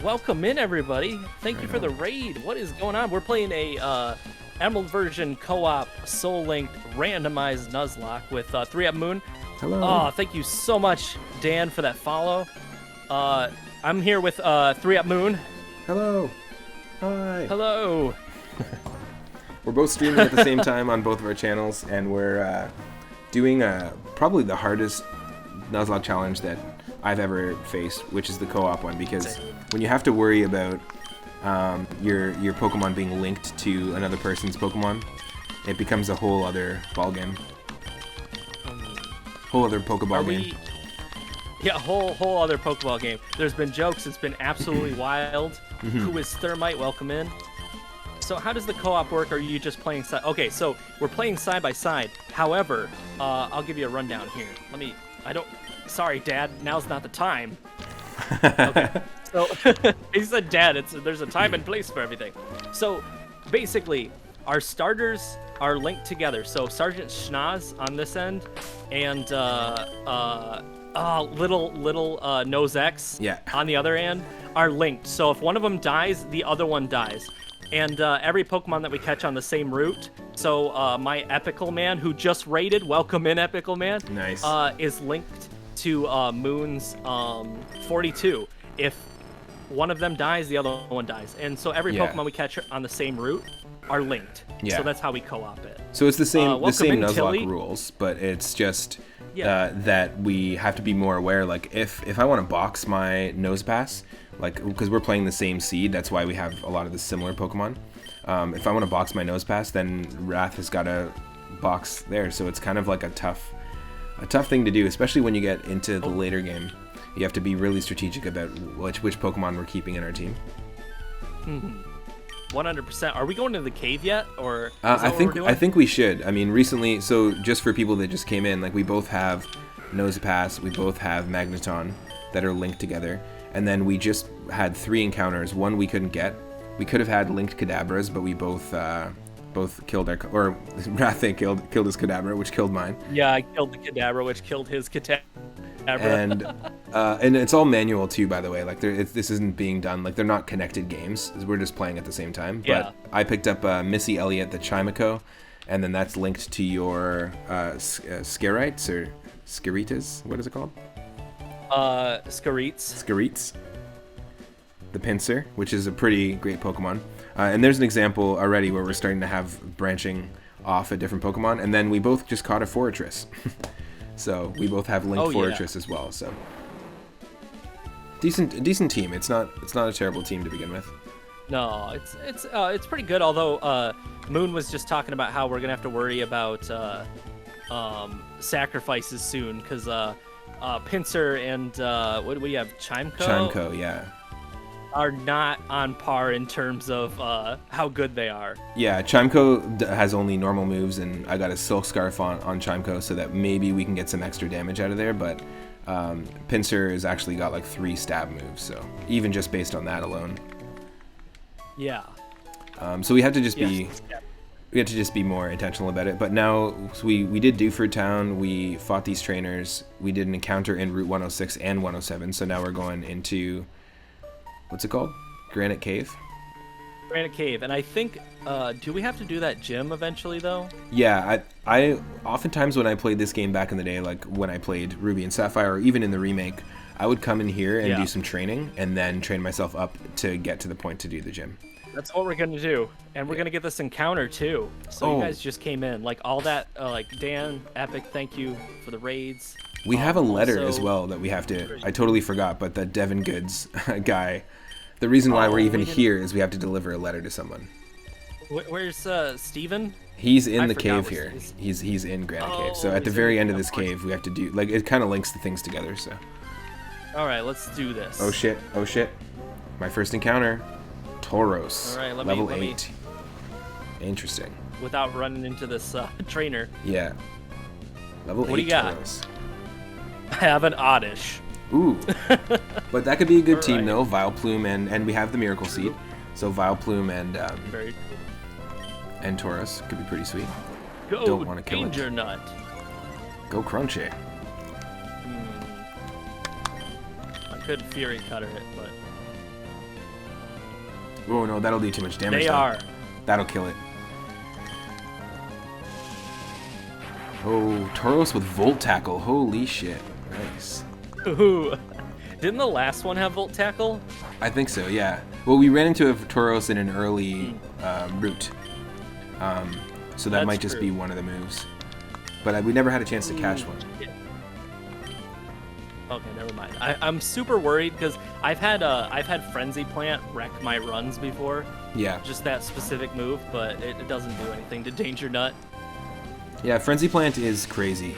Welcome in, everybody. Thank you for the raid. What is going on? We're playing a Emerald version co-op soul-linked randomized Nuzlocke with 3Up Moon. Hello. Oh, thank you so much, Dan, for that follow. I'm here with 3Up Moon. Hello. Hi. Hello. We're both streaming at the same time on both of our channels, and we're doing probably the hardest Nuzlocke challenge that I've ever faced, which is the co-op one, because when you have to worry about your Pokemon being linked to another person's Pokemon, it becomes a whole other ballgame. Whole other Pokeball game. Yeah, whole other Pokeball game. There's been jokes. It's been absolutely wild. Who is Thermite? Welcome in. So how does the co-op work? Or are you just playing side? Okay, so we're playing side by side. However, I'll give you a rundown here. Sorry, Dad. Now's not the time. Okay. So he said, Dad, there's a time and place for everything. So basically, our starters are linked together. So Sergeant Schnoz on this end, and little Nose X on the other end are linked. So if one of them dies, the other one dies. And every Pokemon that we catch on the same route. So my Epical Man, who just raided, welcome in, Epical Man. Nice. Is linked to Moon's 42. If one of them dies, the other one dies. And so every Pokemon we catch on the same route are linked. Yeah. So that's how we co-op it. So it's the same Nuzlocke Tilly. rules, but it's just that we have to be more aware. Like if I want to box my Nosepass, like because we're playing the same seed, that's why we have a lot of the similar Pokemon. If I want to box my Nosepass, then Wrath has got to box there. So it's kind of like a tough thing to do, especially when you get into the later game. You have to be really strategic about which Pokemon we're keeping in our team. 100%. Are we going to the cave yet, or I think we should. I mean, recently. So just for people that just came in, like we both have Nosepass, we both have Magneton that are linked together, and then we just had 3 encounters. One we couldn't get. We could have had linked Kadabras, but we both killed our, or Wrath killed his Kadabra, which killed mine. Yeah, I killed the Kadabra, which killed his Kadabra. And it's all manual too, by the way. Like this isn't being done. Like they're not connected games. We're just playing at the same time. But I picked up Missy Elliott, the Chimico, and then that's linked to your Scarites or Scaritas. What is it called? Scarites. The Pinsir, which is a pretty great Pokemon. And there's an example already where we're starting to have branching off at different Pokemon, and then we both just caught a Forretress. So we both have linked Forretress as well. So decent team. It's not a terrible team to begin with. No, it's pretty good. Although Moon was just talking about how we're gonna have to worry about sacrifices soon, because Pinsir and what do we have? Chimco? Chimco, yeah. Are not on par in terms of how good they are. Yeah, Chimco has only normal moves, and I got a Silk Scarf on Chimco so that maybe we can get some extra damage out of there, but Pinsir has actually got like 3 stab moves, so even just based on that alone. Yeah. So we have to just be more intentional about it. But now we did Dewford Town, we fought these trainers, we did an encounter in Route 106 and 107, so now we're going into, what's it called? Granite Cave? Granite Cave, and I think, do we have to do that gym eventually, though? Yeah, I oftentimes when I played this game back in the day, like when I played Ruby and Sapphire, or even in the remake, I would come in here and do some training, and then train myself up to get to the point to do the gym. That's what we're gonna do, and we're gonna get this encounter too. So you guys just came in, like all that, like Dan, Epic, thank you for the raids. We have a letter as well that we have to. I totally forgot, but the Devon Goods guy. The reason why we're even here is we have to deliver a letter to someone. Where's Steven? He's in the cave here. He's in Granite Cave. So at the very end of this cave, we have to do, like, it kind of links the things together. So. All right, let's do this. Oh shit! Oh shit! My first encounter. Tauros, all right, level 8. Interesting. Without running into this trainer. Yeah. Level 8 what do you got? Tauros. I have an Oddish. Ooh. But that could be a good team though. Vileplume and we have the Miracle Seed. So Vileplume and Tauros could be pretty sweet. Go Don't want to kill Danger it. Nut. Go Crunchy. I could Fury Cutter it, but... Oh no, that'll do too much damage. They are. That'll kill it. Oh, Tauros with Volt Tackle. Holy shit. Nice. Ooh. Didn't the last one have Volt Tackle? I think so, yeah. Well, we ran into a Tauros in an early route. So that might just be one of the moves. But we never had a chance to catch one. Yeah. Okay, never mind. I'm super worried because I've had Frenzy Plant wreck my runs before. Yeah. Just that specific move, but it doesn't do anything to Danger Nut. Yeah, Frenzy Plant is crazy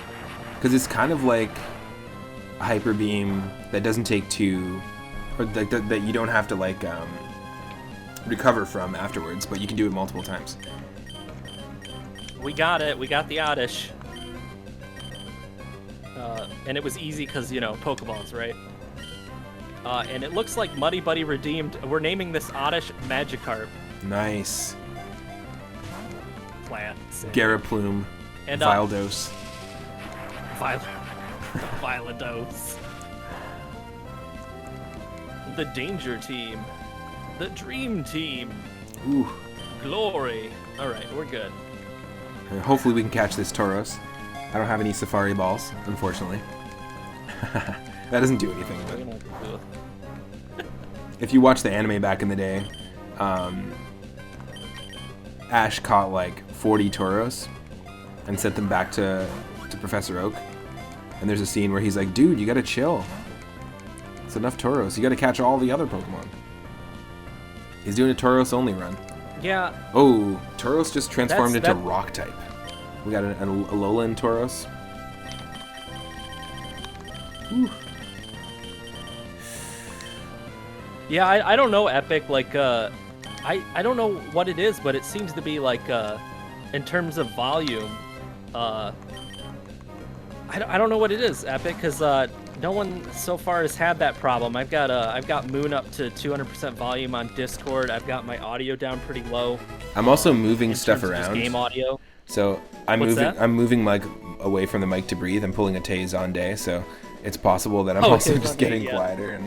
because it's kind of like a Hyper Beam that doesn't take 2, or like that you don't have to like recover from afterwards, but you can do it multiple times. We got it. We got the Oddish. And it was easy because, you know, Pokeballs, right? And it looks like Muddy Buddy redeemed. We're naming this Oddish Magikarp. Nice. Plant. Garaplume. And Vildos. Vilados. The Danger Team. The Dream Team. Ooh. Glory. Alright, we're good. Hopefully we can catch this Tauros. I don't have any Safari Balls, unfortunately. That doesn't do anything, but... If you watch the anime back in the day, Ash caught like 40 Tauros and sent them back to Professor Oak. And there's a scene where he's like, dude, you gotta chill. It's enough Tauros. You gotta catch all the other Pokemon. He's doing a Tauros only run. Yeah. Oh, Tauros just transformed into Rock type. We got a Alolan Tauros. Whew. Yeah, I don't know, Epic. Like, I don't know what it is, but it seems to be like, in terms of volume, I don't know what it is, Epic, because no one so far has had that problem. I've got Moon up to 200% volume on Discord. I've got my audio down pretty low. I'm also moving stuff around. Game audio. So I'm moving like away from the mic to breathe. I'm pulling a Taze on day, so it's possible that I'm also just getting quieter.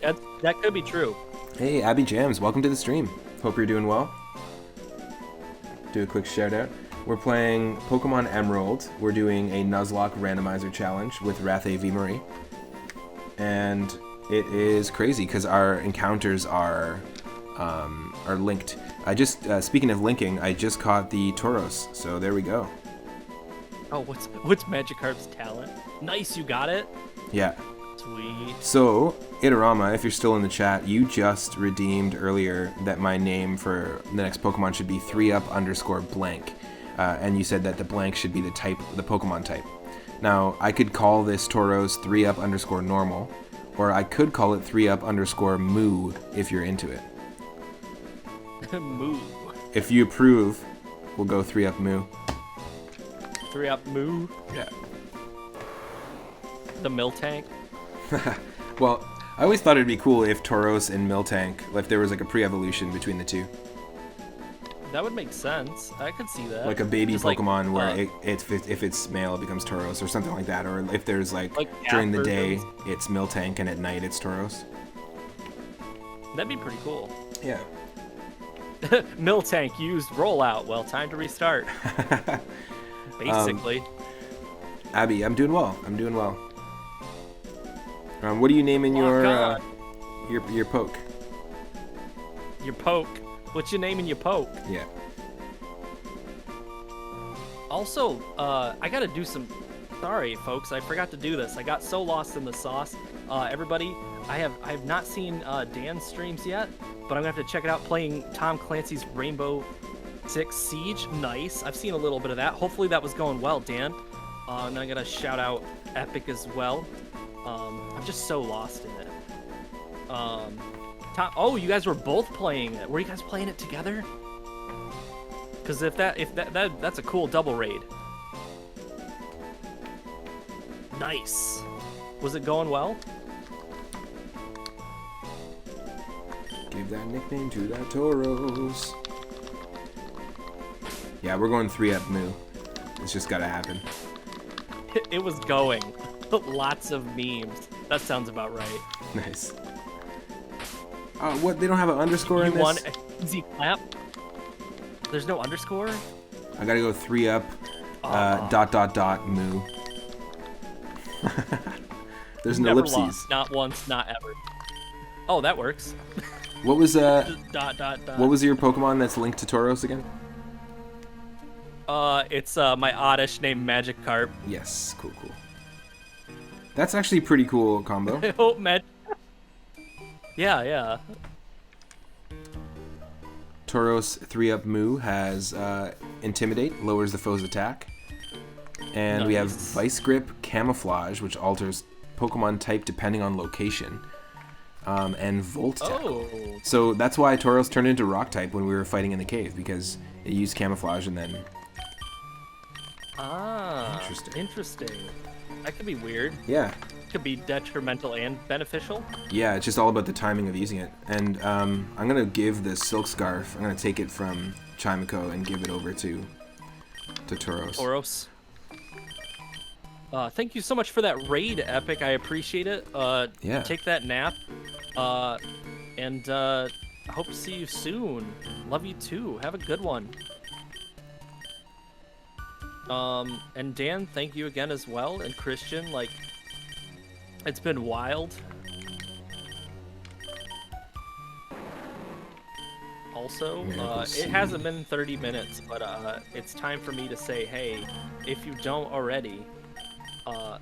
And that could be true. Hey, Abby Jams, welcome to the stream. Hope you're doing well. Do a quick shout out. We're playing Pokemon Emerald. We're doing a Nuzlocke randomizer challenge with Rathe V. Marie. And it is crazy because our encounters are linked. I just, speaking of linking, I just caught the Tauros, so there we go. Oh, what's Magikarp's talent? Nice, you got it? Yeah. Sweet. So, Itarama, if you're still in the chat, you just redeemed earlier that my name for the next Pokemon should be 3up_blank. and you said that the blank should be the type, the Pokemon type. Now, I could call this Tauros 3up_normal, or I could call it 3up_moo if you're into it. Moo. If you approve, we'll go 3up_moo. 3up moo. Yeah. The Miltank. Well, I always thought it'd be cool if Tauros and Miltank, if there was like a pre-evolution between the two. That would make sense. I could see that. Like a baby Just Pokemon where if it's male, it becomes Tauros or something like that. Or if there's like during the day, it's Miltank and at night it's Tauros. That'd be pretty cool. Yeah. Miltank used rollout. Well, time to restart. Basically. Abby, I'm doing well. I'm doing well. What are you naming your poke? Your poke. What's your name in your poke? Yeah. Also, I gotta do some. Sorry, folks, I forgot to do this. I got so lost in the sauce. Everybody, I have not seen Dan's streams yet, but I'm gonna have to check it out. Playing Tom Clancy's Rainbow Six Siege. Nice. I've seen a little bit of that. Hopefully that was going well, Dan. And I'm gonna shout out Epic as well. I'm just so lost in it. Oh, you guys were both playing it. Were you guys playing it together? Because that's a cool double raid. Nice. Was it going well? Give that nickname to that Tauros. Yeah, we're going 3up_moo. It's just gotta happen. It was going. Lots of memes. That sounds about right. Nice. What? They don't have an underscore in this? You won easy clap? There's no underscore? I gotta go 3up _moo. There's an ellipses. Lost. Not once, not ever. Oh, that works. What was Dot. What was your Pokemon that's linked to Tauros again? It's my Oddish named Magikarp. Yes, cool. That's actually a pretty cool combo. I hope Yeah. Tauros 3up_moo has Intimidate, lowers the foe's attack. And we have Vice Grip Camouflage, which alters Pokemon type depending on location. And Volt Tackle. Oh. So that's why Tauros turned into Rock type when we were fighting in the cave, because it used Camouflage and then... Ah, interesting. That could be weird. Yeah. Could be detrimental and beneficial. Yeah, it's just all about the timing of using it. And I'm going to give the Silk Scarf, I'm going to take it from Chimico and give it over to Tauros. Thank you so much for that raid, Epic. I appreciate it. Yeah. Take that nap. And I hope to see you soon. Love you too. Have a good one. And Dan, thank you again as well. And Christian, like, it's been wild. Also, it hasn't been 30 minutes, but it's time for me to say, hey, if you don't already,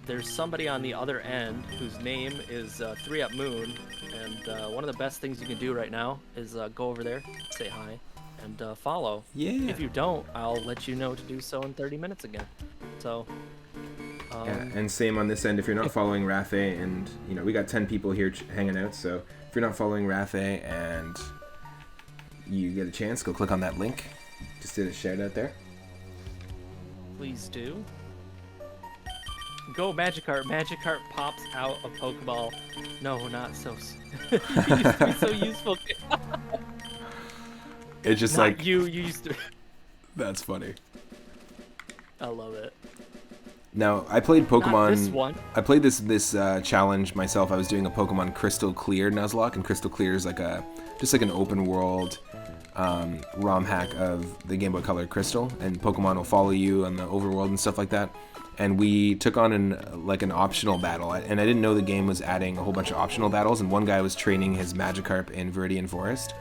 there's somebody on the other end whose name is 3up_moon, and one of the best things you can do right now is go over there, say hi, and follow. Yeah. If you don't, I'll let you know to do so in 30 minutes again. So. Yeah, and same on this end. If you're not following Rathe, and we got 10 people here hanging out, so if you're not following Rathe and you get a chance, go click on that link. Just did a shout out there. Please do. Go Magikarp. Magikarp pops out a Pokeball. No, not so. You used to be so useful. It's just not like you used to. That's funny. I love it. Now, I played Pokemon. Not this one. I played this challenge myself. I was doing a Pokemon Crystal Clear Nuzlocke, and Crystal Clear is like just like an open world ROM hack of the Game Boy Color Crystal, and Pokemon will follow you on the overworld and stuff like that. And we took on an optional battle, and I didn't know the game was adding a whole bunch of optional battles. And one guy was training his Magikarp in Viridian Forest,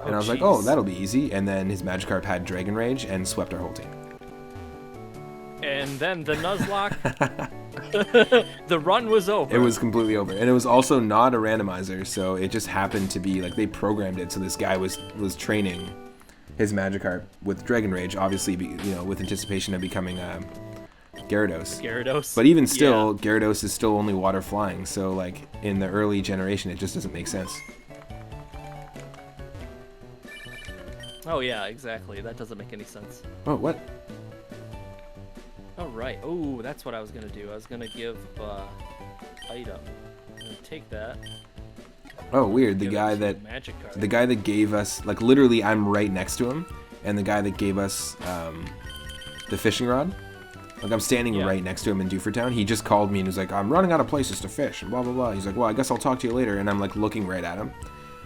and I was like, "Oh, that'll be easy." And then his Magikarp had Dragon Rage and swept our whole team. And then the Nuzlocke, the run was over. It was completely over, and it was also not a randomizer, so it just happened to be like they programmed it. So this guy was training his Magikarp with Dragon Rage, obviously, with anticipation of becoming Gyarados. Gyarados. But even still, Gyarados is still only water flying, so like in the early generation, it just doesn't make sense. Oh yeah, exactly. That doesn't make any sense. Oh, what? All right. Oh, that's what I was gonna do. I was gonna give item. I'm gonna take that. Oh, weird. The Give it guy to that Magikarp. the guy that gave us, like, literally, I'm right next to him, and the guy that gave us the fishing rod, like, I'm standing right next to him in Doofertown. He just called me and was like, I'm running out of places to fish, and blah blah blah. He's like, well, I guess I'll talk to you later, and I'm like looking right at him.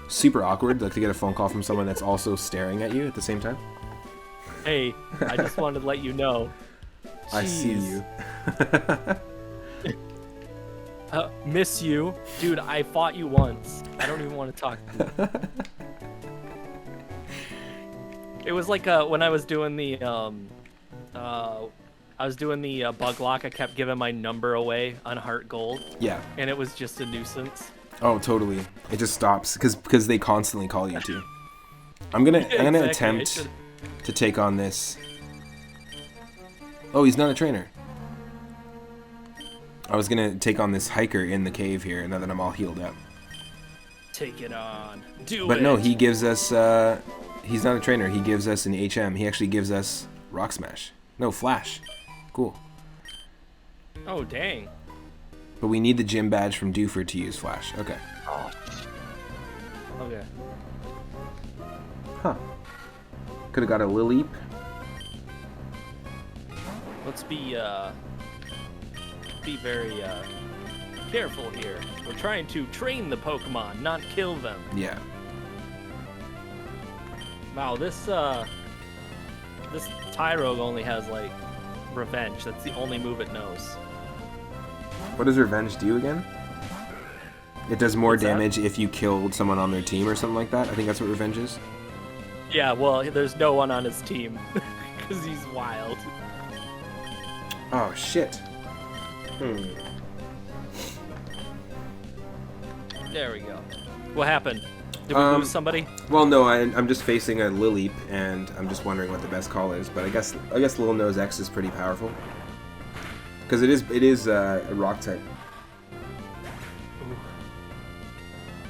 Super awkward, like, to get a phone call from someone that's also staring at you at the same time. Hey, I just wanted to let you know. I see Jeez. you. Miss you. Dude, I fought you once. I don't even want to talk to you. It was like when I was doing the bug lock, I kept giving my number away on Heart Gold. Yeah. And it was just a nuisance. Oh, totally. It just stops because they constantly call you too. I'm gonna attempt to take on this. Oh, he's not a trainer. I was gonna take on this hiker in the cave here now that I'm all healed up. Take it on. Do it. But no, he gives us. He's not a trainer. He gives us an HM. He actually gives us Rock Smash. No, Flash. Cool. Oh, dang. But we need the gym badge from Doofer to use Flash. Okay. Oh. Okay. Huh. Could have got a Lilleep. Let's be very careful here. We're trying to train the Pokemon, not kill them. Yeah. Wow, this Tyrogue only has like Revenge. That's the only move it knows. What does Revenge do again? It does more What's that? damage if you killed someone on their team or something like that. I think that's what Revenge is. Yeah, well, there's no one on his team because he's wild. Oh shit. There we go. What happened? Did we lose somebody? Well, no, I'm just facing a Lilleep, and I'm just wondering what the best call is. But I guess Lil Nose X is pretty powerful because it is a rock type.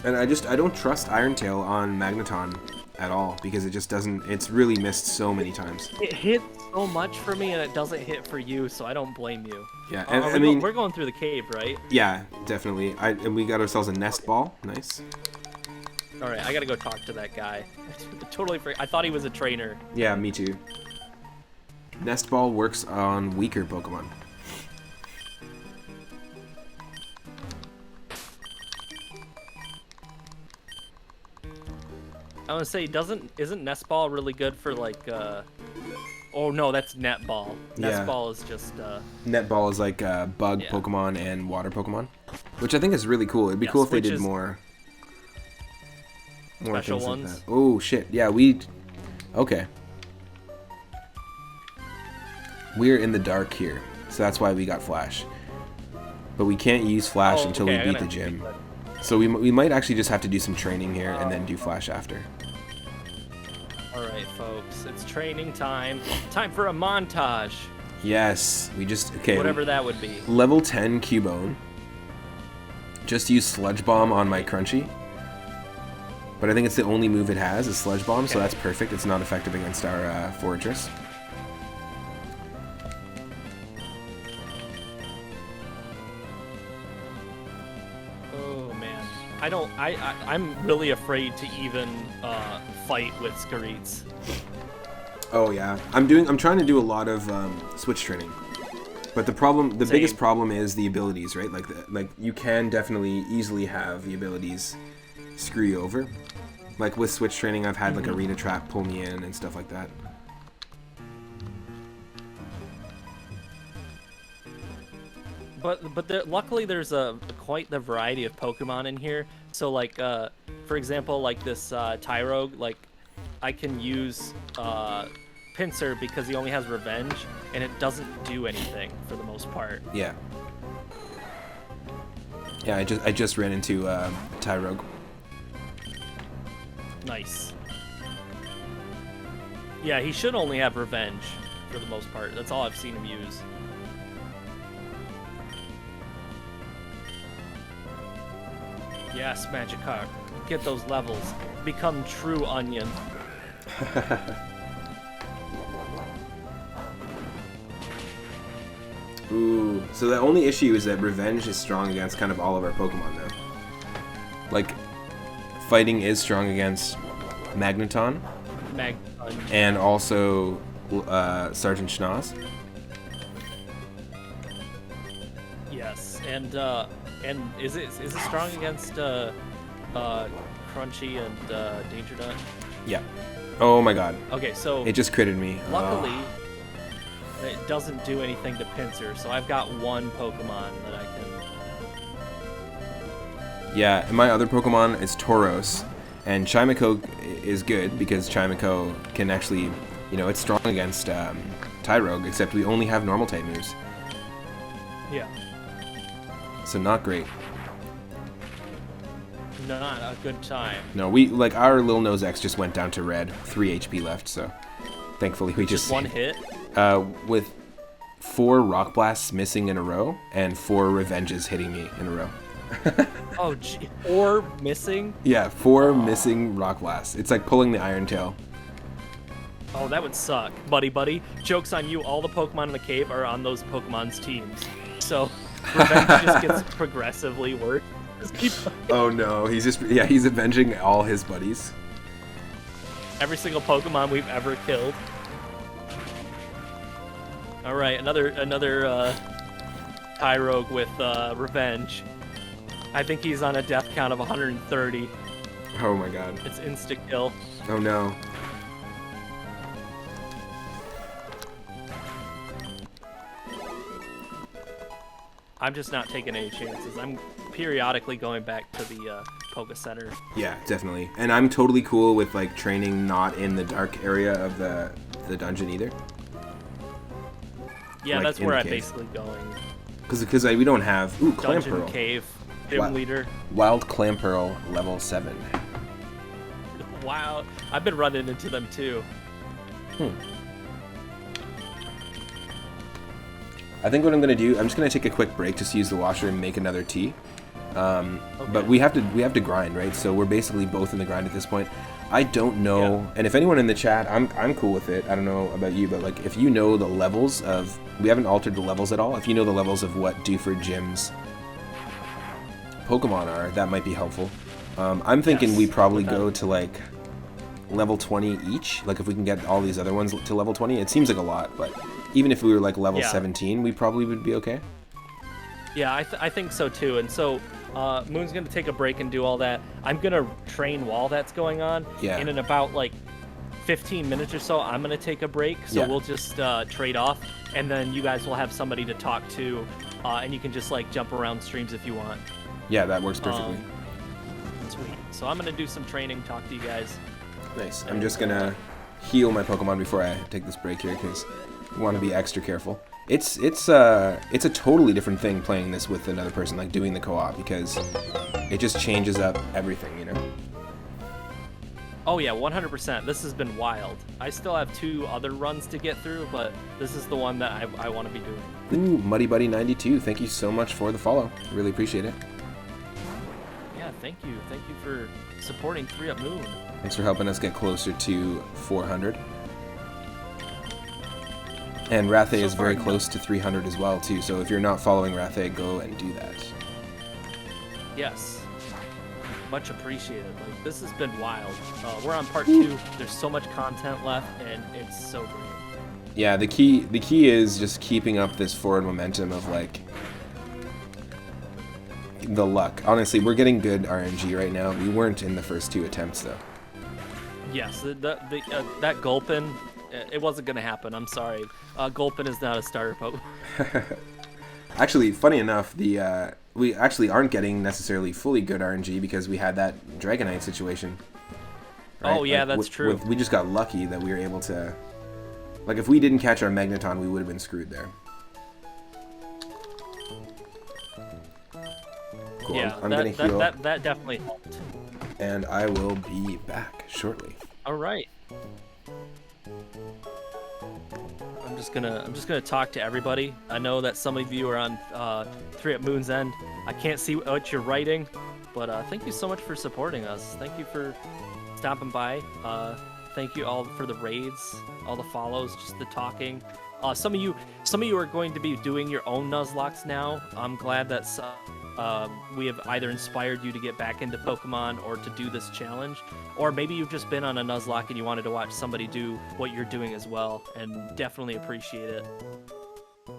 And I don't trust Iron Tail on Magneton at all because it just doesn't. It's really missed so many times. It hits so much for me, and it doesn't hit for you, so I don't blame you. Yeah, and I mean, we're going through the cave, right? Yeah, definitely. And we got ourselves a Nest Ball. Nice. All right, I gotta go talk to that guy. Totally free. I thought he was a trainer. Yeah, me too. Nest Ball works on weaker Pokemon. I want to say, isn't Nest Ball really good for like? Oh no, that's Net Ball. Nest Ball is just. Net Ball is like bug Pokemon and water Pokemon, which I think is really cool. It'd be cool if they did more special things ones. like that. Oh shit! Yeah, okay. We're in the dark here, so that's why we got Flash. But we can't use Flash until we beat the gym. So we might actually just have to do some training here and then do Flash after. Alright, folks. It's training time. Time for a montage. Yes. Okay. Whatever that would be. Level 10 Cubone. Just use Sludge Bomb on my Crunchy. But I think it's the only move it has is Sludge Bomb, so that's perfect. It's not effective against our Fortress. I'm really afraid to even fight with Skareets. Oh yeah, I'm trying to do a lot of switch training, but the biggest problem is the abilities, right? Like you can definitely easily have the abilities screw you over. Like with switch training, I've had like Arena Trap pull me in and stuff like that. But luckily there's quite the variety of Pokemon in here. So like for example, like this Tyrogue, like I can use Pinsir because he only has Revenge, and it doesn't do anything for the most part. Yeah. Yeah, I just ran into Tyrogue. Nice. Yeah, he should only have Revenge for the most part. That's all I've seen him use. Yes, Magikarp. Get those levels. Become true onion. Ooh, so the only issue is that Revenge is strong against kind of all of our Pokemon now. Like, Fighting is strong against Magneton. And also Sergeant Schnoz. Yes, and is it strong against Crunchy and Danger Nut? Yeah. Oh my god. Okay, so it just critted me. Luckily, it doesn't do anything to Pinsir, so I've got one Pokemon that I can. Yeah, and my other Pokemon is Tauros, and Chimecho is good because Chimecho can actually, you know, it's strong against Tyrogue, except we only have normal type moves. Yeah. So not great. Not a good time. No, we like our Lil Nose X just went down to red, 3 HP left, so thankfully we just one hit. With 4 Rock Blasts missing in a row and 4 Revenges hitting me in a row. Oh, gee. 4 missing? Yeah, 4 missing Rock Blasts. It's like pulling the Iron Tail. Oh, that would suck, buddy. Joke's on you. All the Pokemon in the cave are on those Pokemon's teams, so Revenge just gets progressively worse. Oh no, he's avenging all his buddies. Every single Pokemon we've ever killed. All right, another Tyrogue with Revenge. I think he's on a death count of 130. Oh my god. It's insta kill. Oh no. I'm just not taking any chances. I'm periodically going back to the Poke Center. Yeah, definitely. And I'm totally cool with like training not in the dark area of the dungeon either. Yeah, like that's where I'm cave. basically going. Because we don't have Dungeon Clamperl. Cave, Gym Leader. Wild Clamperl level 7. Wow, I've been running into them too. I think what I'm gonna do, I'm just gonna take a quick break, just use the washer and make another tea. Okay. But we have to grind, right? So we're basically both in the grind at this point. I don't know, Yeah. and if anyone in the chat, I'm cool with it. I don't know about you, but like if you know the levels of, we haven't altered the levels at all. If you know the levels of what Dewford Gym's Pokemon are, that might be helpful. I'm thinking Yes, we probably go to like level 20 each. Like if we can get all these other ones to level 20, it seems like a lot, but even if we were like level 17, we probably would be okay. Yeah, I think so too. And so Moon's gonna take a break and do all that. I'm gonna train while that's going on. Yeah. And in about like 15 minutes or so, I'm gonna take a break. So Yeah. we'll just trade off, and then you guys will have somebody to talk to, and you can just like jump around streams if you want. Yeah, that works perfectly. Sweet. So I'm gonna do some training, talk to you guys. Nice. I'm just gonna heal my Pokemon before I take this break here because we want to be extra careful. It's a totally different thing playing this with another person, like doing the co-op, because it just changes up everything, you know? Oh yeah, 100%. This has been wild. I still have 2 other runs to get through, but this is the one that I want to be doing. Ooh, Muddy Buddy 92, thank you so much for the follow. Really appreciate it. Yeah, thank you. Thank you for supporting 3-Up Moon. Thanks for helping us get closer to 400. And Rathe is very close to 300 as well, too. So if you're not following Rathe, go and do that. Yes. Much appreciated. Like, this has been wild. We're on part 2. There's so much content left, and it's so great. Yeah, the key is just keeping up this forward momentum of like the luck. Honestly, we're getting good RNG right now. We weren't in the first 2 attempts though. Yes, that Gulpin, it wasn't gonna happen. I'm sorry. Gulpin is not a starter Pokemon. Actually, funny enough, we actually aren't getting necessarily fully good RNG because we had that Dragonite situation. Right? Oh yeah, like, that's true. We just got lucky that we were able to. Like if we didn't catch our Magneton, we would have been screwed there. Cool. Yeah, I'm gonna heal. That definitely helped. And I will be back shortly. All right. I'm just gonna talk to everybody. I know that some of you are on 3 at Moon's End. I can't see what you're writing, but thank you so much for supporting us. Thank you for stopping by. Thank you all for the raids, all the follows, just the talking. Some of you are going to be doing your own Nuzlocks now. I'm glad that we have either inspired you to get back into Pokemon or to do this challenge, or maybe you've just been on a Nuzlocke and you wanted to watch somebody do what you're doing as well, and definitely appreciate it.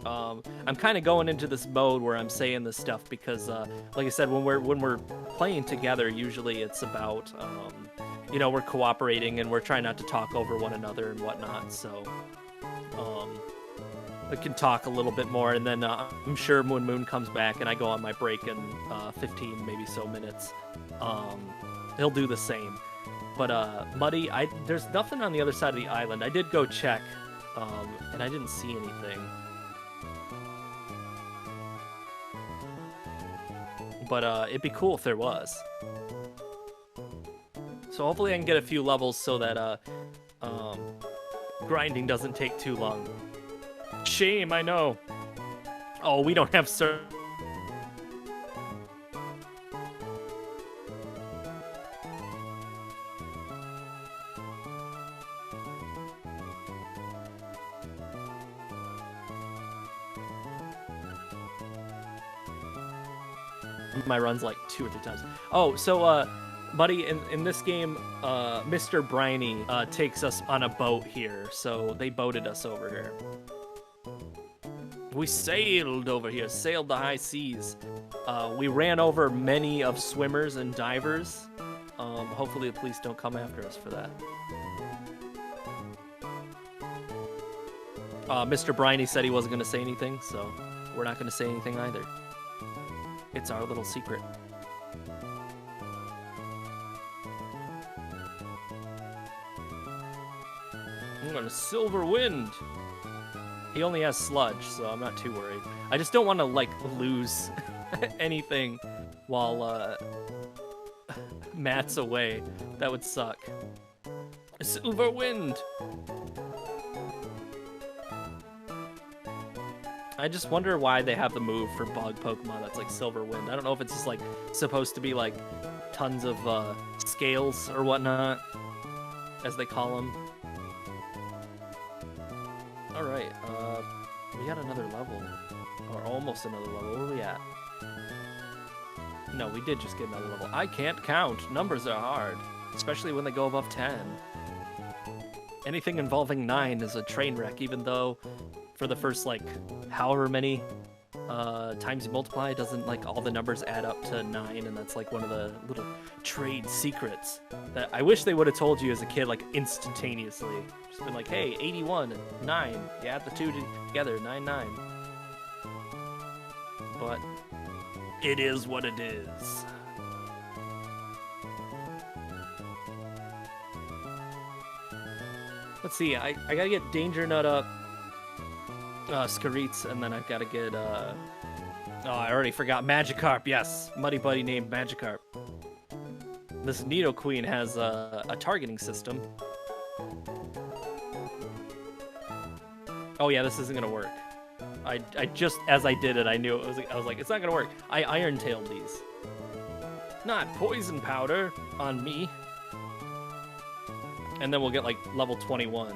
I'm kind of going into this mode where I'm saying this stuff because, like I said, when we're playing together, usually it's about, you know, we're cooperating and we're trying not to talk over one another and whatnot. So, I can talk a little bit more, and then I'm sure when Moon comes back and I go on my break in 15 maybe so minutes, he'll do the same. But Muddy, there's nothing on the other side of the island. I did go check, and I didn't see anything. But it'd be cool if there was. So hopefully I can get a few levels so that grinding doesn't take too long. Shame, I know. Oh, we don't have my runs like 2 or 3 times. Oh, so buddy, in this game, Mr. Briny takes us on a boat here, so they boated us over here. We sailed over here, sailed the high seas. We ran over many of swimmers and divers. Hopefully the police don't come after us for that. Mr. Briny said he wasn't going to say anything, so we're not going to say anything either. It's our little secret. I'm going to Silver Wind. He only has sludge, so I'm not too worried. I just don't want to, like, lose anything while Matt's away. That would suck. Silver Wind! I just wonder why they have the move for bug Pokemon that's like Silver Wind. I don't know if it's just, like, supposed to be, like, tons of scales or whatnot, as they call them. Alright, we got another level. Or almost another level. Where are we at? No, we did just get another level. I can't count. Numbers are hard. Especially when they go above 10. Anything involving 9 is a train wreck, even though for the first, like, however many times you multiply, it doesn't, like, all the numbers add up to 9, and that's, like, one of the little trade secrets that I wish they would have told you as a kid, like, instantaneously. Just been like, hey, 81, 9, you add the 2 together, 99. But it is what it is. Let's see, I gotta get Danger Nut up, Skaritz, and then I've gotta get, oh, I already forgot, Magikarp, yes, Muddy Buddy named Magikarp. This Nidoqueen has a targeting system. Oh yeah, this isn't gonna work. I just, as I did it, I knew it was, I was like, it's not gonna work. I Iron-tailed these. Not poison powder on me. And then we'll get, like, level 21.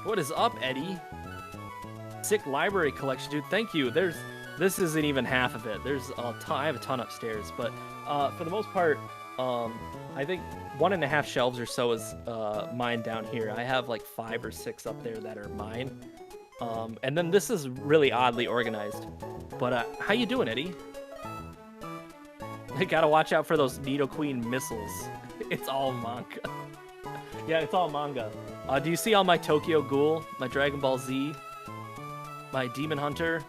What is up, Eddie? Sick library collection, dude. Thank you. This isn't even half of it. There's a ton. I have a ton upstairs, but for the most part, I think 1.5 shelves or so is mine down here. I have like 5 or 6 up there that are mine. And then this is really oddly organized. But how you doing, Eddie? I gotta watch out for those Nidoqueen missiles. It's all manga. Yeah, it's all manga. Do you see all my Tokyo Ghoul, my Dragon Ball Z, my Demon Hunter,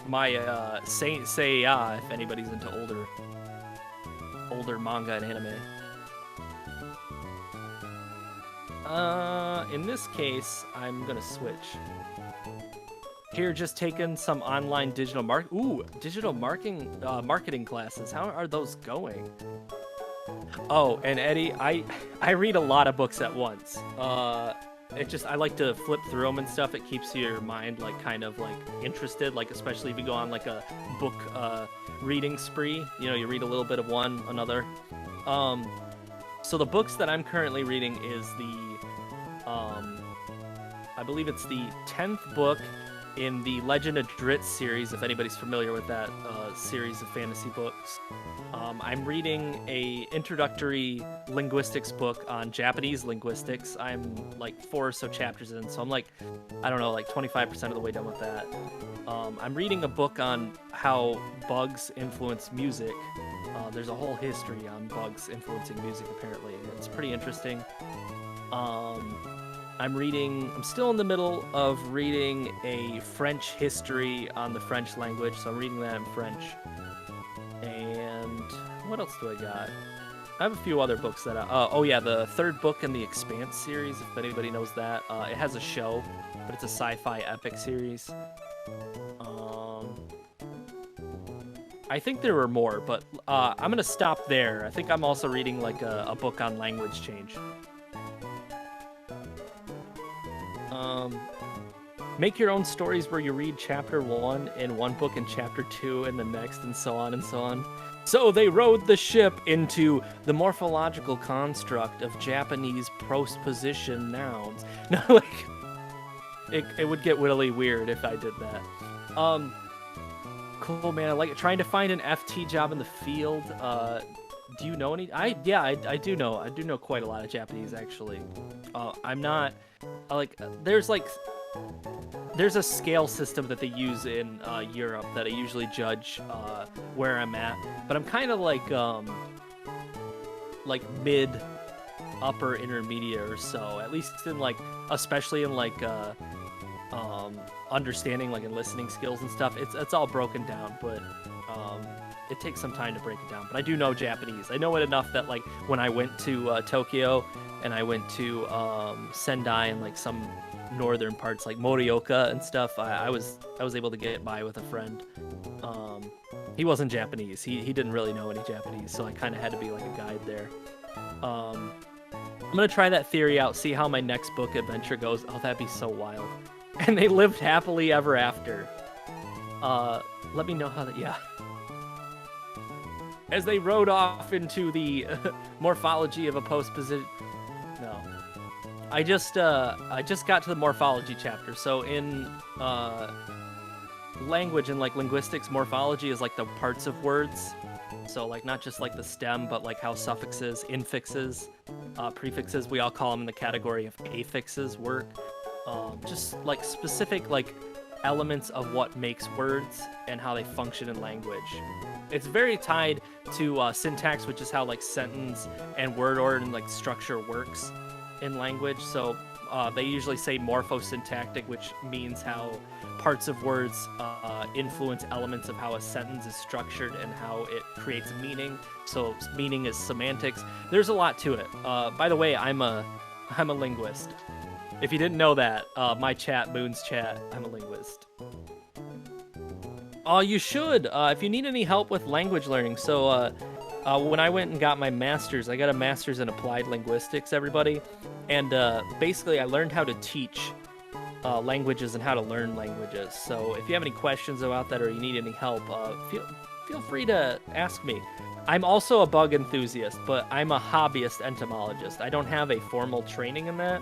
my Saint Seiya, if anybody's into older manga and anime. In this case, I'm gonna switch. Here, just taking some online digital marketing classes. How are those going? Oh, and Eddie, I read a lot of books at once. I like to flip through them and stuff. It keeps your mind like kind of like interested, like especially if you go on like a book reading spree. You know, you read a little bit of one, another. So the books that I'm currently reading is I believe it's the 10th book in the Legend of Drizzt series, if anybody's familiar with that series of fantasy books. I'm reading a introductory linguistics book on Japanese linguistics. I'm like 4 or so chapters in, so I'm like, I don't know, like 25% of the way done with that. I'm reading a book on how bugs influence music. There's a whole history on bugs influencing music, apparently. It's pretty interesting. I'm still in the middle of reading a French history on the French language, so I'm reading that in French. And what else do I got? I have a few other books that the third book in the Expanse series, if anybody knows that. It has a show, but it's a sci-fi epic series. I think there were more, but I'm gonna stop there. I think I'm also reading like a book on language change. Make your own stories where you read chapter 1 in one book and chapter 2 in the next, and so on and so on. So they rowed the ship into the morphological construct of Japanese postposition nouns. No, like, it would get really weird if I did that. Cool, man. I like it. Trying to find an FT job in the field. Do you know any? I do know. I do know quite a lot of Japanese, actually. I'm not there's a scale system that they use in Europe that I usually judge where I'm at, but I'm kind of like mid, upper, intermediate or so, at least in like, especially in like understanding like and listening skills and stuff. It's all broken down, but it takes some time to break it down. But I do know Japanese. I know it enough that like when I went to Tokyo and I went to Sendai and like some northern parts like Morioka and stuff, I was able to get by with a friend. He wasn't Japanese. He didn't really know any Japanese, so I kind of had to be like a guide there. I'm gonna try that theory out, see how my next book adventure goes. Oh, that'd be so wild. And they lived happily ever after. Let me know how that. Yeah. As they rode off into the morphology of a postposition. No. I just got to the morphology chapter. So in language and like linguistics, morphology is like the parts of words. So like not just like the stem, but like how suffixes, infixes, prefixes, we all call them in the category of affixes work. Just like specific like elements of what makes words and how they function in language. It's very tied to syntax, which is how like sentence and word order and like structure works in language. So they usually say morphosyntactic, which means how parts of words influence elements of how a sentence is structured and how it creates meaning. So meaning is semantics. There's a lot to it. By the way, I'm a linguist. If you didn't know that, my chat, Moon's chat, I'm a linguist. Oh, you should, if you need any help with language learning. So when I went and got my master's, I got a master's in applied linguistics, everybody. And basically I learned how to teach languages and how to learn languages. So if you have any questions about that or you need any help, feel free to ask me. I'm also a bug enthusiast, but I'm a hobbyist entomologist. I don't have a formal training in that.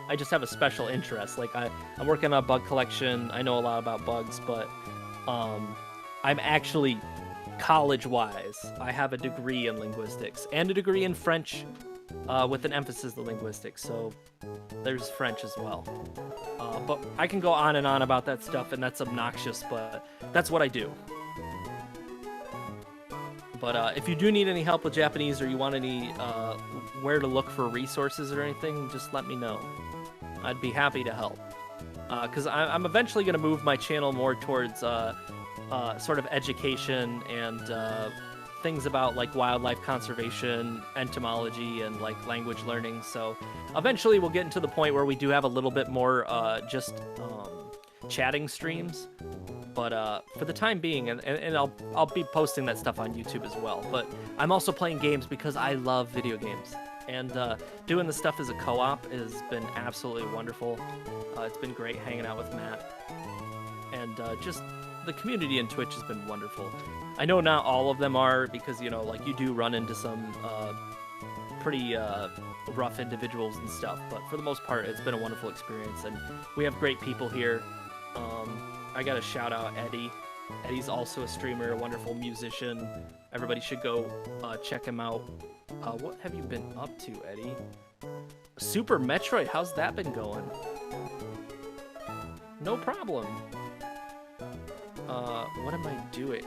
I just have a special interest. Like I'm working on a bug collection. I know a lot about bugs, but I'm actually college-wise. I have a degree in linguistics and a degree in French with an emphasis in linguistics. So there's French as well. But I can go on and on about that stuff, and that's obnoxious, but that's what I do. But if you do need any help with Japanese or you want any where to look for resources or anything, just let me know. I'd be happy to help. Because I'm eventually going to move my channel more towards sort of education and things about like wildlife conservation, entomology, and like language learning. So eventually we'll get into the point where we do have a little bit more just chatting streams. But But for the time being, and I'll be posting that stuff on YouTube as well. But I'm also playing games because I love video games. And doing the stuff as a co-op has been absolutely wonderful. It's been great hanging out with Matt. And just the community in Twitch has been wonderful. I know not all of them are, because, you know, like, you do run into some pretty rough individuals and stuff. But for the most part, it's been a wonderful experience. And we have great people here. I got to shout out Eddie. Eddie's also a streamer, a wonderful musician. Everybody should go check him out. What have you been up to, Eddie? Super Metroid, how's that been going? No problem. What am I doing?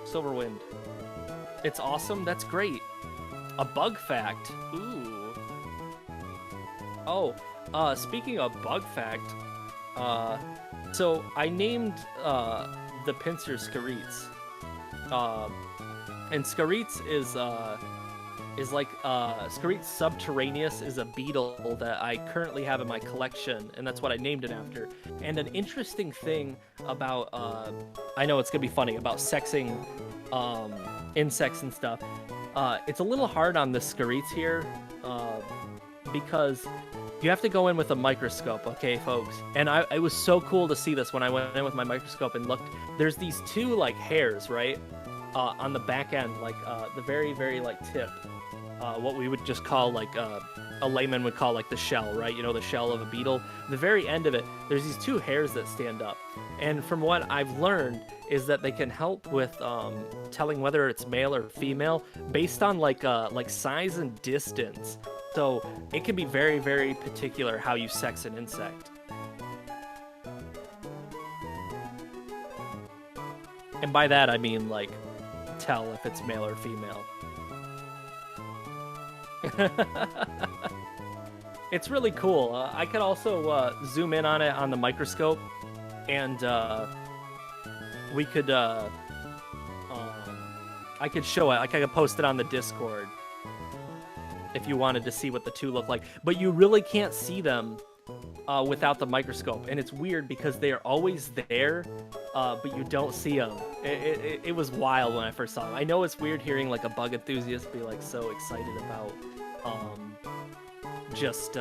Silverwind. It's awesome, that's great. A bug fact. Ooh. Oh, speaking of bug fact, so I named the pincer Scareets. And Scareets is like Scareets subterraneous is a beetle that I currently have in my collection, and that's what I named it after. And an interesting thing about I know it's gonna be funny about sexing insects and stuff. It's a little hard on the Scareets here because you have to go in with a microscope, okay, folks? And it was so cool to see this when I went in with my microscope and looked. There's these two like hairs, right? On the back end, like the very, very like tip, what we would just call like a layman would call like the shell, right? You know, the shell of a beetle. The very end of it, there's these two hairs that stand up. And from what I've learned is that they can help with telling whether it's male or female based on like size and distance. So it can be very, very particular how you sex an insect. And by that I mean like tell if it's male or female. It's really cool. I could also zoom in on it on the microscope, and we could I could show it. Like, I could post it on the Discord if you wanted to see what the two look like. But you really can't see them without the microscope, and it's weird because they are always there, but you don't see them. It was wild when I first saw them. I know it's weird hearing like a bug enthusiast be like so excited about just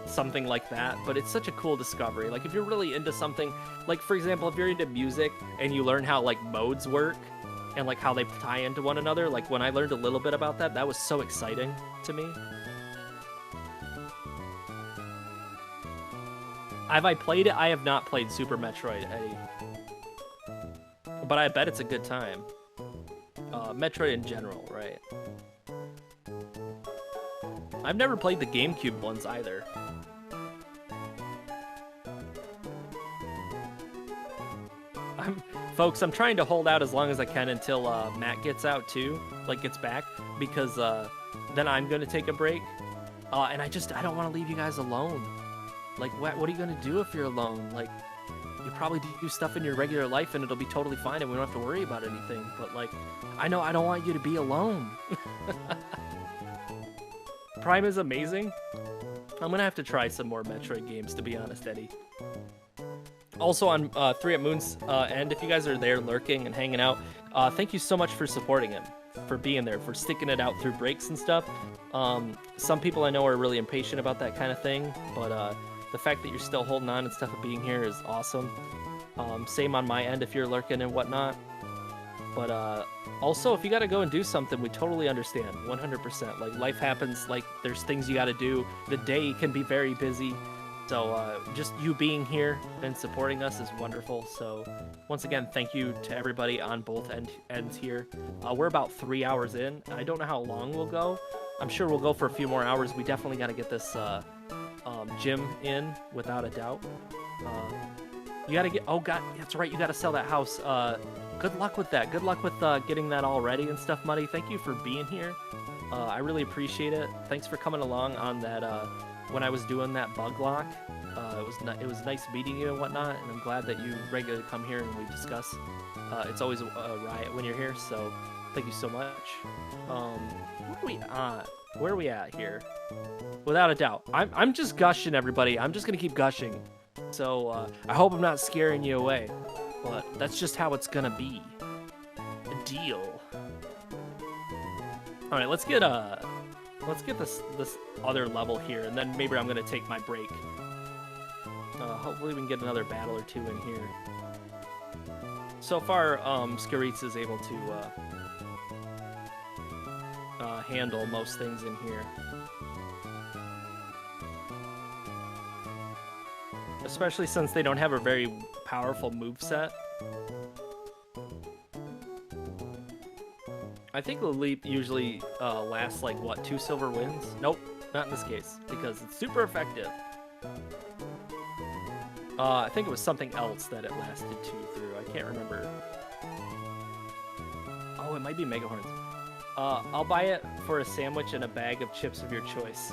something like that, but it's such a cool discovery. Like, if you're really into something, like for example, if you're into music and you learn how like modes work and like how they tie into one another, like when I learned a little bit about that, that was so exciting to me. Have I played it? I have not played Super Metroid, Eddie. But I bet it's a good time. Metroid in general, right? I've never played the GameCube ones either. Folks, I'm trying to hold out as long as I can until Matt gets out too, like gets back, because then I'm gonna take a break. And I don't want to leave you guys alone. Like, what are you gonna do if you're alone? Like, you probably do stuff in your regular life and it'll be totally fine and we don't have to worry about anything. But like, I know I don't want you to be alone. Prime is amazing. I'm gonna have to try some more Metroid games, to be honest, Eddie. Also on 3 at Moon's end, if you guys are there lurking and hanging out, thank you so much for supporting him, for being there, for sticking it out through breaks and stuff. Some people I know are really impatient about that kind of thing, but the fact that you're still holding on and stuff of being here is awesome. Same on my end if you're lurking and whatnot. But also, if you gotta go and do something, we totally understand, 100%. Like, life happens, like, there's things you gotta do. The day can be very busy. So just you being here and supporting us is wonderful. So once again, thank you to everybody on both ends here. We're about 3 hours in. I don't know how long we'll go. I'm sure we'll go for a few more hours. We definitely got to get this gym in, without a doubt. You got to get... Oh, God, that's right. You got to sell that house. Good luck with that. Good luck with getting that all ready and stuff, Muddy. Thank you for being here. I really appreciate it. Thanks for coming along on that... when I was doing that bug lock. It was nice meeting you and whatnot, and I'm glad that you regularly come here and we discuss. It's always a riot when you're here, so thank you so much. Where are we at here? Without a doubt. I'm just gushing, everybody. I'm just gonna keep gushing. So I hope I'm not scaring you away, but that's just how it's gonna be. A deal. All right, let's get this other level here, and then maybe I'm gonna take my break. Hopefully we can get another battle or two in here. So far, Skaritz is able to handle most things in here. Especially since they don't have a very powerful moveset. I think the leap usually lasts like, what, 2 silver wins? Nope, not in this case, because it's super effective. I think it was something else that it lasted 2 through. I can't remember. Oh, it might be Mega Horns. I'll buy it for a sandwich and a bag of chips of your choice.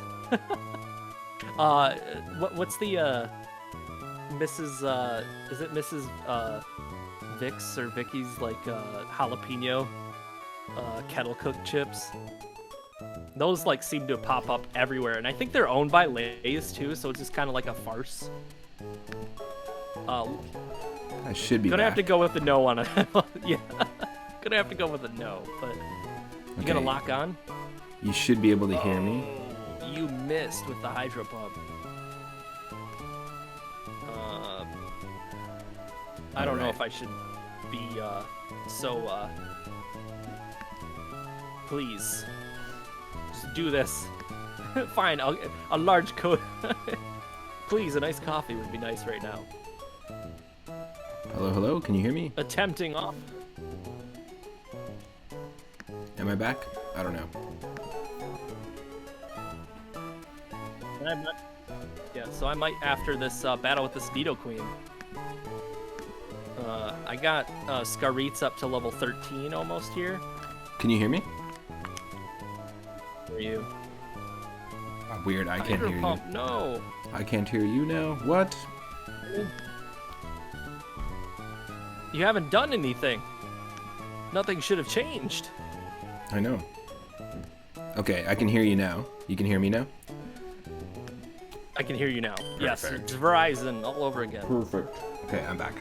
What's the Mrs. Is it Mrs. Vic's or Vicky's like jalapeno kettle cooked chips? Those like seem to pop up everywhere, and I think they're owned by Lay's too, so it's just kind of like a farce. I should be gonna back. have to go with the no on it. Yeah, gonna have to go with a no, but you gonna lock on? You should be able to hear me. You missed with the hydro pump. I don't know if I should be so please just do this. Fine, a large coat. Please, a nice coffee would be nice right now. Hello, hello, can you hear me? Attempting off. Am I back? I don't know. Yeah, so I might, after this battle with the Speedo Queen. I got Skaritz up to level 13 almost here. Can you hear me? Are you? Oh, weird, I can't hear you. No. I can't hear you now. What? You haven't done anything. Nothing should have changed. I know. Okay, I can hear you now. You can hear me now? I can hear you now. Perfect. Yes, it's Verizon all over again. Perfect. Okay, I'm back.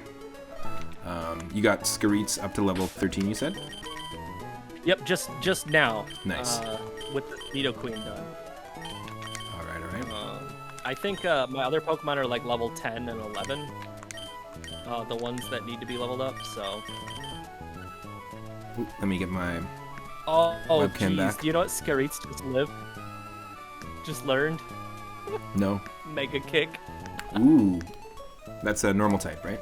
You got Skaritz up to level 13, you said? Yep, just now. Nice. With the Speedo Queen done. All right. I think my other Pokemon are like level 10 and 11. The ones that need to be leveled up, so. Ooh, let me get my geez. webcam back. You know what Skaritz just learned? No. Mega Kick. Ooh. That's a normal type, right?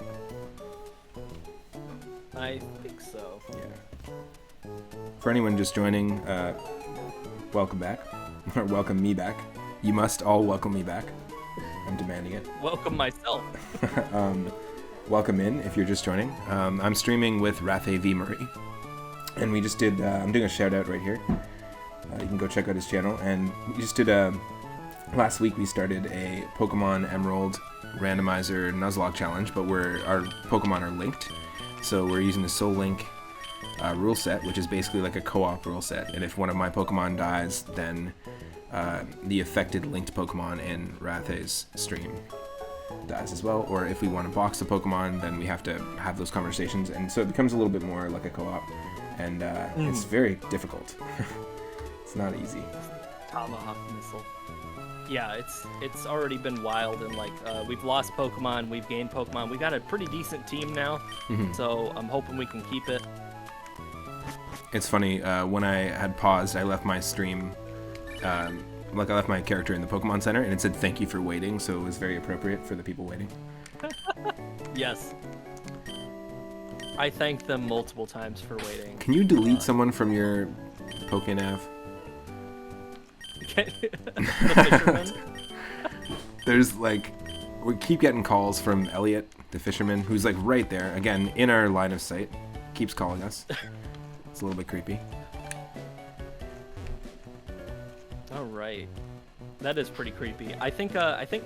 I think so. Yeah. For anyone just joining, welcome back. Or welcome me back. You must all welcome me back. I'm demanding it. Welcome myself. Welcome in if you're just joining. I'm streaming with Rathe V. Murray. And we just did, I'm doing a shout out right here. You can go check out his channel. And we just did, last week we started a Pokemon Emerald Randomizer Nuzlocke challenge, but our Pokemon are linked. So we're using the Soul Link rule set, which is basically like a co-op rule set. And if one of my Pokemon dies, then the affected linked Pokemon in Rathe's stream dies as well. Or if we want to box the Pokemon, then we have to have those conversations. And so it becomes a little bit more like a co-op. And it's very difficult. It's not easy. Tomahawk missile. Yeah, it's already been wild, and like we've lost Pokemon, we've gained Pokemon. We got a pretty decent team now, so I'm hoping we can keep it. It's funny, when I had paused, I left my stream, I left my character in the Pokemon Center, and it said thank you for waiting, so it was very appropriate for the people waiting. Yes. I thanked them multiple times for waiting. Can you delete someone from your Pokenav? The fisherman? There's like, we keep getting calls from Elliot, the fisherman, who's like right there, again, in our line of sight, keeps calling us. It's a little bit creepy. All right, that is pretty creepy. I think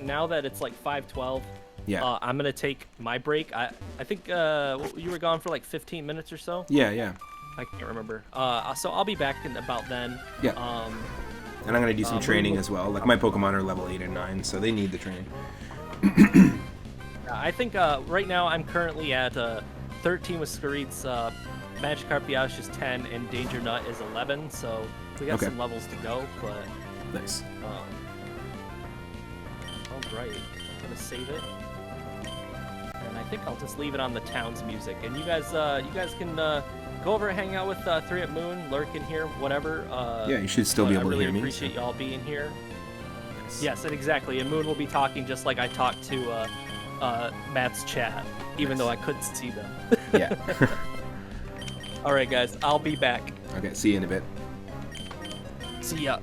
now that it's like 5:12, yeah, I'm gonna take my break. I think you were gone for like 15 minutes or so. Yeah. I can't remember. So I'll be back in about then. Yeah. And I'm gonna do some training as well. Like my Pokemon are level 8 and 9, so they need the training. I think right now I'm currently at 13 with Scareets, Magikarp Piash is 10, and Danger Nut is 11. So we got some levels to go, but nice. All right, I'm gonna save it, and I think I'll just leave it on the town's music. And you guys can go over and hang out with 3 at Moon, lurk in here, whatever. Yeah, you should still be able to hear me. I really appreciate y'all being here. Yes, and exactly. And Moon will be talking just like I talked to Matt's chat, even though I couldn't see them. Yeah. All right, guys, I'll be back. Okay, see you in a bit. See ya.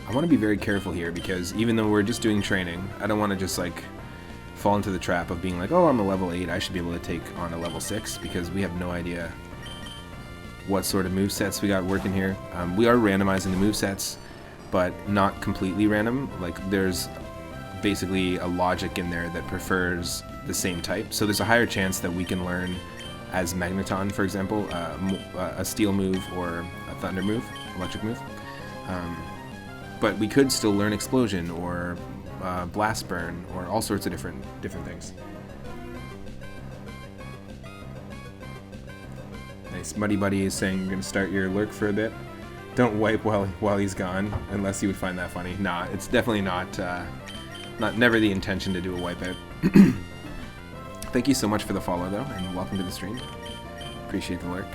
I want to be very careful here because even though we're just doing training, I don't want to just like fall into the trap of being like, oh, I'm a level 8, I should be able to take on a level 6, because we have no idea what sort of movesets we got working here. We are randomizing the movesets, but not completely random. Like, there's basically a logic in there that prefers the same type. So there's a higher chance that we can learn as Magneton, for example, a Steel move or a Thunder move, Electric move. But we could still learn Explosion or Blast Burn or all sorts of different things. Nice. Muddy Buddy is saying you're gonna start your lurk for a bit. Don't wipe while he's gone, unless you would find that funny. Nah, it's definitely not never the intention to do a wipeout. Thank you so much for the follow though, and welcome to the stream. Appreciate the lurk.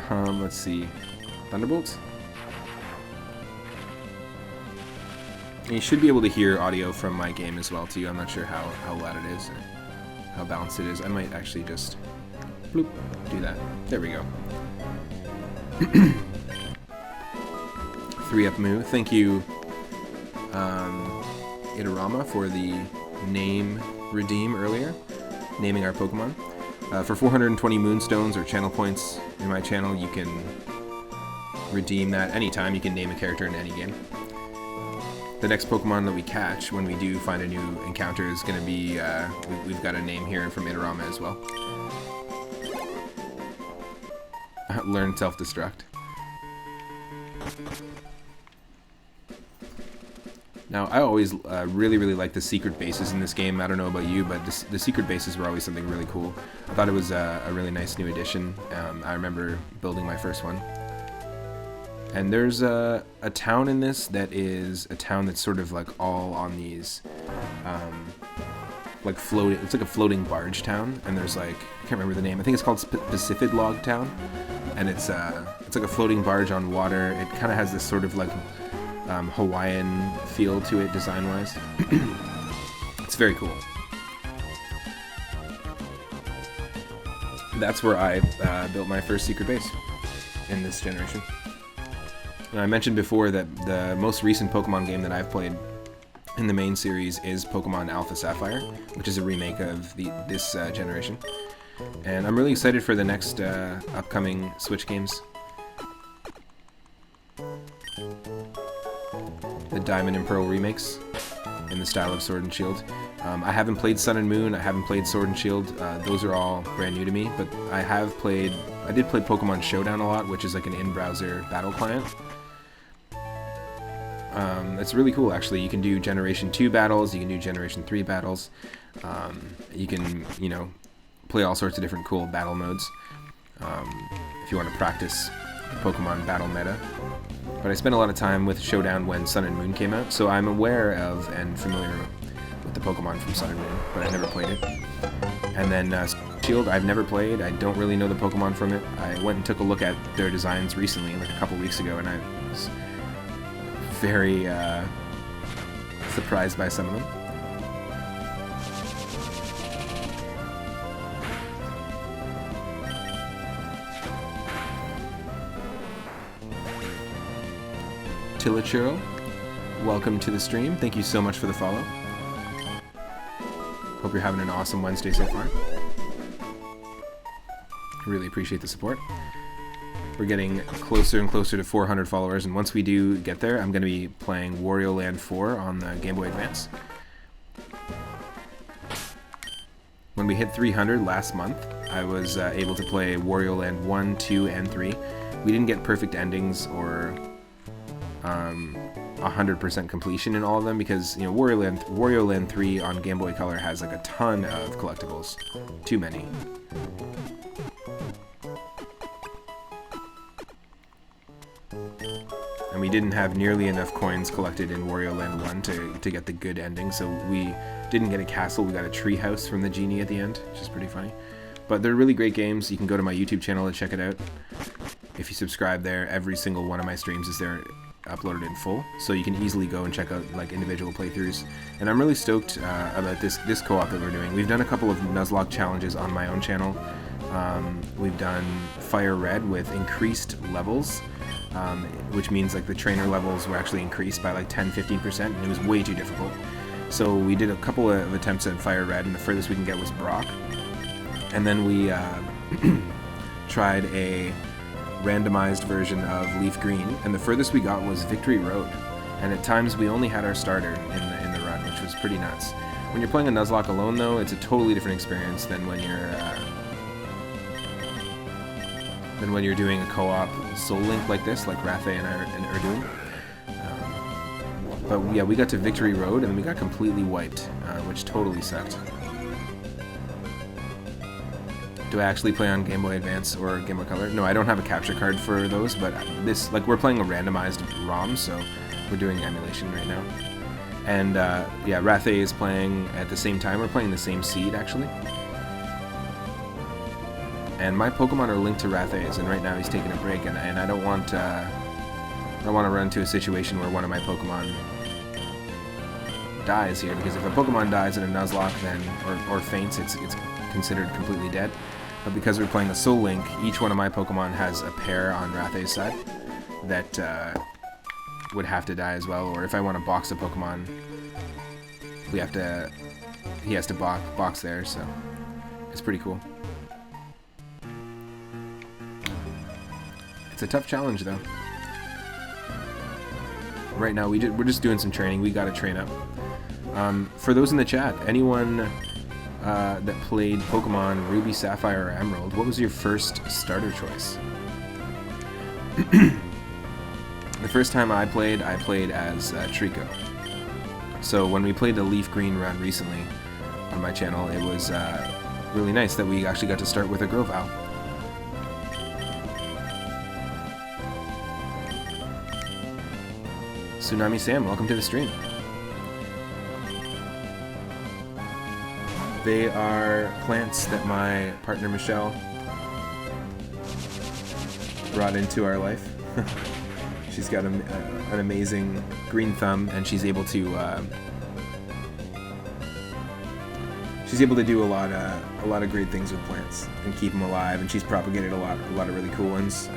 Let's see. Thunderbolts? And you should be able to hear audio from my game as well too. I'm not sure how loud it is or how balanced it is. I might actually just bloop, do that. There we go. 3-up move. Thank you, Itarama, for the name redeem earlier, naming our Pokemon. For 420 Moonstones or channel points in my channel, you can redeem that anytime. You can name a character in any game. The next Pokemon that we catch when we do find a new encounter is going to be, we've got a name here from Itarama as well. Learn self-destruct. Now, I always really like the secret bases in this game. I don't know about you, but the secret bases were always something really cool. I thought it was a really nice new addition. I remember building my first one. And there's a town in this that is a town that's sort of like all on these, like floating. It's like a floating barge town, and there's like, I can't remember the name. I think it's called Pacific Log Town, and it's like a floating barge on water. It kind of has this sort of like Hawaiian feel to it, design-wise. It's very cool. That's where I built my first secret base in this generation. And I mentioned before that the most recent Pokemon game that I've played in the main series is Pokemon Alpha Sapphire, which is a remake of this generation. And I'm really excited for the next upcoming Switch games. The Diamond and Pearl remakes in the style of Sword and Shield. I haven't played Sun and Moon, I haven't played Sword and Shield, those are all brand new to me, but I did play Pokemon Showdown a lot, which is like an in-browser battle client. It's really cool, actually. You can do Generation 2 battles, you can do Generation 3 battles, you can, play all sorts of different cool battle modes if you want to practice Pokemon battle meta. But I spent a lot of time with Showdown when Sun and Moon came out, so I'm aware of and familiar with the Pokemon from Sun and Moon, but I never played it. And then Shield, I've never played. I don't really know the Pokemon from it. I went and took a look at their designs recently, like a couple weeks ago, and I was very surprised by some of them. Tilichurl, welcome to the stream. Thank you so much for the follow. Hope you're having an awesome Wednesday so far. Really appreciate the support. We're getting closer and closer to 400 followers, and once we do get there, I'm going to be playing Wario Land 4 on the Game Boy Advance. When we hit 300 last month, I was able to play Wario Land 1, 2, and 3. We didn't get perfect endings or 100% completion in all of them, because you know Wario Land 3 on Game Boy Color has like a ton of collectibles, too many. And we didn't have nearly enough coins collected in Wario Land 1 to get the good ending, so we didn't get a castle, we got a tree house from the genie at the end, which is pretty funny. But they're really great games. You can go to my YouTube channel to check it out. If you subscribe there, every single one of my streams is there uploaded in full, so you can easily go and check out like individual playthroughs. And I'm really stoked about this co-op that we're doing. We've done a couple of Nuzlocke challenges on my own channel. We've done Fire Red with increased levels, which means like the trainer levels were actually increased by like 10-15%, and it was way too difficult. So we did a couple of attempts at Fire Red, and the furthest we can get was Brock. And then we tried a randomized version of Leaf Green, and the furthest we got was Victory Road. And at times we only had our starter in the run, which was pretty nuts. When you're playing a Nuzlocke alone, though, it's a totally different experience than when you're doing a co-op Soul Link like this, like Rathe and I are doing. But yeah, we got to Victory Road, and then we got completely wiped, which totally sucked. Do I actually play on Game Boy Advance or Game Boy Color? No, I don't have a capture card for those, but this, like, we're playing a randomized ROM, so we're doing emulation right now. And yeah, Rathe is playing at the same time. We're playing the same seed, actually. And my Pokemon are linked to Rathe's, and right now he's taking a break, and I don't want to run into a situation where one of my Pokemon dies here, because if a Pokemon dies in a Nuzlocke, then or faints, it's considered completely dead. But because we're playing a Soul Link, each one of my Pokemon has a pair on Rathe's side that would have to die as well. Or if I want to box a Pokemon, he has to box there, so it's pretty cool. It's a tough challenge, though. Right now, we're just doing some training. We got to train up. For those in the chat, anyone that played Pokemon Ruby, Sapphire, or Emerald, what was your first starter choice? The first time I played as Trico. So when we played the Leaf Green run recently on my channel, it was really nice that we actually got to start with a Grovyle. Tsunami Sam, welcome to the stream. They are plants that my partner Michelle brought into our life. She's got an amazing green thumb, and she's able to do a lot of great things with plants and keep them alive. And she's propagated a lot of really cool ones,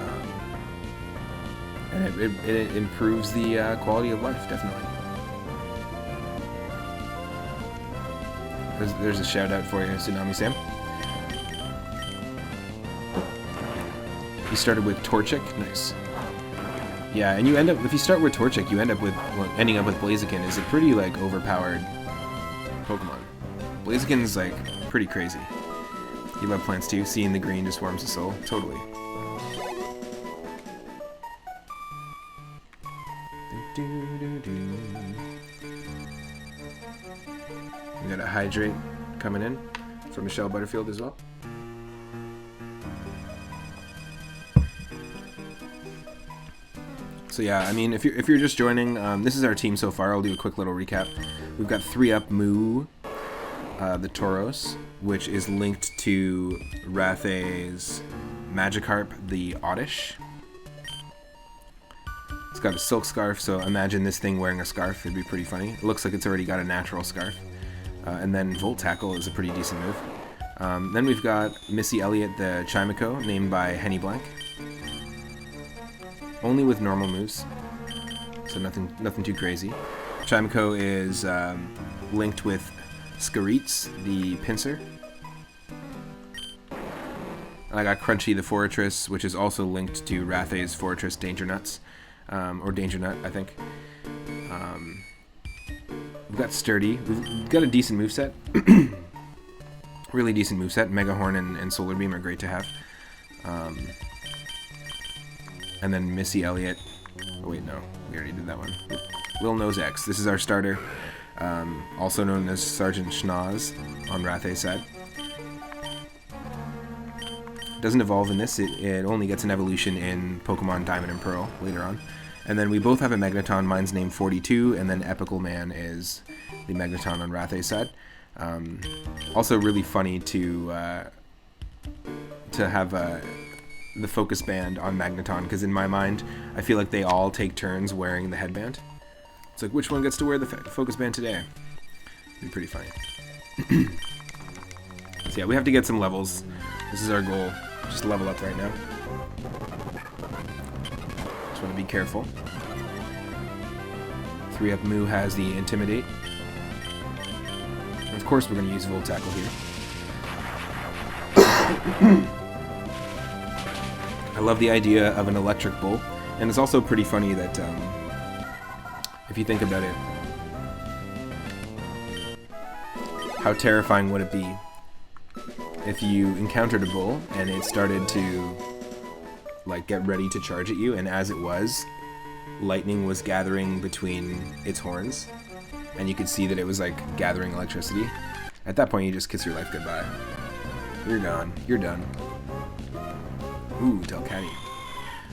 and it improves the quality of life, definitely. There's a shout out for you, Tsunami Sam. You started with Torchic, nice. Yeah, and you end up, if you start with Torchic, you end up with ending up with Blaziken. Is a pretty like overpowered Pokemon. Blaziken's like pretty crazy. You love plants too. Seeing the green just warms the soul. Totally. We got a Hydrate coming in from Michelle Butterfield as well. So yeah, I mean, if you're just joining, this is our team so far. I'll do a quick little recap. We've got 3-up Moo, the Tauros, which is linked to Rathe's Magikarp, the Oddish. It's got a silk scarf, so imagine this thing wearing a scarf. It'd be pretty funny. It looks like it's already got a natural scarf. And then Volt Tackle is a pretty decent move. Then we've got Missy Elliott, the Chimico, named by Henny Blank. Only with normal moves, so nothing too crazy. Chimico is linked with Skaritz, the Pinsir. And I got Crunchy, the Fortress, which is also linked to Rathe's Fortress Danger Nuts, or Danger Nut, I think. We've got Sturdy. We've got a decent moveset. Really decent moveset. Mega Horn and Solar Beam are great to have. And then Missy Elliott Oh wait, no. We already did that one. Lil Nose X. This is our starter. Also known as Sergeant Schnoz on Rathay's side. Doesn't evolve in this. It only gets an evolution in Pokemon Diamond and Pearl later on. And then we both have a Magneton. Mine's named 42, and then Epical Man is the Magneton on Rathay's side. Also really funny to have the focus band on Magneton, because in my mind, I feel like they all take turns wearing the headband. It's like, which one gets to wear the focus band today? It'd be pretty funny. So yeah, we have to get some levels. This is our goal. Just level up right now. Just want to be careful. 3-up Moo has the Intimidate. And of course we're going to use Volt Tackle here. I love the idea of an electric bull, and it's also pretty funny that if you think about it, how terrifying would it be if you encountered a bull and it started to like get ready to charge at you, and as it was, lightning was gathering between its horns, and you could see that it was like gathering electricity. At that point, you just kiss your life goodbye. You're gone. You're done. Ooh, Delcatty.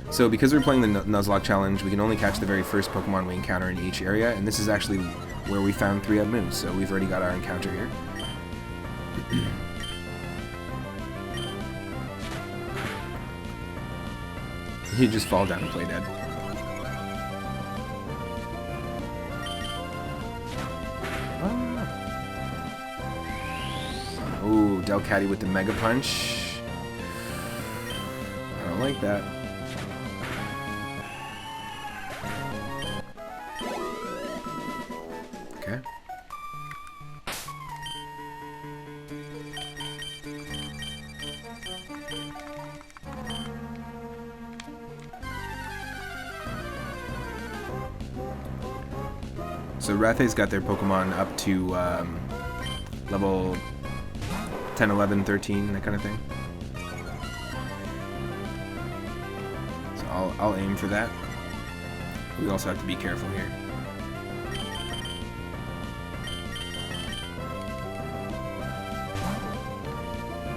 So because we're playing the Nuzlocke challenge, we can only catch the very first Pokemon we encounter in each area, and this is actually where we found 3-up Moo, so we've already got our encounter here. You just fall down and play dead. Ooh, Delcatty with the Mega Punch. I don't like that. Okay. So Rathay's got their Pokemon up to level 10, 11, 13, that kind of thing. So I'll aim for that. We also have to be careful here.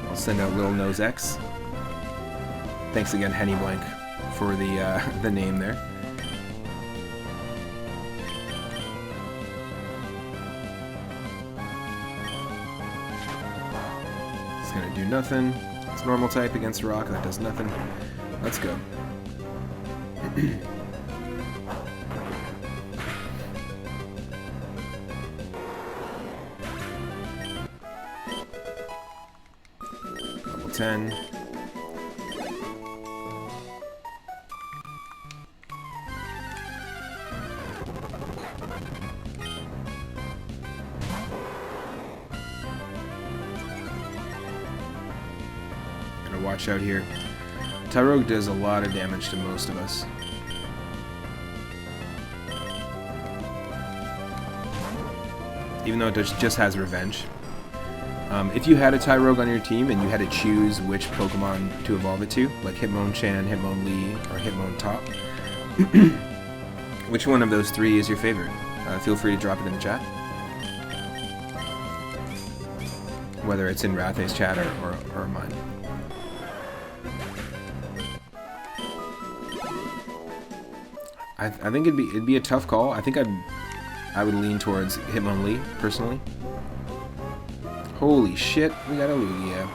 I'll send out Lil Nose X. Thanks again, Henny Blank, for the name there. It's gonna do nothing. It's normal type against rock. That does nothing. Let's go. Level 10. Gotta watch out here. Tyrogue does a lot of damage to most of us. Even though it just has revenge. If you had a Tyrogue on your team and you had to choose which Pokemon to evolve it to, like Hitmonchan, Hitmonlee, or Hitmontop, which one of those three is your favorite? Feel free to drop it in the chat. Whether it's in Rathay's chat or mine. I think it'd be a tough call. I think I would lean towards Hitmonlee personally. Holy shit, we got a Lugia.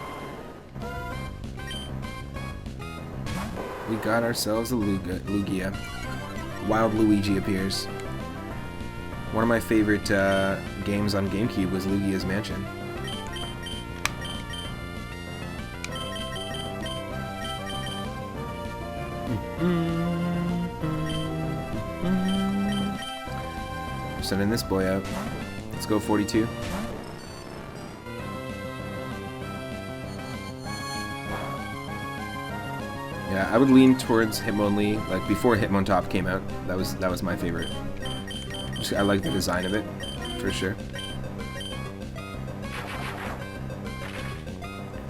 We got ourselves a Lugia. Wild Luigi appears. One of my favorite games on GameCube was Luigi's Mansion. Sending this boy out. Let's go 42. Yeah, I would lean towards Hitmonlee. Like before Hitmontop came out, that was my favorite. I like the design of it, for sure.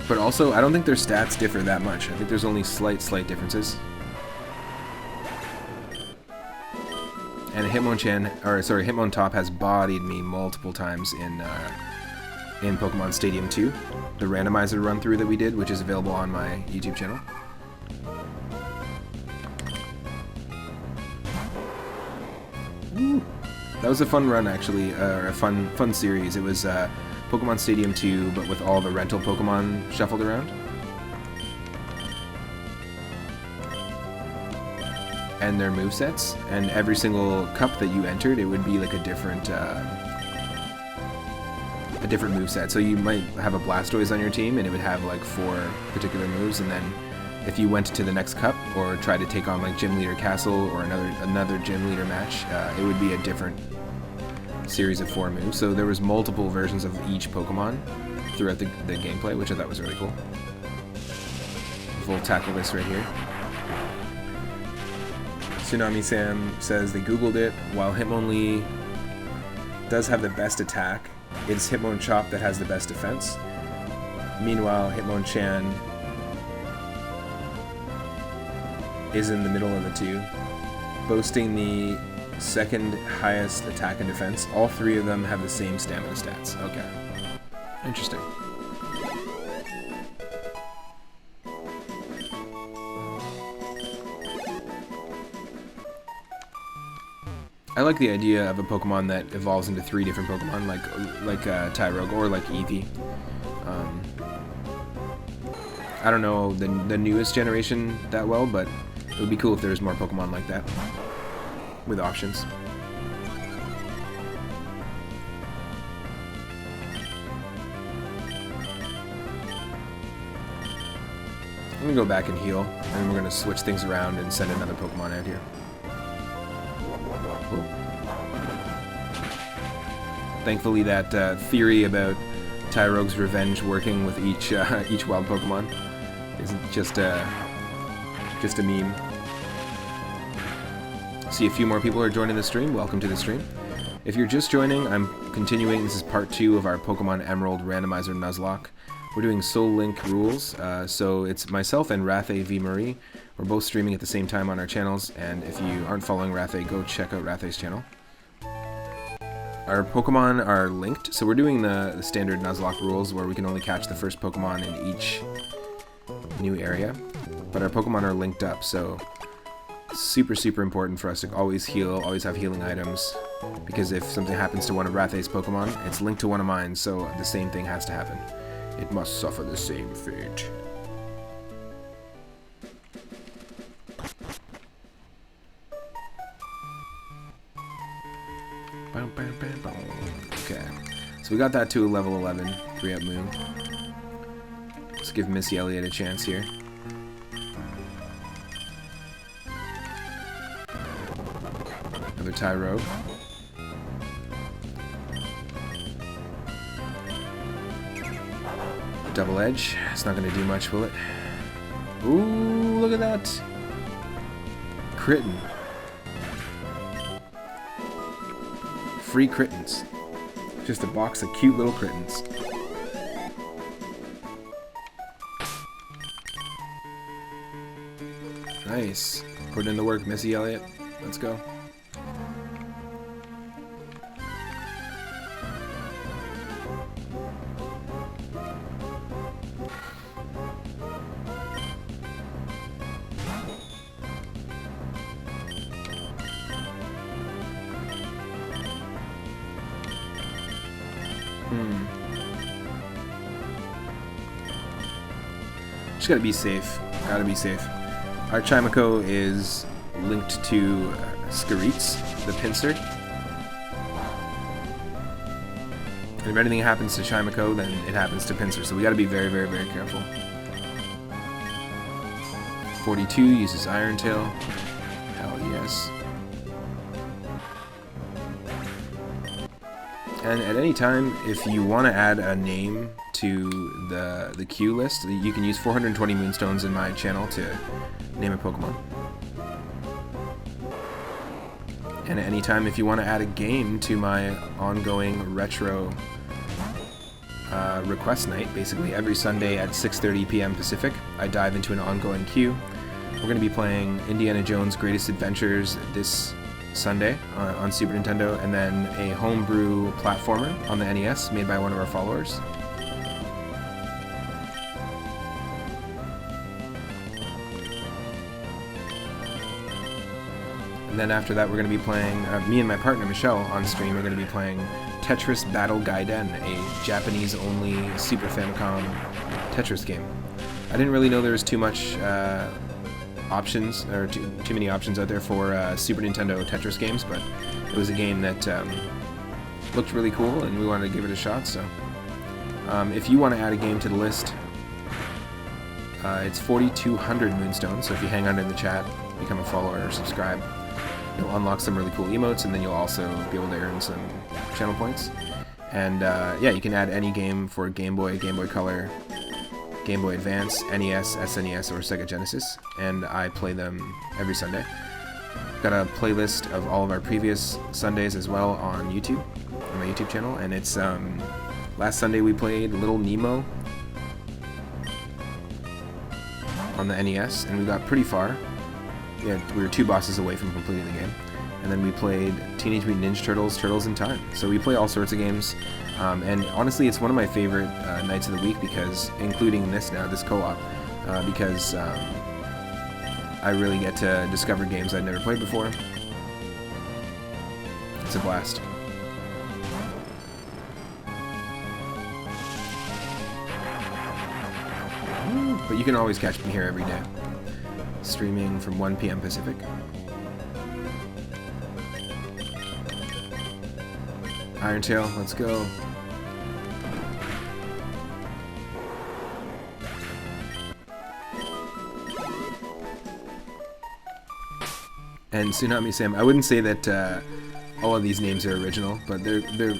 But also, I don't think their stats differ that much. I think there's only slight differences. And Hitmontop has bodied me multiple times in Pokemon Stadium 2, the randomizer run through that we did, which is available on my YouTube channel. Ooh. That was a fun run, actually, or a fun series. It was Pokemon Stadium 2, but with all the rental Pokemon shuffled around. And their movesets, and every single cup that you entered, it would be like a different moveset. So you might have a Blastoise on your team, and it would have like 4 particular moves, and then if you went to the next cup or tried to take on like Gym Leader Castle or another Gym Leader match, it would be a different series of 4 moves. So there was multiple versions of each Pokemon throughout the gameplay, which I thought was really cool. Full tackle this right here. Tsunami Sam says they googled it. While Hitmonlee does have the best attack, it's Hitmonchop that has the best defense. Meanwhile, Hitmonchan is in the middle of the two, boasting the second highest attack and defense. All 3 of them have the same stamina stats. Okay. Interesting. I like the idea of a Pokemon that evolves into 3 different Pokemon, like Tyrogue or like Eevee. I don't know the newest generation that well, but it would be cool if there was more Pokemon like that with options. I'm gonna go back and heal, and then we're gonna switch things around and send another Pokemon out here. Thankfully, that theory about Tyrogue's revenge working with each wild Pokemon isn't just a meme. See, a few more people are joining the stream. Welcome to the stream. If you're just joining, I'm continuing. This is part 2 of our Pokemon Emerald Randomizer Nuzlocke. We're doing Soul Link rules, so it's myself and Rathe V. Marie. We're both streaming at the same time on our channels, and if you aren't following Rathe, go check out Rathe's channel. Our Pokemon are linked, so we're doing the standard Nuzlocke rules where we can only catch the first Pokemon in each new area, but our Pokemon are linked up, so super important for us to always heal, always have healing items, because if something happens to one of Rathe's Pokemon, it's linked to one of mine, so the same thing has to happen. It must suffer the same fate. Okay, so we got that to a level 11, 3-up moon. Let's give Missy Elliott a chance here. Another Tyrogue. Double Edge. It's not going to do much, will it? Ooh, look at that! Critten. Free Crittens. Just a box of cute little Crittens. Nice. Put in the work, Missy Elliott. Let's go. Just gotta be safe. Gotta be safe. Our Chimico is linked to Scaritz, the pincer. And if anything happens to Chimico, then it happens to Pinsir, so we gotta be very careful. 42 uses Iron Tail. Hell yes. And at any time, if you want to add a name to the queue list, you can use 420 Moonstones in my channel to name a Pokemon. And at any time, if you want to add a game to my ongoing retro request night, basically every Sunday at 6:30 p.m. Pacific, I dive into an ongoing queue. We're going to be playing Indiana Jones' Greatest Adventures this Sunday on Super Nintendo, and then a homebrew platformer on the NES made by one of our followers. And then after that, we're going to be playing, me and my partner Michelle on stream are going to be playing Tetris Battle Gaiden, a Japanese-only Super Famicom Tetris game. I didn't really know there was too much options, or too many options out there for Super Nintendo Tetris games, but it was a game that looked really cool, and we wanted to give it a shot. So, if you want to add a game to the list, it's 4,200 Moonstone. So if you hang out in the chat, become a follower or subscribe, you'll unlock some really cool emotes, and then you'll also be able to earn some channel points. And yeah, you can add any game for Game Boy, Game Boy Color, Game Boy Advance, NES, SNES, or Sega Genesis, and I play them every Sunday. Got a playlist of all of our previous Sundays as well on YouTube, on my YouTube channel, and it's last Sunday we played Little Nemo on the NES, and we got pretty far. Yeah, we were 2 bosses away from completing the game. And then we played Teenage Mutant Ninja Turtles, Turtles in Time. So we play all sorts of games, and honestly, it's one of my favorite nights of the week, because, including this now, this co-op, because I really get to discover games I'd never played before. It's a blast. But you can always catch me here every day, streaming from 1 p.m. Pacific. Iron Tail, let's go. And Tsunami Sam, I wouldn't say that all of these names are original, but they're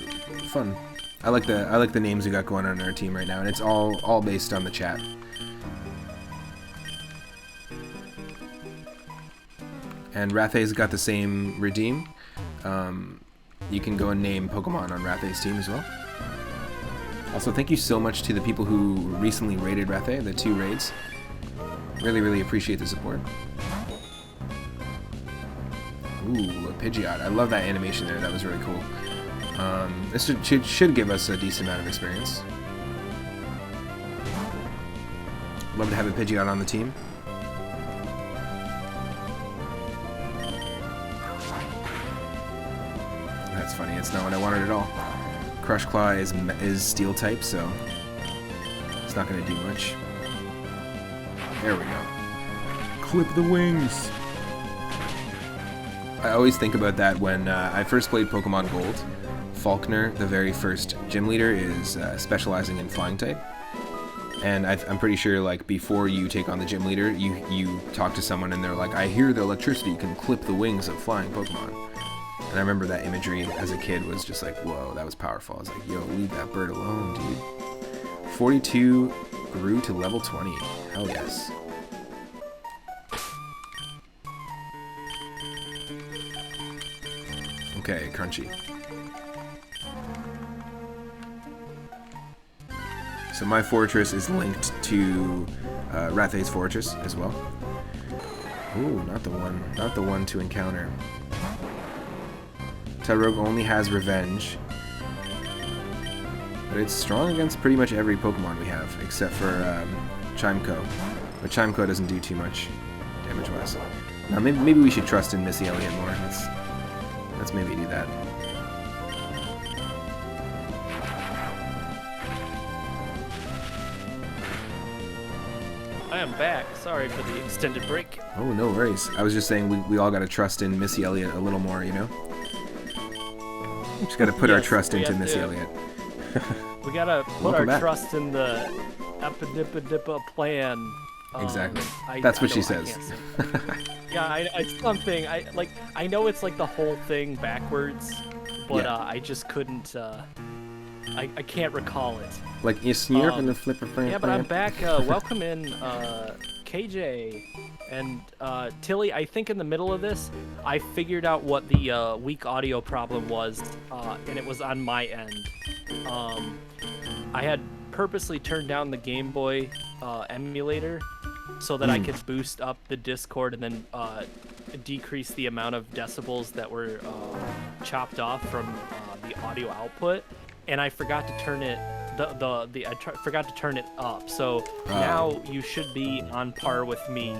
fun. I like the names we got going on in our team right now, and it's all based on the chat. And Rathay's got the same redeem. You can go and name Pokemon on Rathay's team as well. Also, thank you so much to the people who recently raided Rathay, the 2 raids. Really, really appreciate the support. Ooh, a Pidgeot. I love that animation there. That was really cool. This should give us a decent amount of experience. Love to have a Pidgeot on the team. That's funny, it's not what I wanted at all. Crush Claw is Steel type, so it's not going to do much. There we go. Clip the wings! I always think about that when I first played Pokemon Gold. Faulkner, the very first gym leader, is specializing in flying type. And I'm pretty sure, like, before you take on the gym leader, you talk to someone and they're like, I hear the electricity can clip the wings of flying Pokemon. And I remember that imagery as a kid was just like, whoa, that was powerful. I was like, yo, leave that bird alone, dude. 42 grew to level 20. Hell yes. Okay, Crunchy. So my fortress is linked to Rathay's fortress as well. Ooh, not the one to encounter. Tyrogue only has Revenge, but it's strong against pretty much every Pokemon we have, except for Chimeco. But Chimeco doesn't do too much damage-wise. Now, maybe we should trust in Missy Elliott more. Let's maybe do that. I am back. Sorry for the extended break. Oh, no worries. I was just saying we all gotta trust in Missy Elliott a little more, you know? Just gotta put our trust into Missy Elliott. We gotta put our trust in the Epidippa plan. Exactly. That's what she says. Yeah, it's something. I know it's like the whole thing backwards, but yeah. I just couldn't. I can't recall it. Like you snurp and the flipper frame. Yeah, but I'm back. Welcome in, KJ and Tilly. I think in the middle of this, I figured out what the weak audio problem was, and it was on my end. I had purposely turned down the Game Boy emulator so that I could boost up the Discord and then decrease the amount of decibels that were chopped off from the audio output, and I forgot to turn it. Forgot to turn it up. So now you should be on par with me.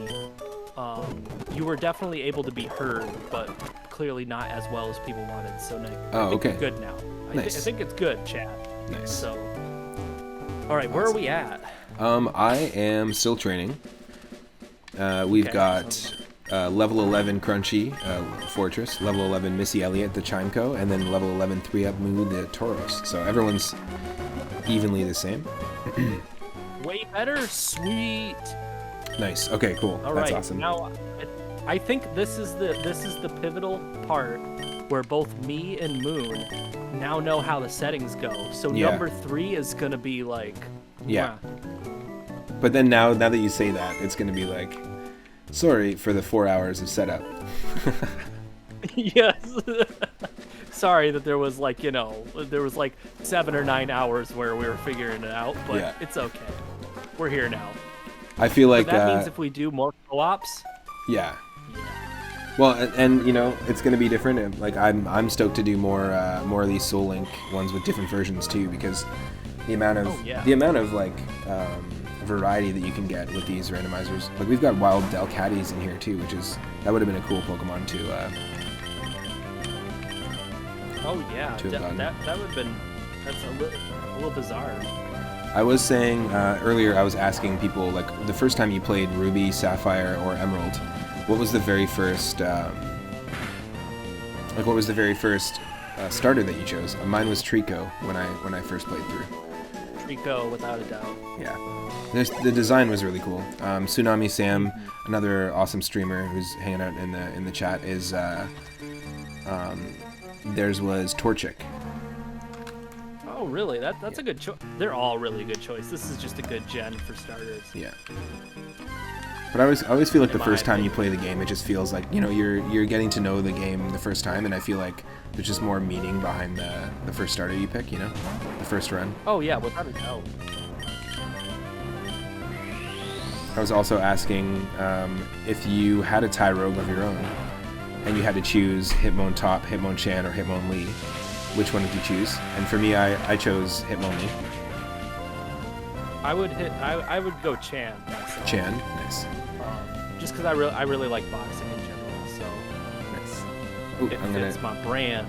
You were definitely able to be heard, but clearly not as well as people wanted. So I think you're good now. Nice. I think it's good, chat. Nice. So, all right, where are we at? I am still training. We've got level 11 Crunchy, Fortress, level 11 Missy Elliott, the Chimeco, and then level 11 3-up Moo, the Tauros. So everyone's evenly the same. Way better, sweet. Nice. Okay, cool. All That's right, awesome. now I think this is the pivotal part where both me and Moon now know how the settings go. So number 3 is gonna be like, yeah. But then now that you say that, it's gonna be like, sorry for the 4 hours of setup. Yes. Sorry that there was like, there was like 7 or 9 hours where we were figuring it out, but it's okay. We're here now. I feel like but that means if we do more co-ops. Yeah. Well, and it's gonna be different. Like I'm stoked to do more of these Soul Link ones with different versions too, because the amount of like variety that you can get with these randomizers. Like we've got wild Delcatties in here too, that would have been a cool Pokemon to. Oh yeah, that would have been. That's a little bizarre. I was saying earlier, I was asking people, like, the first time you played Ruby, Sapphire, or Emerald, what was the very first, starter that you chose? Mine was Trico when I first played through. Trico, without a doubt. Yeah. The design was really cool. Tsunami Sam, another awesome streamer who's hanging out in the chat, is theirs was Torchic. Oh, really? That's a good choice. They're all really good choice. This is just a good gen for starters. Yeah. But I always feel like the first time you play the game, it just feels like, you're getting to know the game the first time, and I feel like there's just more meaning behind the first starter you pick, the first run. Oh, yeah, without a doubt. I was also asking if you had a Tyrogue of your own, and you had to choose Hitmontop, Hitmonchan, or Hitmonlee, which one did you choose? And for me, I chose Hitmonlee. I would go Chan. Myself. Chan, nice. Just because I really like boxing in general, so. Nice. Ooh, it's my brand.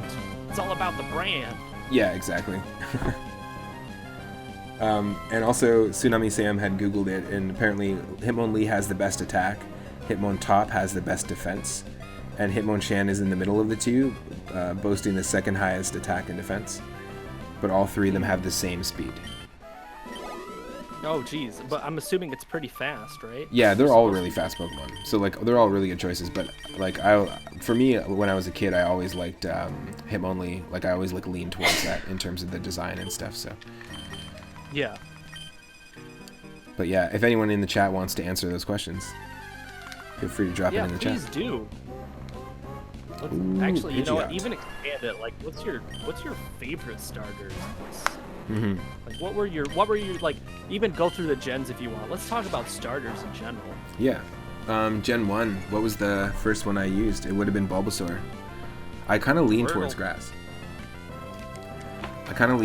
It's all about the brand. Yeah, exactly. And also, Tsunami Sam had Googled it, and apparently Hitmonlee has the best attack, Hitmontop has the best defense, and Hitmonchan is in the middle of the two, boasting the second highest attack and defense. But all three of them have the same speed. Oh, geez. But I'm assuming it's pretty fast, right? Yeah, they're all really fast Pokemon. So, like, they're all really good choices. But, like, for me, when I was a kid, I always liked Hitmonlee. Like, I always, like, leaned towards that in terms of the design and stuff, so. Yeah. But, yeah, if anyone in the chat wants to answer those questions, feel free to drop it in the chat. Yeah, please do. Actually, you know what? Even expand it. Like, what's your favorite starters? Mm-hmm. Like, what were your like? Even go through the gens if you want. Let's talk about starters in general. Yeah. Gen 1. What was the first one I used? It would have been Bulbasaur. I kind of lean towards grass. That's kind of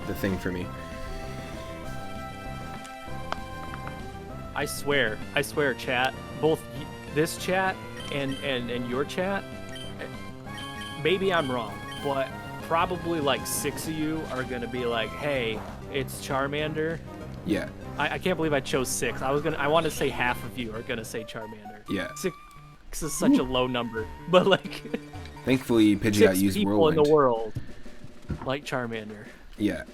the thing for me. I swear, chat. Both this chat and your chat. Maybe I'm wrong, but probably like 6 of you are gonna be like, "Hey, it's Charmander." Yeah. I can't believe I chose 6. I want to say half of you are gonna say Charmander. Yeah. 6 is such a low number, but like. Thankfully, Pidgeot used Whirlwind. 6 people in the world like Charmander. Yeah.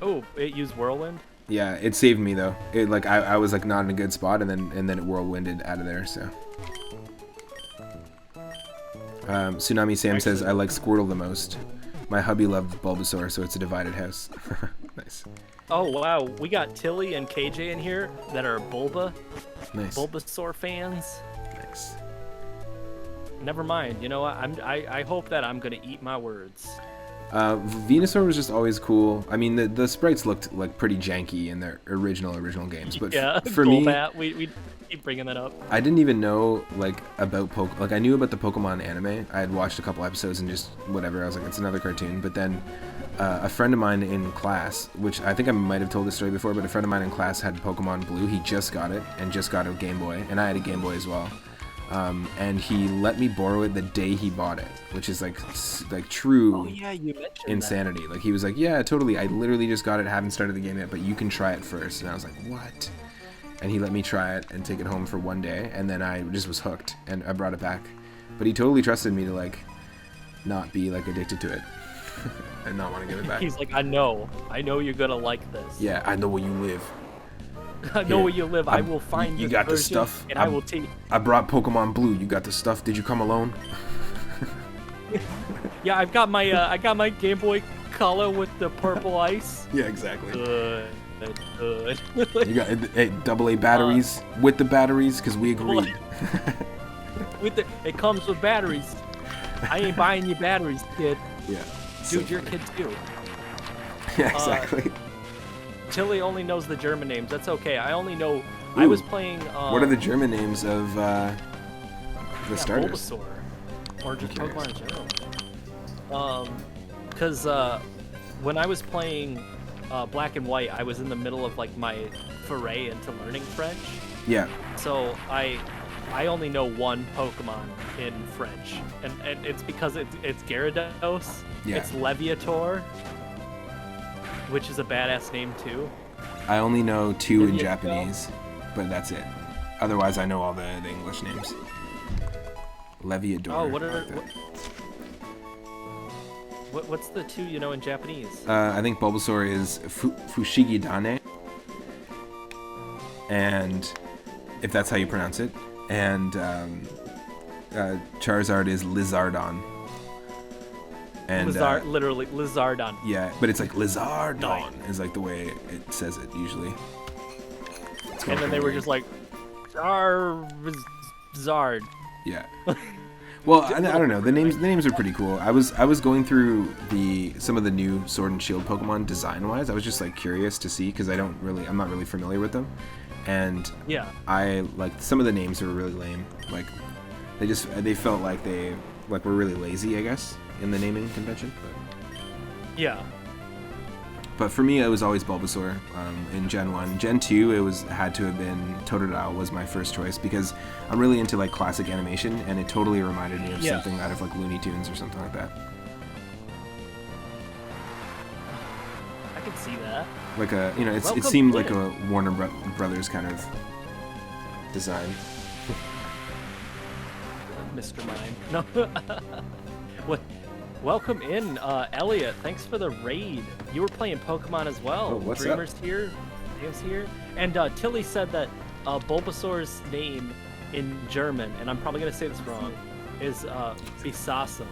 Oh, it used Whirlwind. Yeah, it saved me though. It like I was like not in a good spot, and then it whirlwinded out of there. So. Tsunami Sam says, I like Squirtle the most. My hubby loved Bulbasaur, so it's a divided house. Nice. Oh, wow. We got Tilly and KJ in here that are Bulbasaur fans. Nice. Never mind. You know what? I hope that I'm going to eat my words. Venusaur was just always cool. I mean, the sprites looked like pretty janky in their original games, but Yeah, for me, Golbat, we keep bringing that up. I didn't even know like about like I knew about the Pokemon anime. I had watched a couple episodes and just whatever. I was like, it's another cartoon. But then a friend of mine in class, which I think I might have told this story before, but a friend of mine in class had Pokemon Blue. He just got it and just got a Game Boy, and I had a Game Boy as well. And he let me borrow it the day he bought it, which is like true Oh yeah, you mentioned insanity. Like he was like, yeah, totally. I literally just got it, haven't started the game yet, but you can try it first. And I was like, what? And he let me try it and take it home for one day, and then I just was hooked, and I brought it back. But he totally trusted me to like not be like addicted to it and not want to give it that. back. He's like, I know you're gonna like this. Yeah, I know where you live. I know Here, where you live. I will find you this got the version, stuff. and I will take. I brought Pokemon Blue. You got the stuff. Did you come alone? Yeah, I got my Game Boy Color with the purple ice. Yeah, exactly. Good. You got AA batteries with the batteries because we agreed. It comes with batteries. I ain't buying you batteries, kid. Yeah. Dude, so you're funny. kids too. Yeah, exactly. Tilly only knows the German names. That's okay. I only know. I was playing. What are the German names of the starters? Bulbasaur, or just curious. Pokemon in general. Because when I was playing Black and White, I was in the middle of like my foray into learning French. Yeah. So I only know one Pokemon in French, and it's because it's Gyarados. Yeah. It's Leviator, which is a badass name too. I only know 2 in Leviator. Japanese, but that's it. Otherwise, I know all the English names. Leviador. Oh, what I are like that. what's the 2 you know in Japanese? I think Bulbasaur is Fushigidane, and if that's how you pronounce it, and Charizard is Lizardon. And Literally Lizardon. yeah, but it's like Lizardon Nice. is like the way it says it usually. And then they were just like, Zard. Yeah. Well, I don't know. The names are pretty cool. I was going through some of the new Sword and Shield Pokemon design wise. I was just like curious to see because I'm not really familiar with them, and Yeah. I like some of the names were really lame. Like they felt like they were really lazy, I guess, in the naming convention. Yeah. But for me, it was always Bulbasaur in Gen 1. Gen 2, had to have been Totodile was my first choice because I'm really into like classic animation, and it totally reminded me of something out of like Looney Tunes or something like that. I can see that. Like it Welcome seemed in. like a Warner Brothers kind of design. Mr. Mime. No. What? Welcome in, Elliot. Thanks for the raid. You were playing Pokemon as well. Oh, what's Dreamer's here. James here. And Tilly said that Bulbasaur's name in German, and I'm probably going to say this wrong, is Bisasam.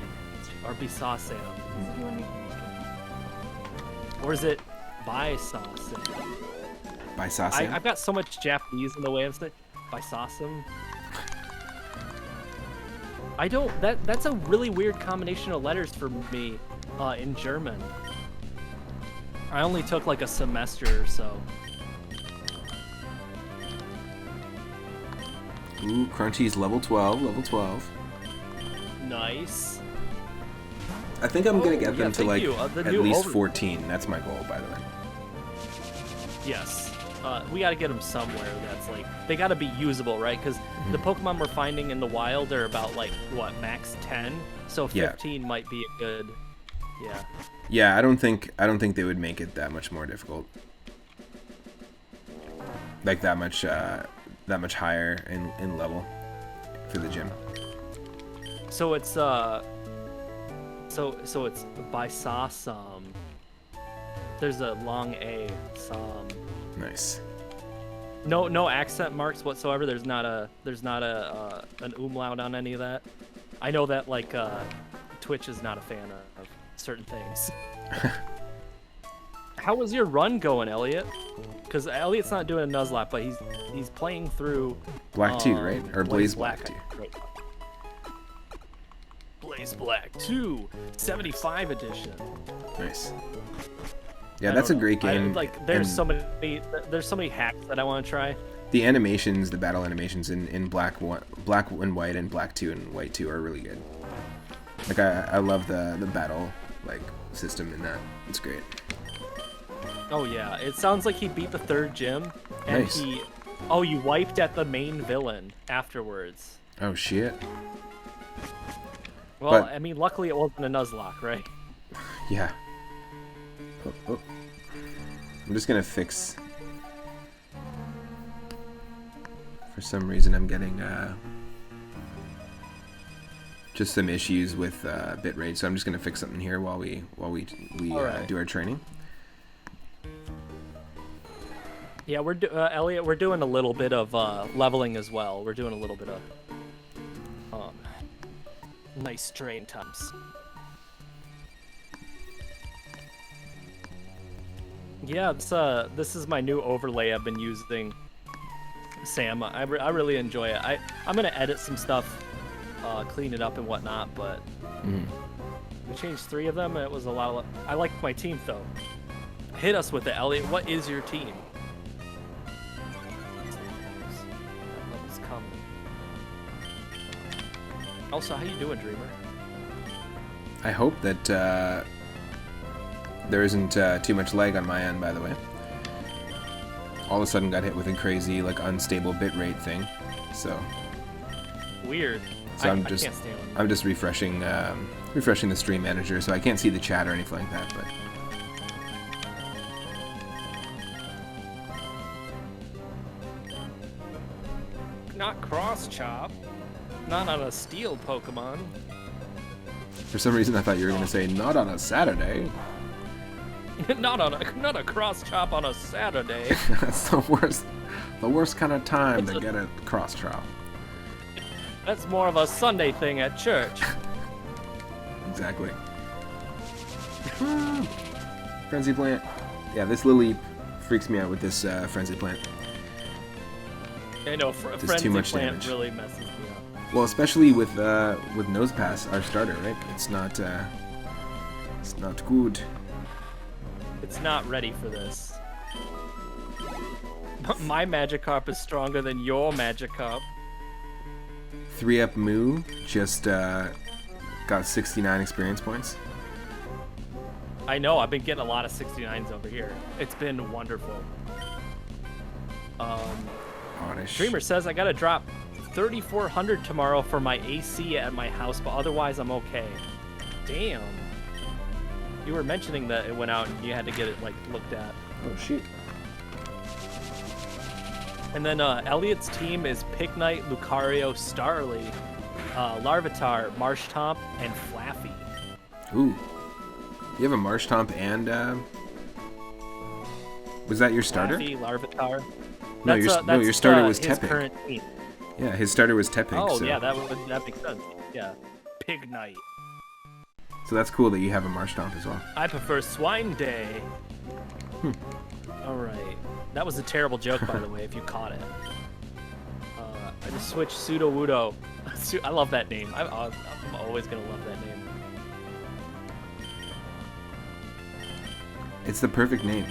Or Bisasam. Or is it Bisasam? Bisasam? I've got so much Japanese in the way of saying Bisasam. I don't. That's a really weird combination of letters for me in German. I only took like a semester or so. Ooh, Crunchy's level 12. Level 12. Nice. I think I'm gonna Oh, get them to thank like you. at new least over- 14. That's my goal, by the way. Yes. We gotta get them somewhere that's like they gotta be usable, right? Because the Pokemon we're finding in the wild are about like what max 10, so Yeah. 15 might be a good. Yeah. Yeah, I don't think they would make it that much more difficult. Like that much higher in level for the gym. So it's so it's Bisasam. There's a long A. Sam. Nice. No accent marks whatsoever. There's not an umlaut on any of that. I know that like Twitch is not a fan of certain things. How was your run going, Elliot? Because Elliot's not doing a Nuzlocke, but he's playing through Black 2, right? Or Blaze Black 2. Right. Blaze Black 2, 75 edition. Nice. Yeah, that's a great game. There's so many hacks that I want to try. The animations, the battle animations in Black and White and Black 2 and White 2 are really good. Like I love the battle like system in that. It's great. Oh yeah, it sounds like he beat the 3rd gym, and Nice. you wiped at the main villain afterwards. Oh shit. Well, But- I mean, luckily it wasn't a Nuzlocke, right? Yeah. Oh. I'm just gonna fix. For some reason, I'm getting just some issues with bitrate, so I'm just gonna fix something here while we Alright. do our training. Yeah, Elliot, we're doing a little bit of leveling as well. We're doing a little bit of nice train times. Yeah, this is my new overlay I've been using, Sam. I really enjoy it. I'm gonna edit some stuff, clean it up and whatnot, but we changed 3 of them. And it was a lot of. I like my team though. Hit us with it, Elliot. What is your team? Level's coming. Also, how you doing, Dreamer? I hope that there isn't too much lag on my end, by the way. All of a sudden got hit with a crazy, like, unstable bitrate thing, so... Weird. So I can't stand it. I'm just refreshing the stream manager, so I can't see the chat or anything like that, but... Not cross chop. Not on a steel Pokemon. For some reason I thought you were going to say, not on a Saturday. not a cross chop on a Saturday. That's the worst kind of time to get a cross chop. That's more of a Sunday thing at church. Exactly. Frenzy Plant. Yeah, this Lily freaks me out with this Frenzy Plant. I know, Does Frenzy too much Plant damage. really messes me up. Well, especially with Nosepass, our starter, right? It's not good. It's not ready for this. My Magikarp is stronger than your Magikarp. 3-up Moo just got 69 experience points. I know, I've been getting a lot of 69s over here. It's been wonderful. Oddish. Dreamer says I gotta drop 3,400 tomorrow for my AC at my house, but otherwise I'm okay. Damn. You were mentioning that it went out and you had to get it, like, looked at. Oh, shit. And then Elliot's team is Picknight, Lucario, Starly, Larvitar, Marshtomp, and Flaffy. Ooh. You have a Marshtomp and, was that your starter? Flaffy, Larvitar. No, your starter was his Tepig. current team. Yeah, his starter was Tepig. Oh, so. yeah, that makes sense. Yeah. Pignite. So that's cool that you have a Marshtomp as well. I prefer Swine Day. Alright. That was a terrible joke, by the way, if you caught it. I just switched Sudowoodo. I love that name. I'm always going to love that name. It's the perfect name.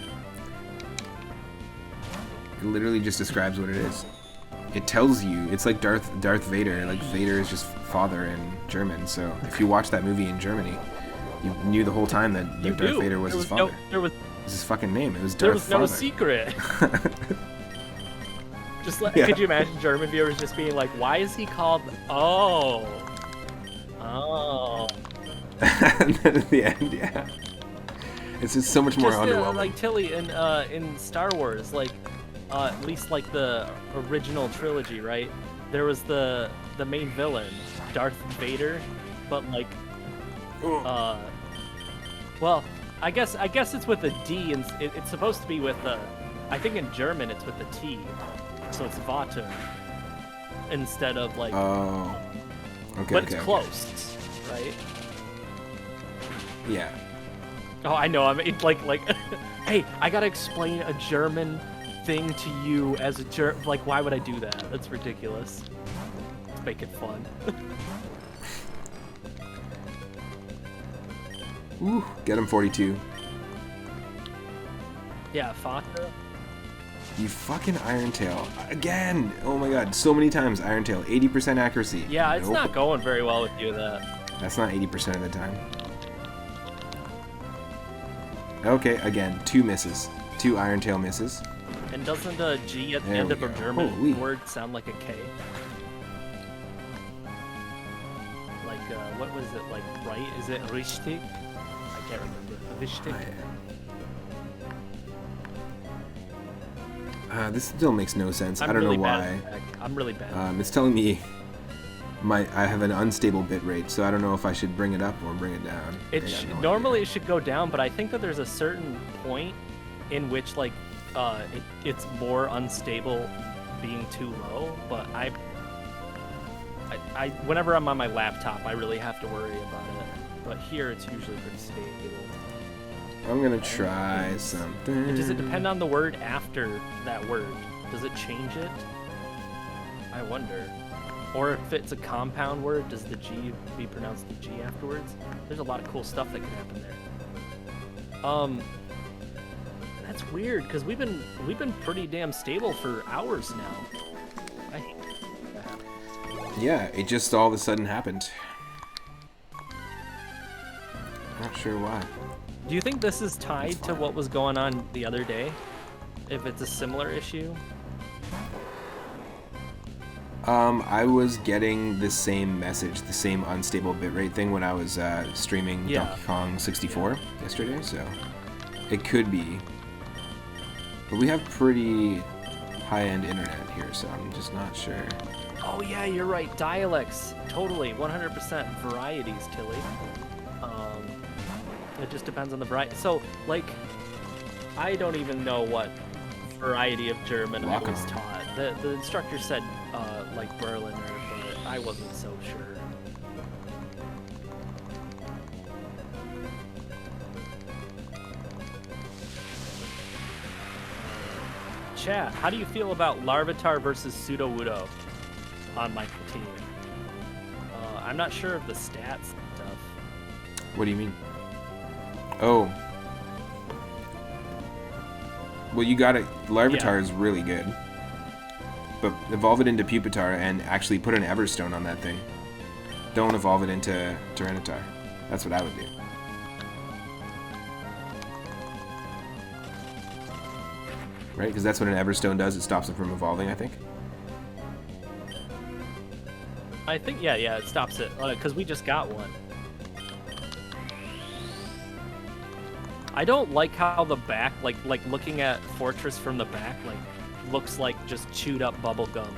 It literally just describes what it is. It tells you. It's like Darth Vader. Like, Vader is just father in German. So if you watch that movie in Germany, you knew the whole time that Darth Vader was his father. It was his fucking name. It was Darth Father. There was no secret. Could you imagine German viewers just being like, why is he called... Oh. And then at the end, yeah. It's just so much more underwhelming. Like Tilly in Star Wars, like, at least like the original trilogy, right? There was the main villain, Darth Vader, but like, well, I guess it's with a D, and it's supposed to be with a, I think in German it's with a T, so it's Vater instead of like. Oh. Okay. But it's close, right? Yeah. Oh, I know. I mean, like, hey, I gotta explain a German thing to you as a like, why would I do that? That's ridiculous. Let's make it fun. Ooh, get him 42. Yeah, Fata. You fucking Irontail. Again! Oh my god, so many times Irontail. 80% accuracy. Yeah, it's Nope. not going very well with you, that. That's not 80% of the time. Okay, again, 2 misses. 2 Irontail misses. And doesn't a G at the There end we of a go. German Holy. word sound like a K? Like, what was it, like, right? Is it richtig? I can't remember. Richtig? This still makes no sense. I I'm don't really know bad why. at that. I'm really bad. It's telling me I have an unstable bit rate, so I don't know if I should bring it up or bring it down. Normally it should go down, but I think that there's a certain point in which like it's more unstable being too low. But I whenever I'm on my laptop, I really have to worry about it. But here it's usually pretty stable. I'm gonna try something. Does it depend on the word after that word? Does it change it? I wonder. Or if it's a compound word, does the G be pronounced the G afterwards? There's a lot of cool stuff that can happen there. That's weird because we've been pretty damn stable for hours now. I hate that. Yeah, it just all of a sudden happened. Not sure why. Do you think this is tied to what was going on the other day? If it's a similar issue? I was getting the same message, the same unstable bitrate thing when I was streaming Donkey Kong 64 yesterday, so it could be. But we have pretty high-end internet here, so I'm just not sure. Oh yeah, you're right. Dialects, totally, 100% varieties, Tilly. It just depends on the variety. So, like, I don't even know what variety of German I was taught. The instructor said, like, Berliner, but I wasn't so sure. Chat, how do you feel about Larvitar versus Sudowoodo on my team? I'm not sure of the stats stuff. What do you mean? Oh. Well, you got it. Larvitar is really good. But evolve it into Pupitar and actually put an Everstone on that thing. Don't evolve it into Tyranitar. That's what I would do. Right? Because that's what an Everstone does. It stops it from evolving, I think. I think, yeah, it stops it. Because we just got one. I don't like how the back, like looking at Fortress from the back, like, looks like just chewed up bubble gum.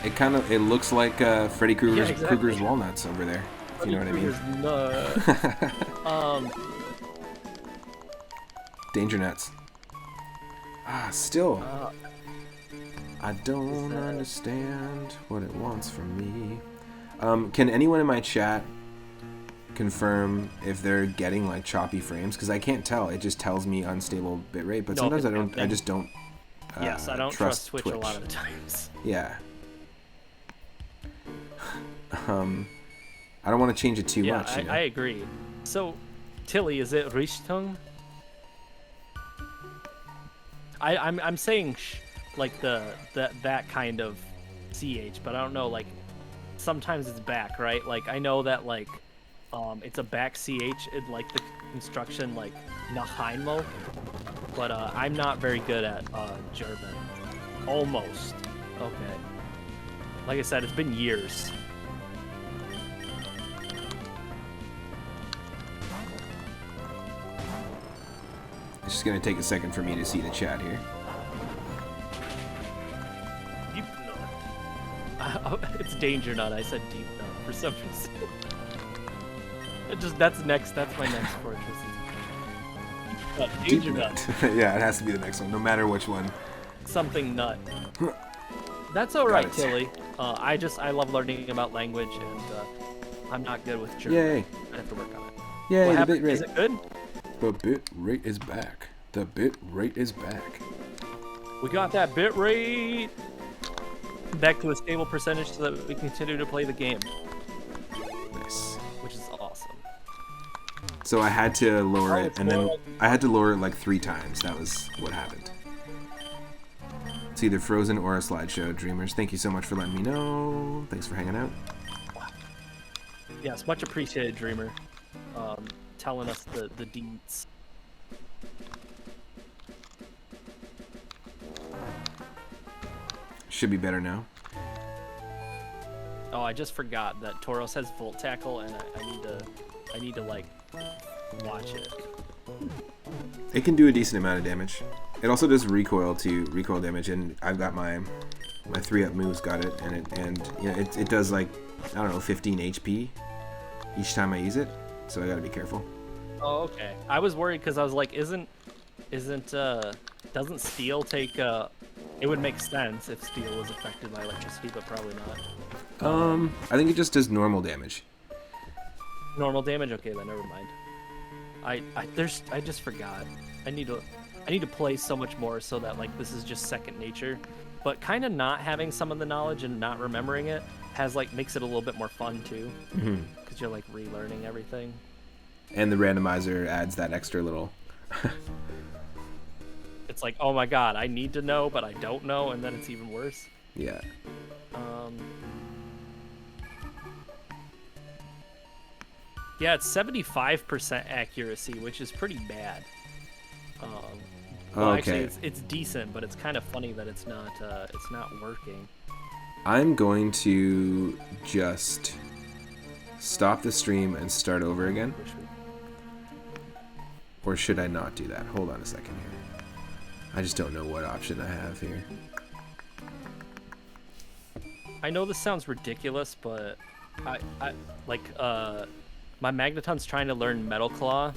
It looks like Freddy Krueger's, Yeah, exactly. Krueger's walnuts over there. If you know what I mean. Danger nuts. Still. I don't understand what it wants from me. Can anyone in my chat confirm if they're getting like choppy frames? Because I can't tell. It just tells me unstable bitrate, but sometimes I just don't. Yes, I don't trust Twitch a lot of the times. Yeah. I don't want to change it too much. I agree. So, Tilly, is it Richtung? I'm saying like that kind of CH, but I don't know, like sometimes it's back, right? Like I know that like it's a back CH in like the construction like Nachheimo, but I'm not very good at German. Almost. Okay. Like I said, it's been years. It's just gonna take a second for me to see the chat here. Deep nut. It's danger nut. I said deep nut for some reason. That's my next fortress. Danger nut. Yeah, it has to be the next one, no matter which one. Something nut. That's all right, Got it. Tilly. I love learning about language, and I'm not good with German. Yay. I have to work on it. Yay, What the happened? bit rate. Is it good? The bit rate is back. The bit rate is back. We got that bit rate back to a stable percentage so that we continue to play the game, Nice. which is So I had to lower it, it's and then more like- I had to lower it like 3 times. That was what happened. It's either frozen or a slideshow. Dreamers, thank you so much for letting me know. Thanks for hanging out. Yes, much appreciated, Dreamer. Telling us the deeds. Should be better now. Oh, I just forgot that Tauros has Volt Tackle, and I need to like watch it. It can do a decent amount of damage. It also does recoil damage, and I've got my 3-up moves got it, and you know it does like, I don't know, 15 HP each time I use it, so I gotta be careful. Oh, okay. I was worried because I was like, doesn't steel take it would make sense if steel was affected by electricity, but probably not. I think it just does normal damage. Normal damage? Okay, then never mind. I just forgot. I need to play so much more so that like this is just second nature. But kind of not having some of the knowledge and not remembering it makes it a little bit more fun too. Because you're like relearning everything. And the randomizer adds that extra little. It's like, oh my god, I need to know, but I don't know, and then it's even worse. Yeah. Yeah, it's 75% accuracy, which is pretty bad. Well, Okay. actually, it's decent, but it's kind of funny that it's not working. I'm going to just stop the stream and start over again. Or should I not do that? Hold on a second here. I just don't know what option I have here. I know this sounds ridiculous, but I my Magneton's trying to learn Metal Claw,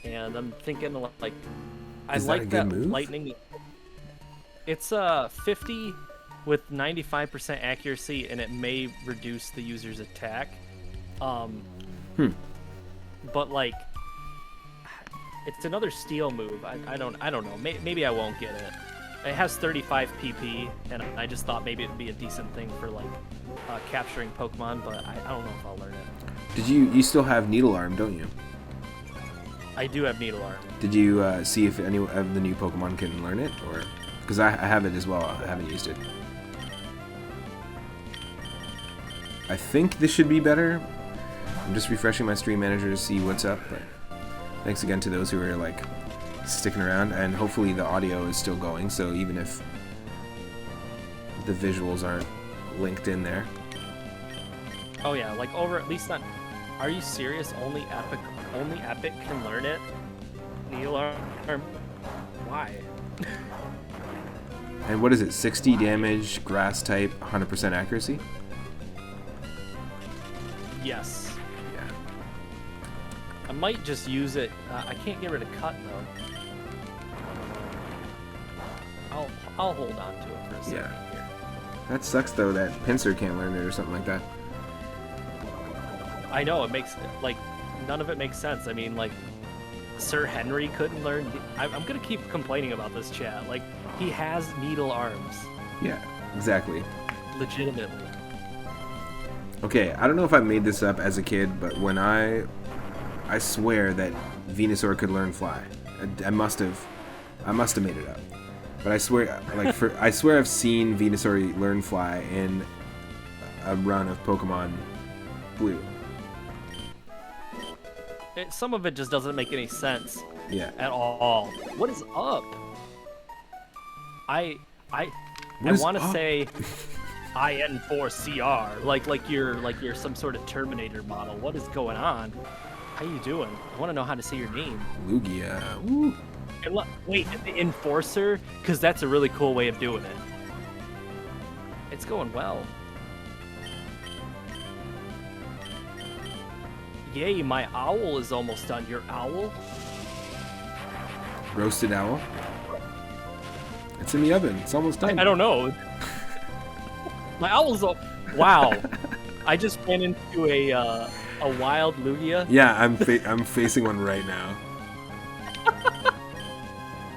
and I'm thinking like I Is that like a good that move? lightning. It's 50 with 95% accuracy, and it may reduce the user's attack. But like, it's another steel move. I don't know. Maybe I won't get it. It has 35 PP, and I just thought maybe it'd be a decent thing for like capturing Pokemon, but I don't know if I'll learn it. Did you still have Needle Arm, don't you? I do have Needle Arm. Did you see if any of the new Pokemon can learn it, or because I have it as well? I haven't used it. I think this should be better. I'm just refreshing my stream manager to see what's up, but thanks again to those who are like sticking around, and hopefully the audio is still going, so even if the visuals aren't linked in there. Oh yeah, like over at least not. Are you serious? Only Epic can learn it. Needle Arm. Why? And what is it? 60 damage, grass type, 100% accuracy? Yes. Yeah. I might just use it. I can't get rid of Cut though. I'll hold on to it for a second here. That sucks though that Pinsir can't learn it or something like that. I know, it makes like none of it makes sense. I mean, like Sir Henry couldn't learn. I'm gonna keep complaining about this chat. Like he has needle arms. Yeah, exactly. Legitimately. Okay, I don't know if I made this up as a kid, but when I swear that Venusaur could learn Fly. I must have made it up. But I swear, like I swear I've seen Venusaur learn Fly in a run of Pokemon Blue. Some of it just doesn't make any sense. Yeah. At all. What is up? I want to say IN4CR, like you're some sort of Terminator model. What is going on? How you doing? I want to know how to say your name. Lugia. Woo. And wait, the Enforcer, because that's a really cool way of doing it. It's going well. Yay, my owl is almost done. Your owl? Roasted owl. It's in the oven. It's almost done. I don't know. My owl's up. Wow. I just ran into a wild Lugia. Yeah, I'm facing one right now.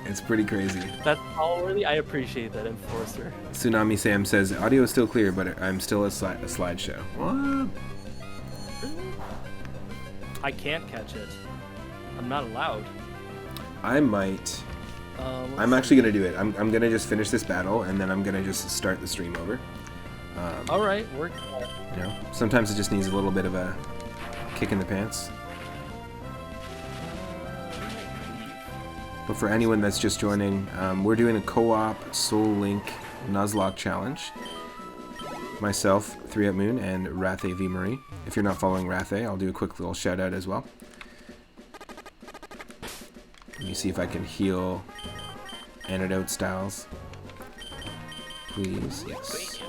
It's pretty crazy. That's all worthy. I appreciate that, Enforcer. Tsunami Sam says audio is still clear, but I'm still a slideshow. What? I can't catch it. I'm not allowed. I might. Let's I'm actually gonna do it. I'm gonna just finish this battle, and then I'm gonna just start the stream over. All right, we're. You know, sometimes it just needs a little bit of a kick in the pants. But for anyone that's just joining, we're doing a co-op Soul Link Nuzlocke challenge. Myself, 3up Moon, and Rathe V Marie. If you're not following Rathe, I'll do a quick little shout out as well. Let me see if I can heal antidote styles. Please, yes.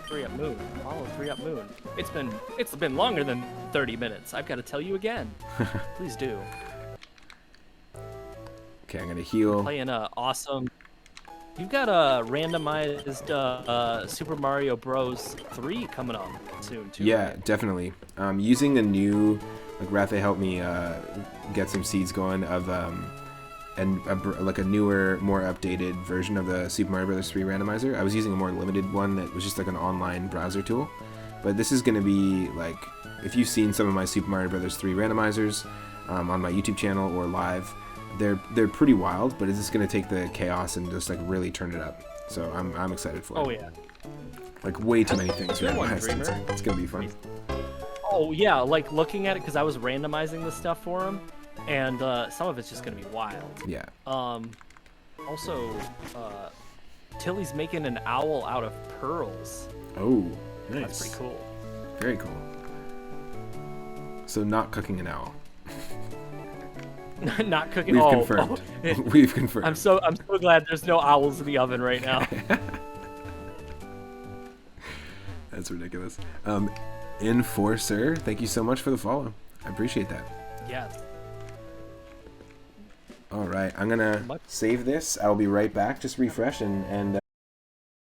3up Moon. Follow 3up Moon. It's been longer than 30 minutes. I've got to tell you again. Please do. Okay, I'm gonna heal. Playing awesome. You've got a randomized Super Mario Bros. 3 coming up soon too. Yeah, right? definitely. Using a new, like Rathe helped me get some seeds going of like a newer, more updated version of the Super Mario Bros. 3 randomizer. I was using a more limited one that was just like an online browser tool. But this is gonna be like, if you've seen some of my Super Mario Bros. 3 randomizers on my YouTube channel or live, they're pretty wild, but it's just gonna take the chaos and just like really turn it up. So I'm excited for it. Oh yeah. Like way too many things Good one, randomized. Dreamer. It's gonna be fun. Oh yeah, like looking at it because I was randomizing the stuff for him, and some of it's just gonna be wild. Yeah. Also, Tilly's making an owl out of pearls. Oh, nice. That's pretty cool. Very cool. So not cooking an owl. Not cooking. We've oh, confirmed. oh. We've confirmed. I'm so glad there's no owls in the oven right now. That's ridiculous. Enforcer, thank you so much for the follow. I appreciate that. Yes. All right, I'm gonna save this. I'll be right back. Just refresh and